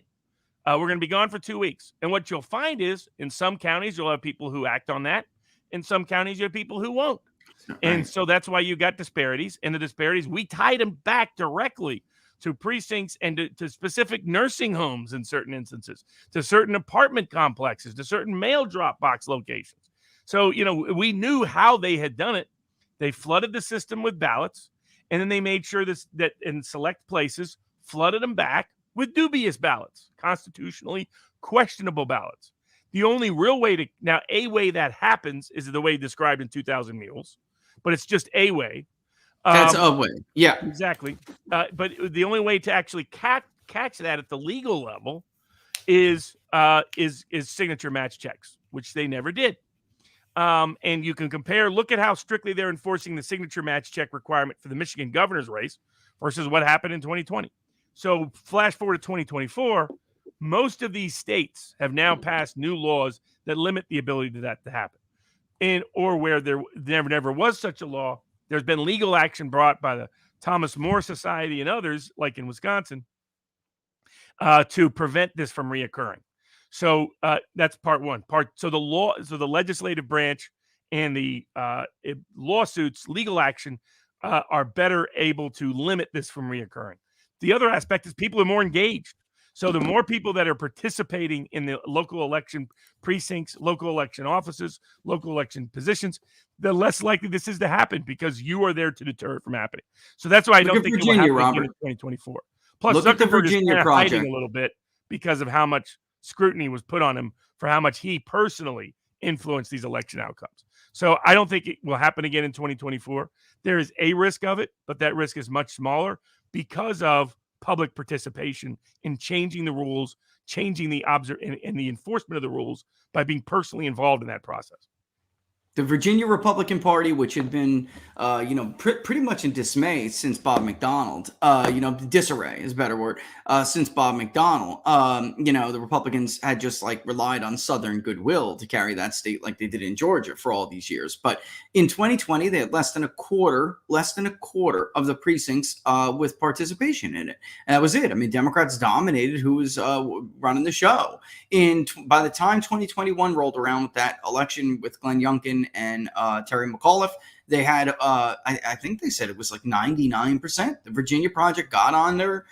We're going to be gone for 2 weeks. And what you'll find is, in some counties, you'll have people who act on that. In some counties, you have people who won't. And so that's why you got disparities. And the disparities, we tied them back directly to precincts and to specific nursing homes in certain instances, to certain apartment complexes, to certain mail drop box locations. So, we knew how they had done it. They flooded the system with ballots, and then they made sure that in select places, flooded them back with dubious ballots, constitutionally questionable ballots. The only real way that happens is the way described in 2,000 Mules, but it's just a way. That's a way. Yeah, exactly. But the only way to actually catch that at the legal level is signature match checks, which they never did. And you can look at how strictly they're enforcing the signature match check requirement for the Michigan governor's race versus what happened in 2020. So flash forward to 2024, most of these states have now passed new laws that limit the ability to that to happen. Or where there never was such a law, there's been legal action brought by the Thomas More Society and others, like in Wisconsin, to prevent this from reoccurring. So that's part one. So the legislative branch and the lawsuits, legal action, are better able to limit this from reoccurring. The other aspect is people are more engaged. So the more people that are participating in the local election precincts, local election offices, local election positions, the less likely this is to happen because you are there to deter it from happening. So that's why I don't think it will happen again in 2024. Plus, look at the Virginia project hiding a little bit because of how much scrutiny was put on him for how much he personally influenced these election outcomes. So I don't think it will happen again in 2024. There is a risk of it, but that risk is much smaller because of public participation in changing the rules, changing the and the enforcement of the rules by being personally involved in that process. The Virginia Republican Party, which had been, pretty much in dismay since Bob McDonald, disarray is a better word, since Bob McDonald, the Republicans had just like relied on Southern goodwill to carry that state like they did in Georgia for all these years. But in 2020, they had less than a quarter of the precincts with participation in it. And that was it. I mean, Democrats dominated who was running the show. By the time 2021 rolled around with that election with Glenn Youngkin and Terry McAuliffe, they had I think they said it was like 99%. The Virginia Project got on their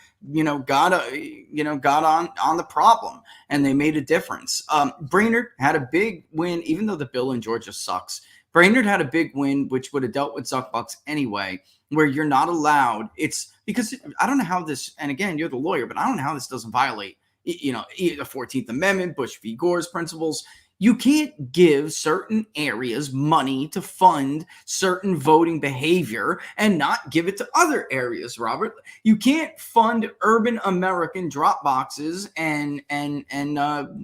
got on the problem, and they made a difference. Brainerd had a big win, even though the bill in Georgia sucks. Brainerd had a big win, which would have dealt with Zuckbucks anyway, where you're not allowed. It's because I don't know how this, and again, you're the lawyer, but I don't know how this doesn't violate the 14th Amendment, Bush v. Gore's principles. You can't give certain areas money to fund certain voting behavior and not give it to other areas, Robert. You can't fund urban American drop boxes and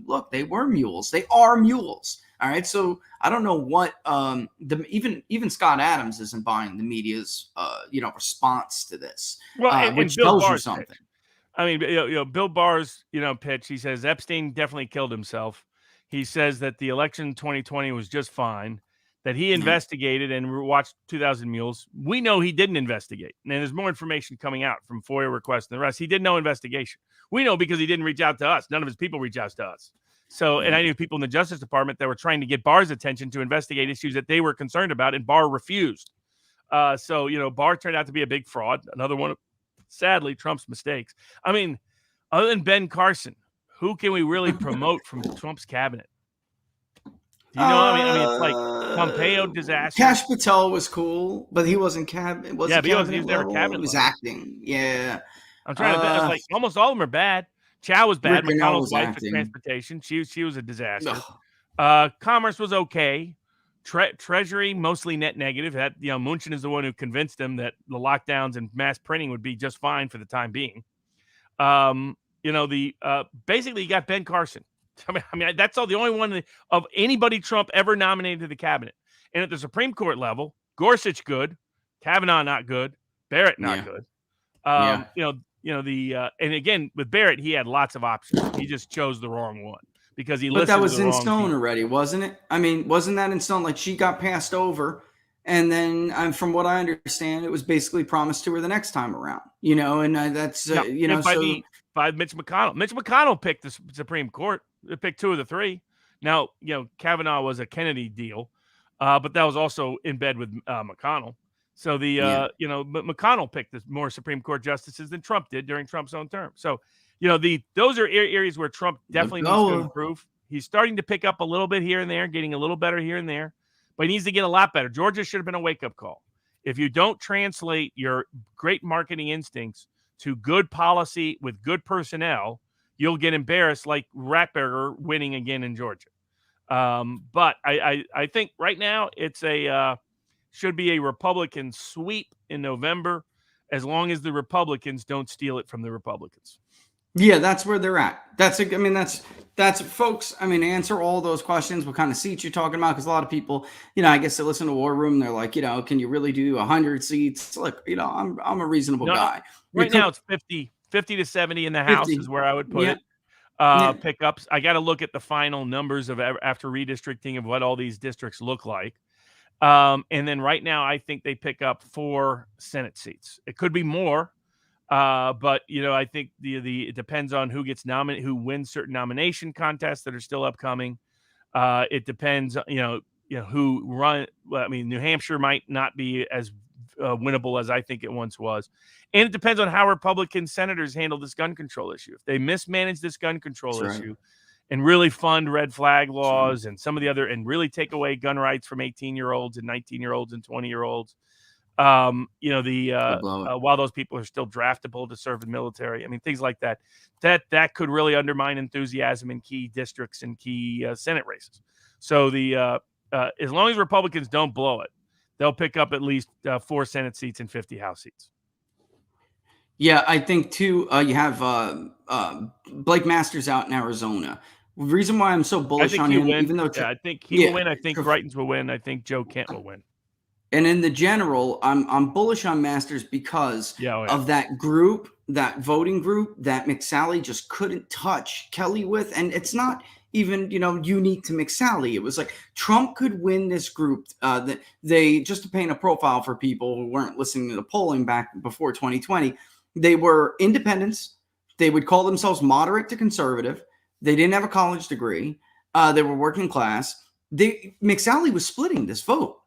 look, they were mules. They are mules. All right. So I don't know what even Scott Adams isn't buying the media's response to this, which tells you something. Pitch. I mean, Bill Barr's pitch. He says Epstein definitely killed himself. He says that the election 2020 was just fine, that he investigated and watched 2,000 Mules. We know he didn't investigate. And there's more information coming out from FOIA requests and the rest. He did no investigation. We know because he didn't reach out to us. None of his people reached out to us. So, and I knew people in the Justice Department that were trying to get Barr's attention to investigate issues that they were concerned about, and Barr refused. So, Barr turned out to be a big fraud. Another one of, sadly, Trump's mistakes. I mean, other than Ben Carson, who can we really promote from Trump's cabinet? Do you know? I mean, it's like Pompeo disaster. Kash Patel was cool, but he wasn't cabinet. He was never cabinet. He was acting. Yeah. I'm trying to like almost all of them are bad. Chow was bad. Rick McConnell's wife acting. for transportation. She was a disaster. Commerce was okay. Treasury mostly net negative. That Munchin is the one who convinced them that the lockdowns and mass printing would be just fine for the time being. Basically you got Ben Carson. I mean, that's the only one of anybody Trump ever nominated to the cabinet. And at the Supreme Court level, Gorsuch good, Kavanaugh not good, Barrett not good. And again with Barrett, he had lots of options. He just chose the wrong one because he listened. But that was to the in wrong stone people. already, wasn't it? I mean, wasn't that in stone? Like she got passed over. And then, from what I understand, it was basically promised to her the next time around, and that's, by Mitch McConnell. Mitch McConnell picked the Supreme Court. They picked two of the three. Now, Kavanaugh was a Kennedy deal, but that was also in bed with McConnell. So McConnell picked more Supreme Court justices than Trump did during Trump's own term. So, those are areas where Trump definitely needs to improve. He's starting to pick up a little bit here and there, getting a little better here and there. But he needs to get a lot better. Georgia should have been a wake-up call. If you don't translate your great marketing instincts to good policy with good personnel, you'll get embarrassed like Ratberger winning again in Georgia. But I think right now it's should be a Republican sweep in November, as long as the Republicans don't steal it from the Republicans. Yeah, that's where they're at. That's folks. I mean, answer all those questions. What kind of seats you're talking about? Because a lot of people, I guess they listen to War Room. They're like, can you really do 100 seats? Look, I'm a reasonable guy. Right now it's 50 to 70 in the House is where I would put it. Pickups. I got to look at the final numbers of after redistricting of what all these districts look like. And then right now, I think they pick up 4 Senate seats. It could be more. But I think it depends on who gets nominated, who wins certain nomination contests that are still upcoming. It depends, who run. Well, I mean, New Hampshire might not be as winnable as I think it once was, and it depends on how Republican senators handle this gun control issue. If they mismanage this gun control issue, and really fund red flag laws and some of the other, and really take away gun rights from 18-year-olds and 19-year-olds and 20-year-olds. While those people are still draftable to serve in the military, I mean, things like that could really undermine enthusiasm in key districts and key Senate races. So as long as Republicans don't blow it, they'll pick up at least 4 Senate seats and 50 House seats. Yeah, I think too. You have Blake Masters out in Arizona. The reason why I'm so I bullish think on he'll him, win. even though Yeah, I think he will win. I think Trump- Greitens will win. I think Joe Kent will win. and in the general, I'm bullish on Masters because Yeah, oh, yeah. of that group, that voting group that McSally just couldn't touch Kelly with, and it's not even unique to McSally. It was like Trump could win this group. That they, just to paint a profile for people who weren't listening to the polling back before 2020, they were independents. They would call themselves moderate to conservative. They didn't have a college degree. They were working class. McSally was splitting this vote.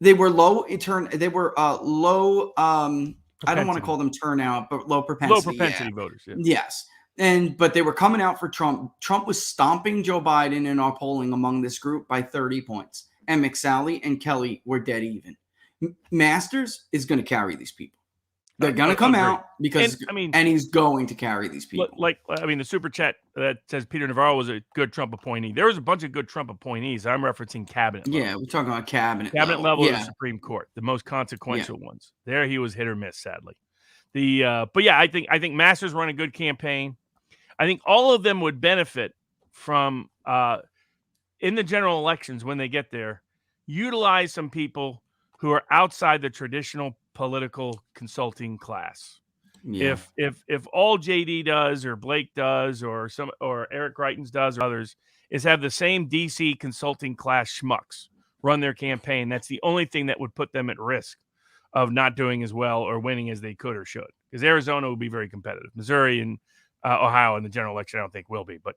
They were low They were low. I don't want to call them turnout, but low propensity. Low propensity voters. Yeah. Yes. But they were coming out for Trump. Trump was stomping Joe Biden in our polling among this group by 30 points. And McSally and Kelly were dead even. Masters is going to carry these people. They're going to come out because, and he's going to carry these people. The super chat that says Peter Navarro was a good Trump appointee. There was a bunch of good Trump appointees. I'm referencing cabinet level. Yeah, we're talking about cabinet level of the Supreme Court, the most consequential ones. There he was hit or miss, sadly. But yeah, I think Masters run a good campaign. I think all of them would benefit from in the general elections when they get there, utilize some people who are outside the traditional political consulting class. Yeah. If all JD does or Blake does or Eric Greitens does or others is have the same DC consulting class schmucks run their campaign, that's the only thing that would put them at risk of not doing as well or winning as they could or should. Because Arizona will be very competitive. Missouri and Ohio in the general election I don't think will be, but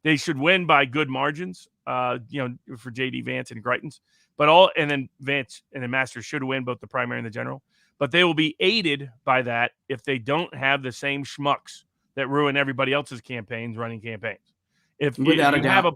they should win by good margins. For JD Vance and Greitens, and then Vance and then Masters should win both the primary and the general. But they will be aided by that if they don't have the same schmucks that ruin everybody else's campaigns running campaigns. If you have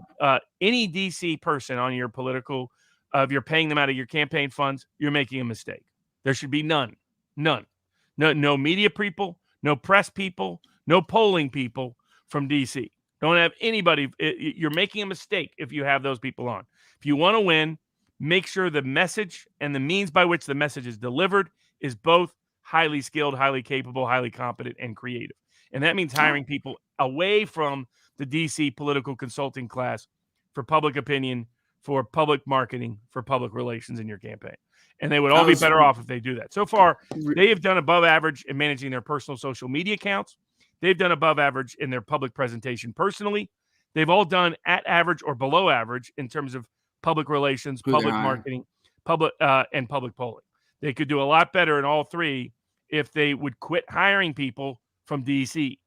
any DC person on your political, if you're paying them out of your campaign funds, you're making a mistake. There should be none. No media people, no press people, no polling people from DC. Don't have anybody. You're making a mistake if you have those people on. If you want to win, make sure the message and the means by which the message is delivered is both highly skilled, highly capable, highly competent, and creative. And that means hiring people away from the DC political consulting class for public opinion, for public marketing, for public relations in your campaign. And they would all be better off if they do that. So far, they have done above average in managing their personal social media accounts. They've done above average in their public presentation personally. They've all done at average or below average in terms of public relations, public marketing, public polling. They could do a lot better in all three if they would quit hiring people from DC.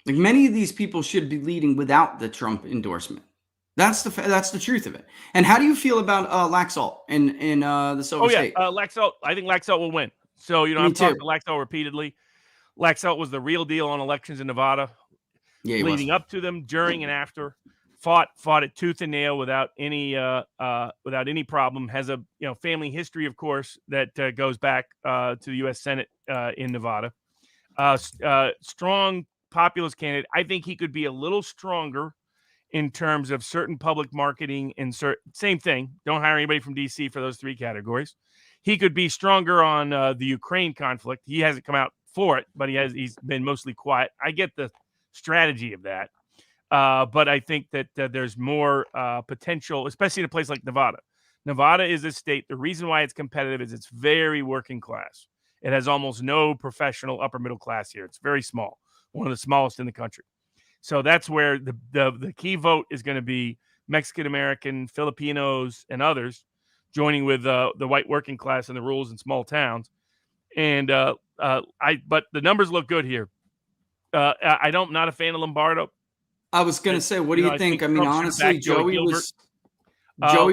Like many of these people should be leading without the Trump endorsement. That's the truth of it. And how do you feel about Laxalt in the Silver State? Laxalt. I think Laxalt will win. So I've talked to Laxalt repeatedly. Laxalt was the real deal on elections in Nevada, leading up to them, during and after. Fought it tooth and nail without any problem. Has a family history, of course, that goes back to the U.S. Senate in Nevada. Strong populist candidate. I think he could be a little stronger in terms of certain public marketing and same thing. Don't hire anybody from D.C. for those three categories. He could be stronger on the Ukraine conflict. He hasn't come out for it, but he's been mostly quiet. I get the strategy of that. But I think that there's more potential, especially in a place like Nevada. Nevada is a state. The reason why it's competitive is it's very working class. It has almost no professional upper middle class here. It's very small, one of the smallest in the country. So that's where the key vote is going to be Mexican American, Filipinos, and others joining with the white working class in the rural and small towns. And but the numbers look good here. I'm not a fan of Lombardo. I was going to say, what do you think? I mean, honestly, Joey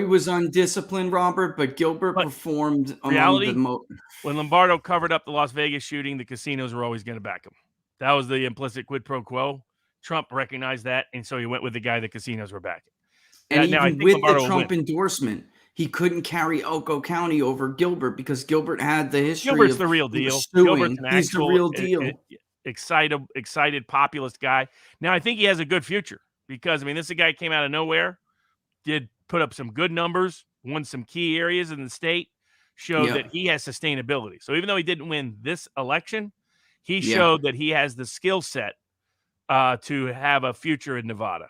was undisciplined, Robert, but Gilbert performed among the most. When Lombardo covered up the Las Vegas shooting, the casinos were always going to back him. That was the implicit quid pro quo. Trump recognized that, and so he went with the guy the casinos were backing. And even with the Trump endorsement, he couldn't carry Elko County over Gilbert because Gilbert had the history. Gilbert's the real deal. He's the real deal. Excited populist guy. Now I think he has a good future because this is a guy came out of nowhere, did put up some good numbers, won some key areas in the state, showed that he has sustainability. So even though he didn't win this election, he showed that he has the skill set to have a future in Nevada.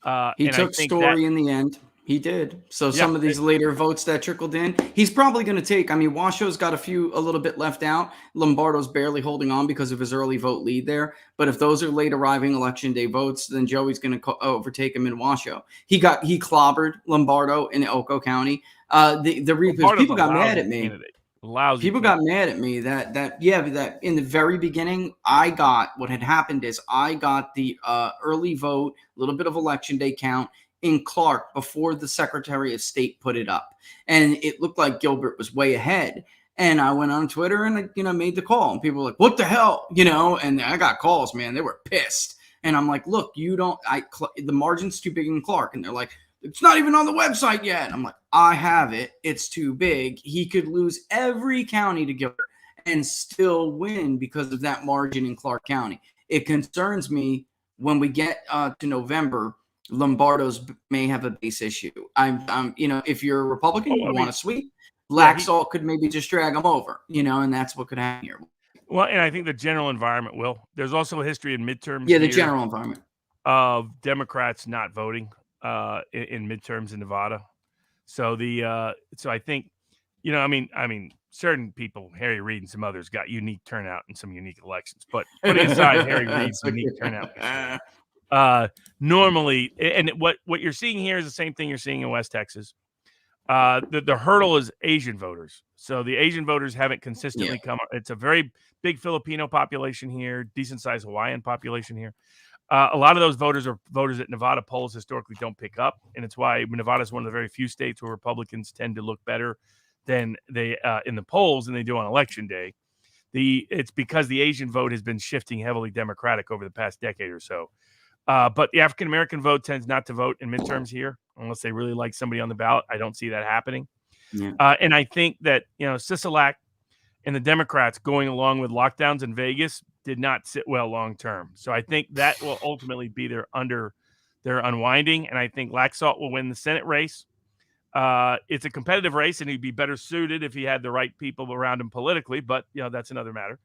He And I took think that Story in the end. He did. So yeah, some of these later votes that trickled in, he's probably going to take. I mean, Washoe's got a little bit left out. Lombardo's barely holding on because of his early vote lead there. But if those are late arriving election day votes, then Joey's going to overtake him in Washoe. He clobbered Lombardo in Elko County. Because Lombardo's people a got mad lousy at me. candidate. Lousy. People got mad at me that in the very beginning, what had happened is I got the early vote, a little bit of election day count in Clark before the Secretary of State put it up. And it looked like Gilbert was way ahead. And I went on Twitter and, made the call. And people were like, what the hell? And I got calls, man. They were pissed. And I'm like, look, the margin's too big in Clark. And they're like, it's not even on the website yet. I'm like, I have it. It's too big. He could lose every county to Gilbert and still win because of that margin in Clark County. It concerns me when we get to November, Lombardo's may have a base issue. If you're a Republican, you want to sweep. Laxalt could maybe just drag them over, and that's what could happen here. Well, and I think the general environment will. There's also a history in midterms. Yeah, the general environment of Democrats not voting in midterms in Nevada. So so I think, I mean, certain people, Harry Reid and some others, got unique turnout in some unique elections. But putting aside Harry Reid's unique turnout, normally, and what you're seeing here is the same thing you're seeing in West Texas. The hurdle is Asian voters. So the Asian voters haven't consistently come. It's a very big Filipino population here, decent sized Hawaiian population here. A lot of those voters are voters that Nevada polls historically don't pick up. And it's why Nevada is one of the very few states where Republicans tend to look better than they in the polls than they do on election day. It's because the Asian vote has been shifting heavily Democratic over the past decade or so. But the African-American vote tends not to vote in midterms here unless they really like somebody on the ballot. I don't see that happening. Yeah. And I think that, Sisolak and the Democrats going along with lockdowns in Vegas did not sit well long-term. So I think that will ultimately be their unwinding. And I think Laxalt will win the Senate race. It's a competitive race and he'd be better suited if he had the right people around him politically, but that's another matter.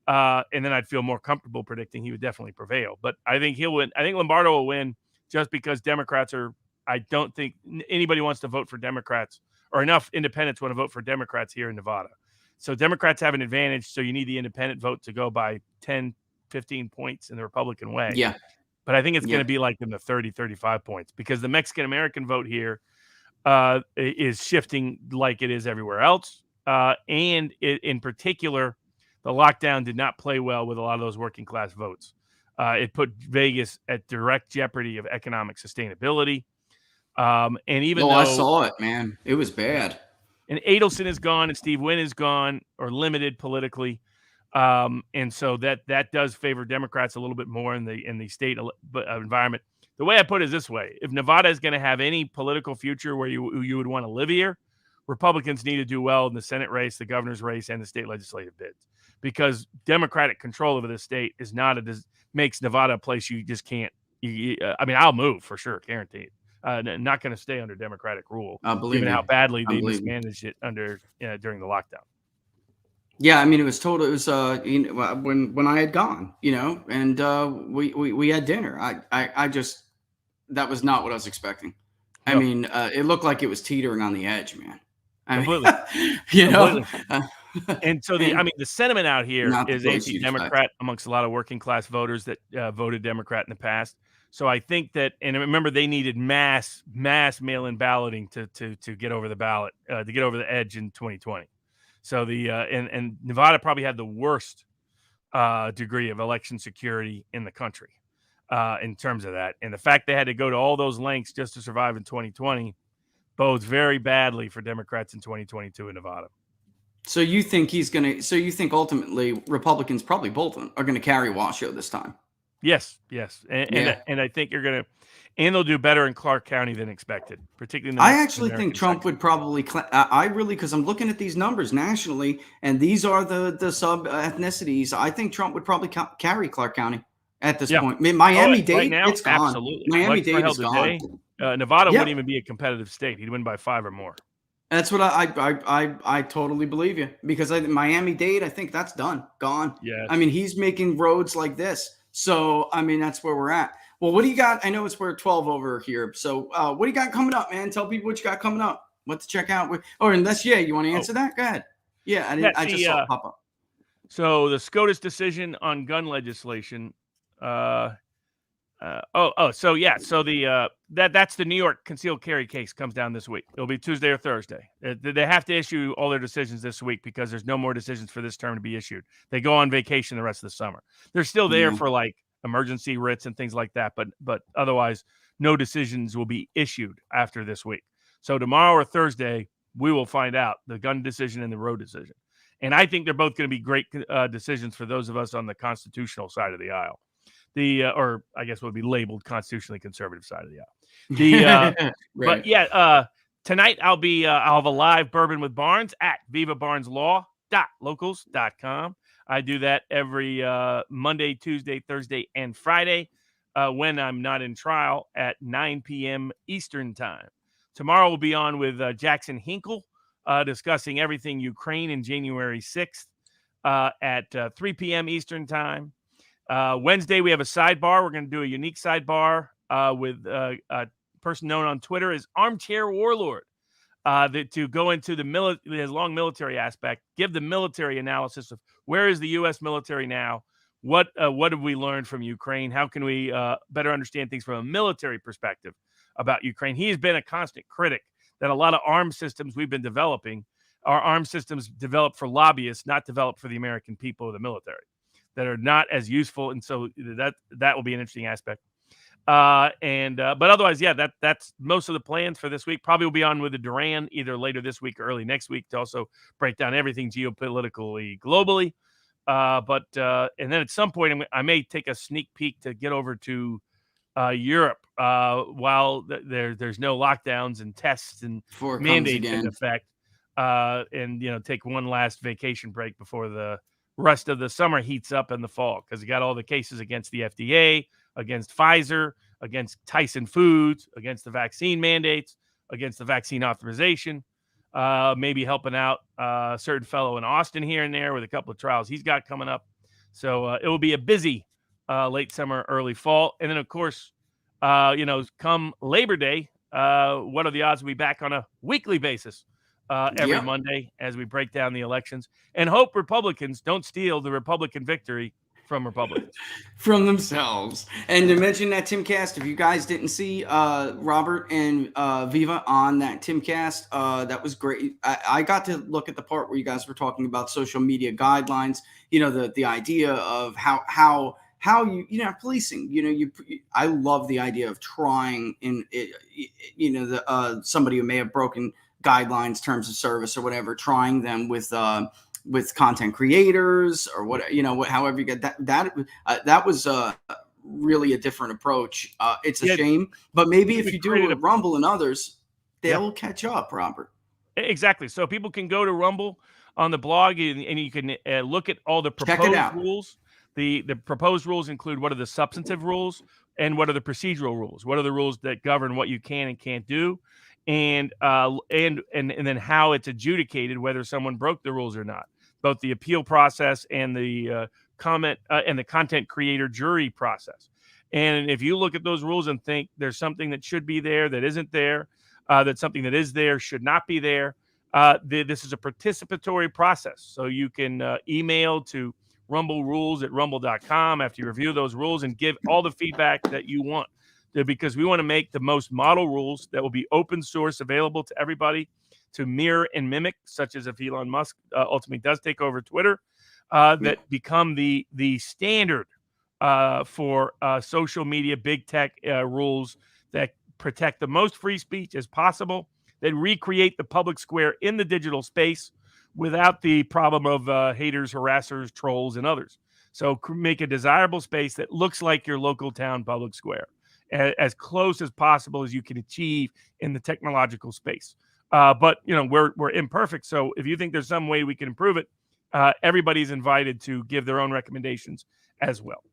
And then I'd feel more comfortable predicting he would definitely prevail. But I think he'll win. I think Lombardo will win just because I don't think anybody wants to vote for Democrats or enough independents want to vote for Democrats here in Nevada. So Democrats have an advantage. So you need the independent vote to go by 10, 15 points in the Republican way. Yeah. But I think it's going to be like in the 30, 35 points because the Mexican-American vote here is shifting like it is everywhere else. And in particular, the lockdown did not play well with a lot of those working class votes. It put Vegas at direct jeopardy of economic sustainability. And even though I saw it, man, it was bad. And Adelson is gone and Steve Wynn is gone or limited politically. And so that does favor Democrats a little bit more in the state environment. The way I put it is this way. If Nevada is going to have any political future where you would want to live here, Republicans need to do well in the Senate race, the governor's race, and the state legislative bids. Because Democratic control over the state makes Nevada a place you just can't. I'll move for sure, guaranteed. Not going to stay under Democratic rule, given how badly they mismanaged it during the lockdown. Yeah, I mean, it was total. It was when I had gone, and we had dinner. I just that was not what I was expecting. No. I mean, it looked like it was teetering on the edge, man. Completely. And so the sentiment out here is anti-Democrat amongst a lot of working class voters that voted Democrat in the past. So I think that, and remember, they needed mass mail-in balloting to get over the ballot, to get over the edge in 2020. So and Nevada probably had the worst degree of election security in the country in terms of that. And the fact they had to go to all those lengths just to survive in 2020 bodes very badly for Democrats in 2022 in Nevada. So you think ultimately Republicans probably both are going to carry Washoe this time? Yes. And I think and they'll do better in Clark County than expected, particularly in the I actually think Trump would probably, because I'm looking at these numbers nationally, and these are the sub ethnicities. I think Trump would probably carry Clark County at this point. Miami-Dade, right now, it's gone. Absolutely. Miami-Dade is gone. Nevada wouldn't even be a competitive state. He'd win by 5 or more. That's what I totally believe you, because Miami-Dade, I think that's gone. Yeah. I mean, he's making roads like this. So, I mean, that's where we're at. Well, what do you got? I know we're 12 over here. So what do you got coming up, man? Tell people what you got coming up. What to check out. Or unless, you want to answer that? Go ahead. Yeah, I just saw it pop up. So the SCOTUS decision on gun legislation. So that's the New York concealed carry case comes down this week. It'll be Tuesday or Thursday. They have to issue all their decisions this week because there's no more decisions for this term to be issued. They go on vacation the rest of the summer. They're still there for like emergency writs and things like that, but otherwise no decisions will be issued after this week. So tomorrow or Thursday, we will find out the gun decision and the road decision. And I think they're both going to be great decisions for those of us on the constitutional side of the aisle. Or I guess would be labeled constitutionally conservative side of the aisle. Right. But tonight I'll have a live bourbon with Barnes at vivabarneslaw.locals.com. I do that every Monday, Tuesday, Thursday, and Friday when I'm not in trial at 9 p.m. Eastern time. Tomorrow we'll be on with Jackson Hinkle discussing everything Ukraine in January 6th at 3 p.m. Eastern time. Wednesday, we have a sidebar. We're going to do a unique sidebar with a person known on Twitter as Armchair Warlord to go into his long military aspect, give the military analysis of where is the U.S. military now, what have we learned from Ukraine, how can we better understand things from a military perspective about Ukraine. He has been a constant critic that a lot of arms systems we've been developing are arms systems developed for lobbyists, not developed for the American people or the military, that are not as useful, and so that will be an interesting aspect. But otherwise, that's most of the plans for this week. Probably will be on with the Duran either later this week or early next week to also break down everything geopolitically globally. And then at some point, I may take a sneak peek to get over to Europe while there's no lockdowns and tests and mandates in effect, and take one last vacation break before the rest of the summer heats up in the fall, because you got all the cases against the FDA, against Pfizer, against Tyson Foods, against the vaccine mandates, against the vaccine authorization, maybe helping out a certain fellow in Austin here and there with a couple of trials he's got coming up. So it will be a busy late summer, early fall. And then, of course, come Labor Day, what are the odds we'll be back on a weekly basis every Monday as we break down the elections and hope Republicans don't steal the Republican victory from Republicans. From themselves. And to mention that Timcast, if you guys didn't see Robert and Viva on that Timcast, that was great. I got to look at the part where you guys were talking about social media guidelines, the idea of how policing, I love the idea of trying somebody who may have broken guidelines, terms of service or whatever, trying them with content creators or however you get that was really a different approach. It's a shame, but maybe if you do it with Rumble and others, they'll catch up, Robert. Exactly. So people can go to Rumble on the blog and you can look at all the proposed rules. The proposed rules include what are the substantive rules and what are the procedural rules. What are the rules that govern what you can and can't do, and then how it's adjudicated whether someone broke the rules or not. Both the appeal process and the comment and the content creator jury process. And if you look at those rules and think there's something that should be there that isn't there, that something that is there should not be there, this is a participatory process. So you can email to rumblerules@rumble.com after you review those rules and give all the feedback that you want, because we want to make the most model rules that will be open source, available to everybody to mirror and mimic, such as if Elon Musk ultimately does take over Twitter, that become the standard for social media, big tech rules that protect the most free speech as possible, that recreate the public square in the digital space without the problem of haters, harassers, trolls, and others. So make a desirable space that looks like your local town public square, as close as possible as you can achieve in the technological space. But we're imperfect. So if you think there's some way we can improve it, everybody's invited to give their own recommendations as well.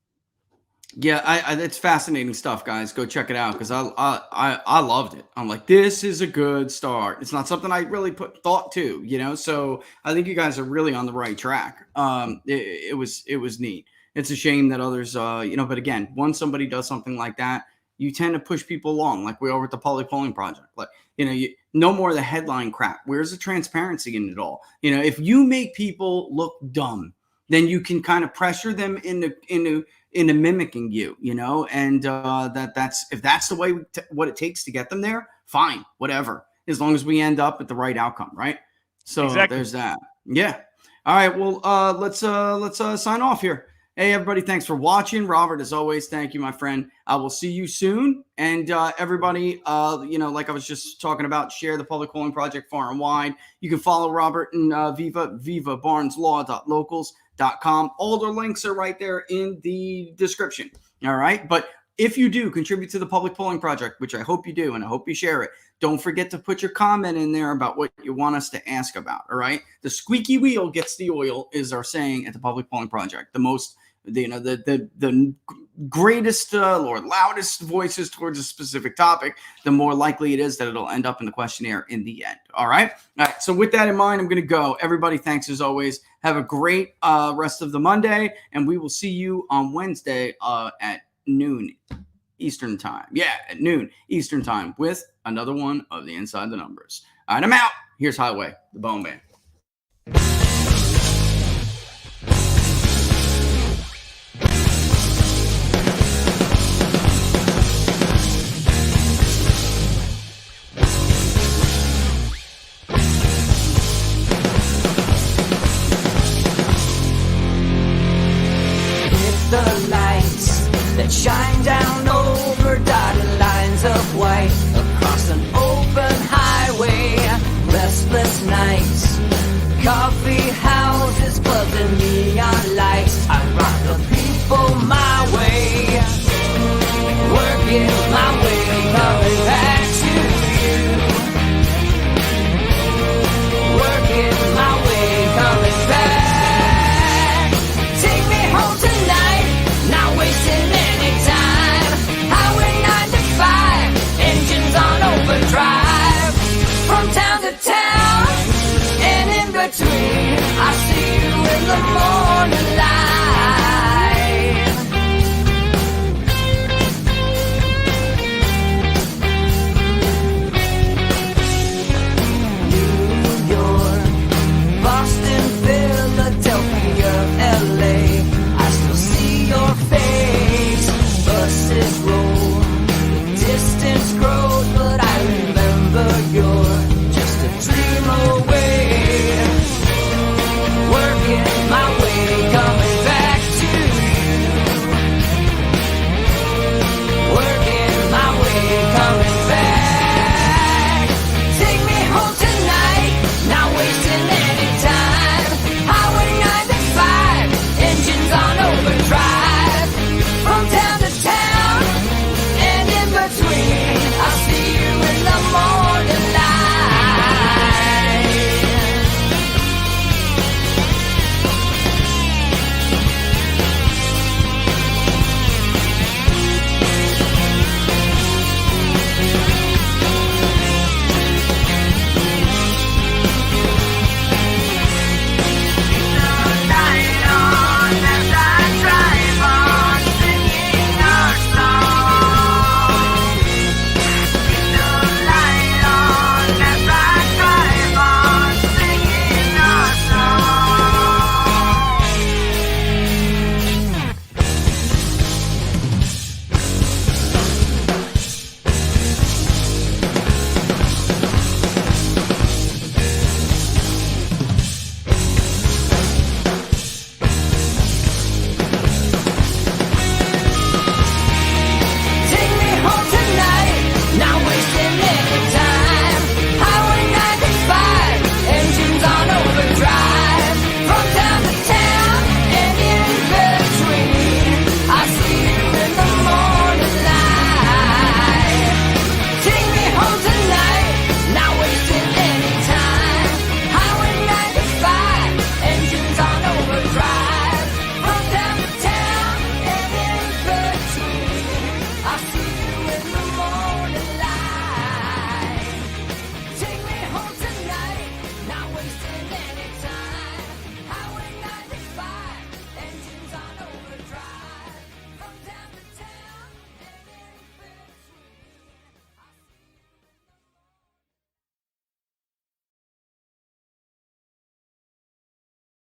Yeah, it's fascinating stuff, guys. Go check it out because I loved it. I'm like, this is a good start. It's not something I really put thought to, So I think you guys are really on the right track. It was neat. it's a shame that others, but again, once somebody does something like that, you tend to push people along, like we are with the public polling project. Like, no more of the headline crap. Where's the transparency in it all? If you make people look dumb, then you can kind of pressure them into mimicking you, and if that's the way what it takes to get them there, fine, whatever, as long as we end up at the right outcome, right? So Exactly. There's that. Yeah. All right. Well, let's sign off here. Hey, everybody, thanks for watching. Robert, as always, thank you, my friend. I will see you soon. And everybody, like I was just talking about, share the Public Polling Project far and wide. You can follow Robert and Viva barneslaw.locals.com. All the links are right there in the description. All right. But if you do contribute to the Public Polling Project, which I hope you do, and I hope you share it, don't forget to put your comment in there about what you want us to ask about. All right. The squeaky wheel gets the oil is our saying at the Public Polling Project. The most, the greatest or loudest voices towards a specific topic, the more likely it is that it'll end up in the questionnaire in the end. All right. All right. So with that in mind, I'm going to go. Everybody, thanks as always. Have a great rest of the Monday, and we will see you on Wednesday at noon Eastern time. Yeah, at noon Eastern time with another one of the Inside the Numbers. All right, I'm out. Here's Highway, the Bone Band. The lights that shine down over dotted lines of white across an open highway, restless nights, coffee houses buzzing the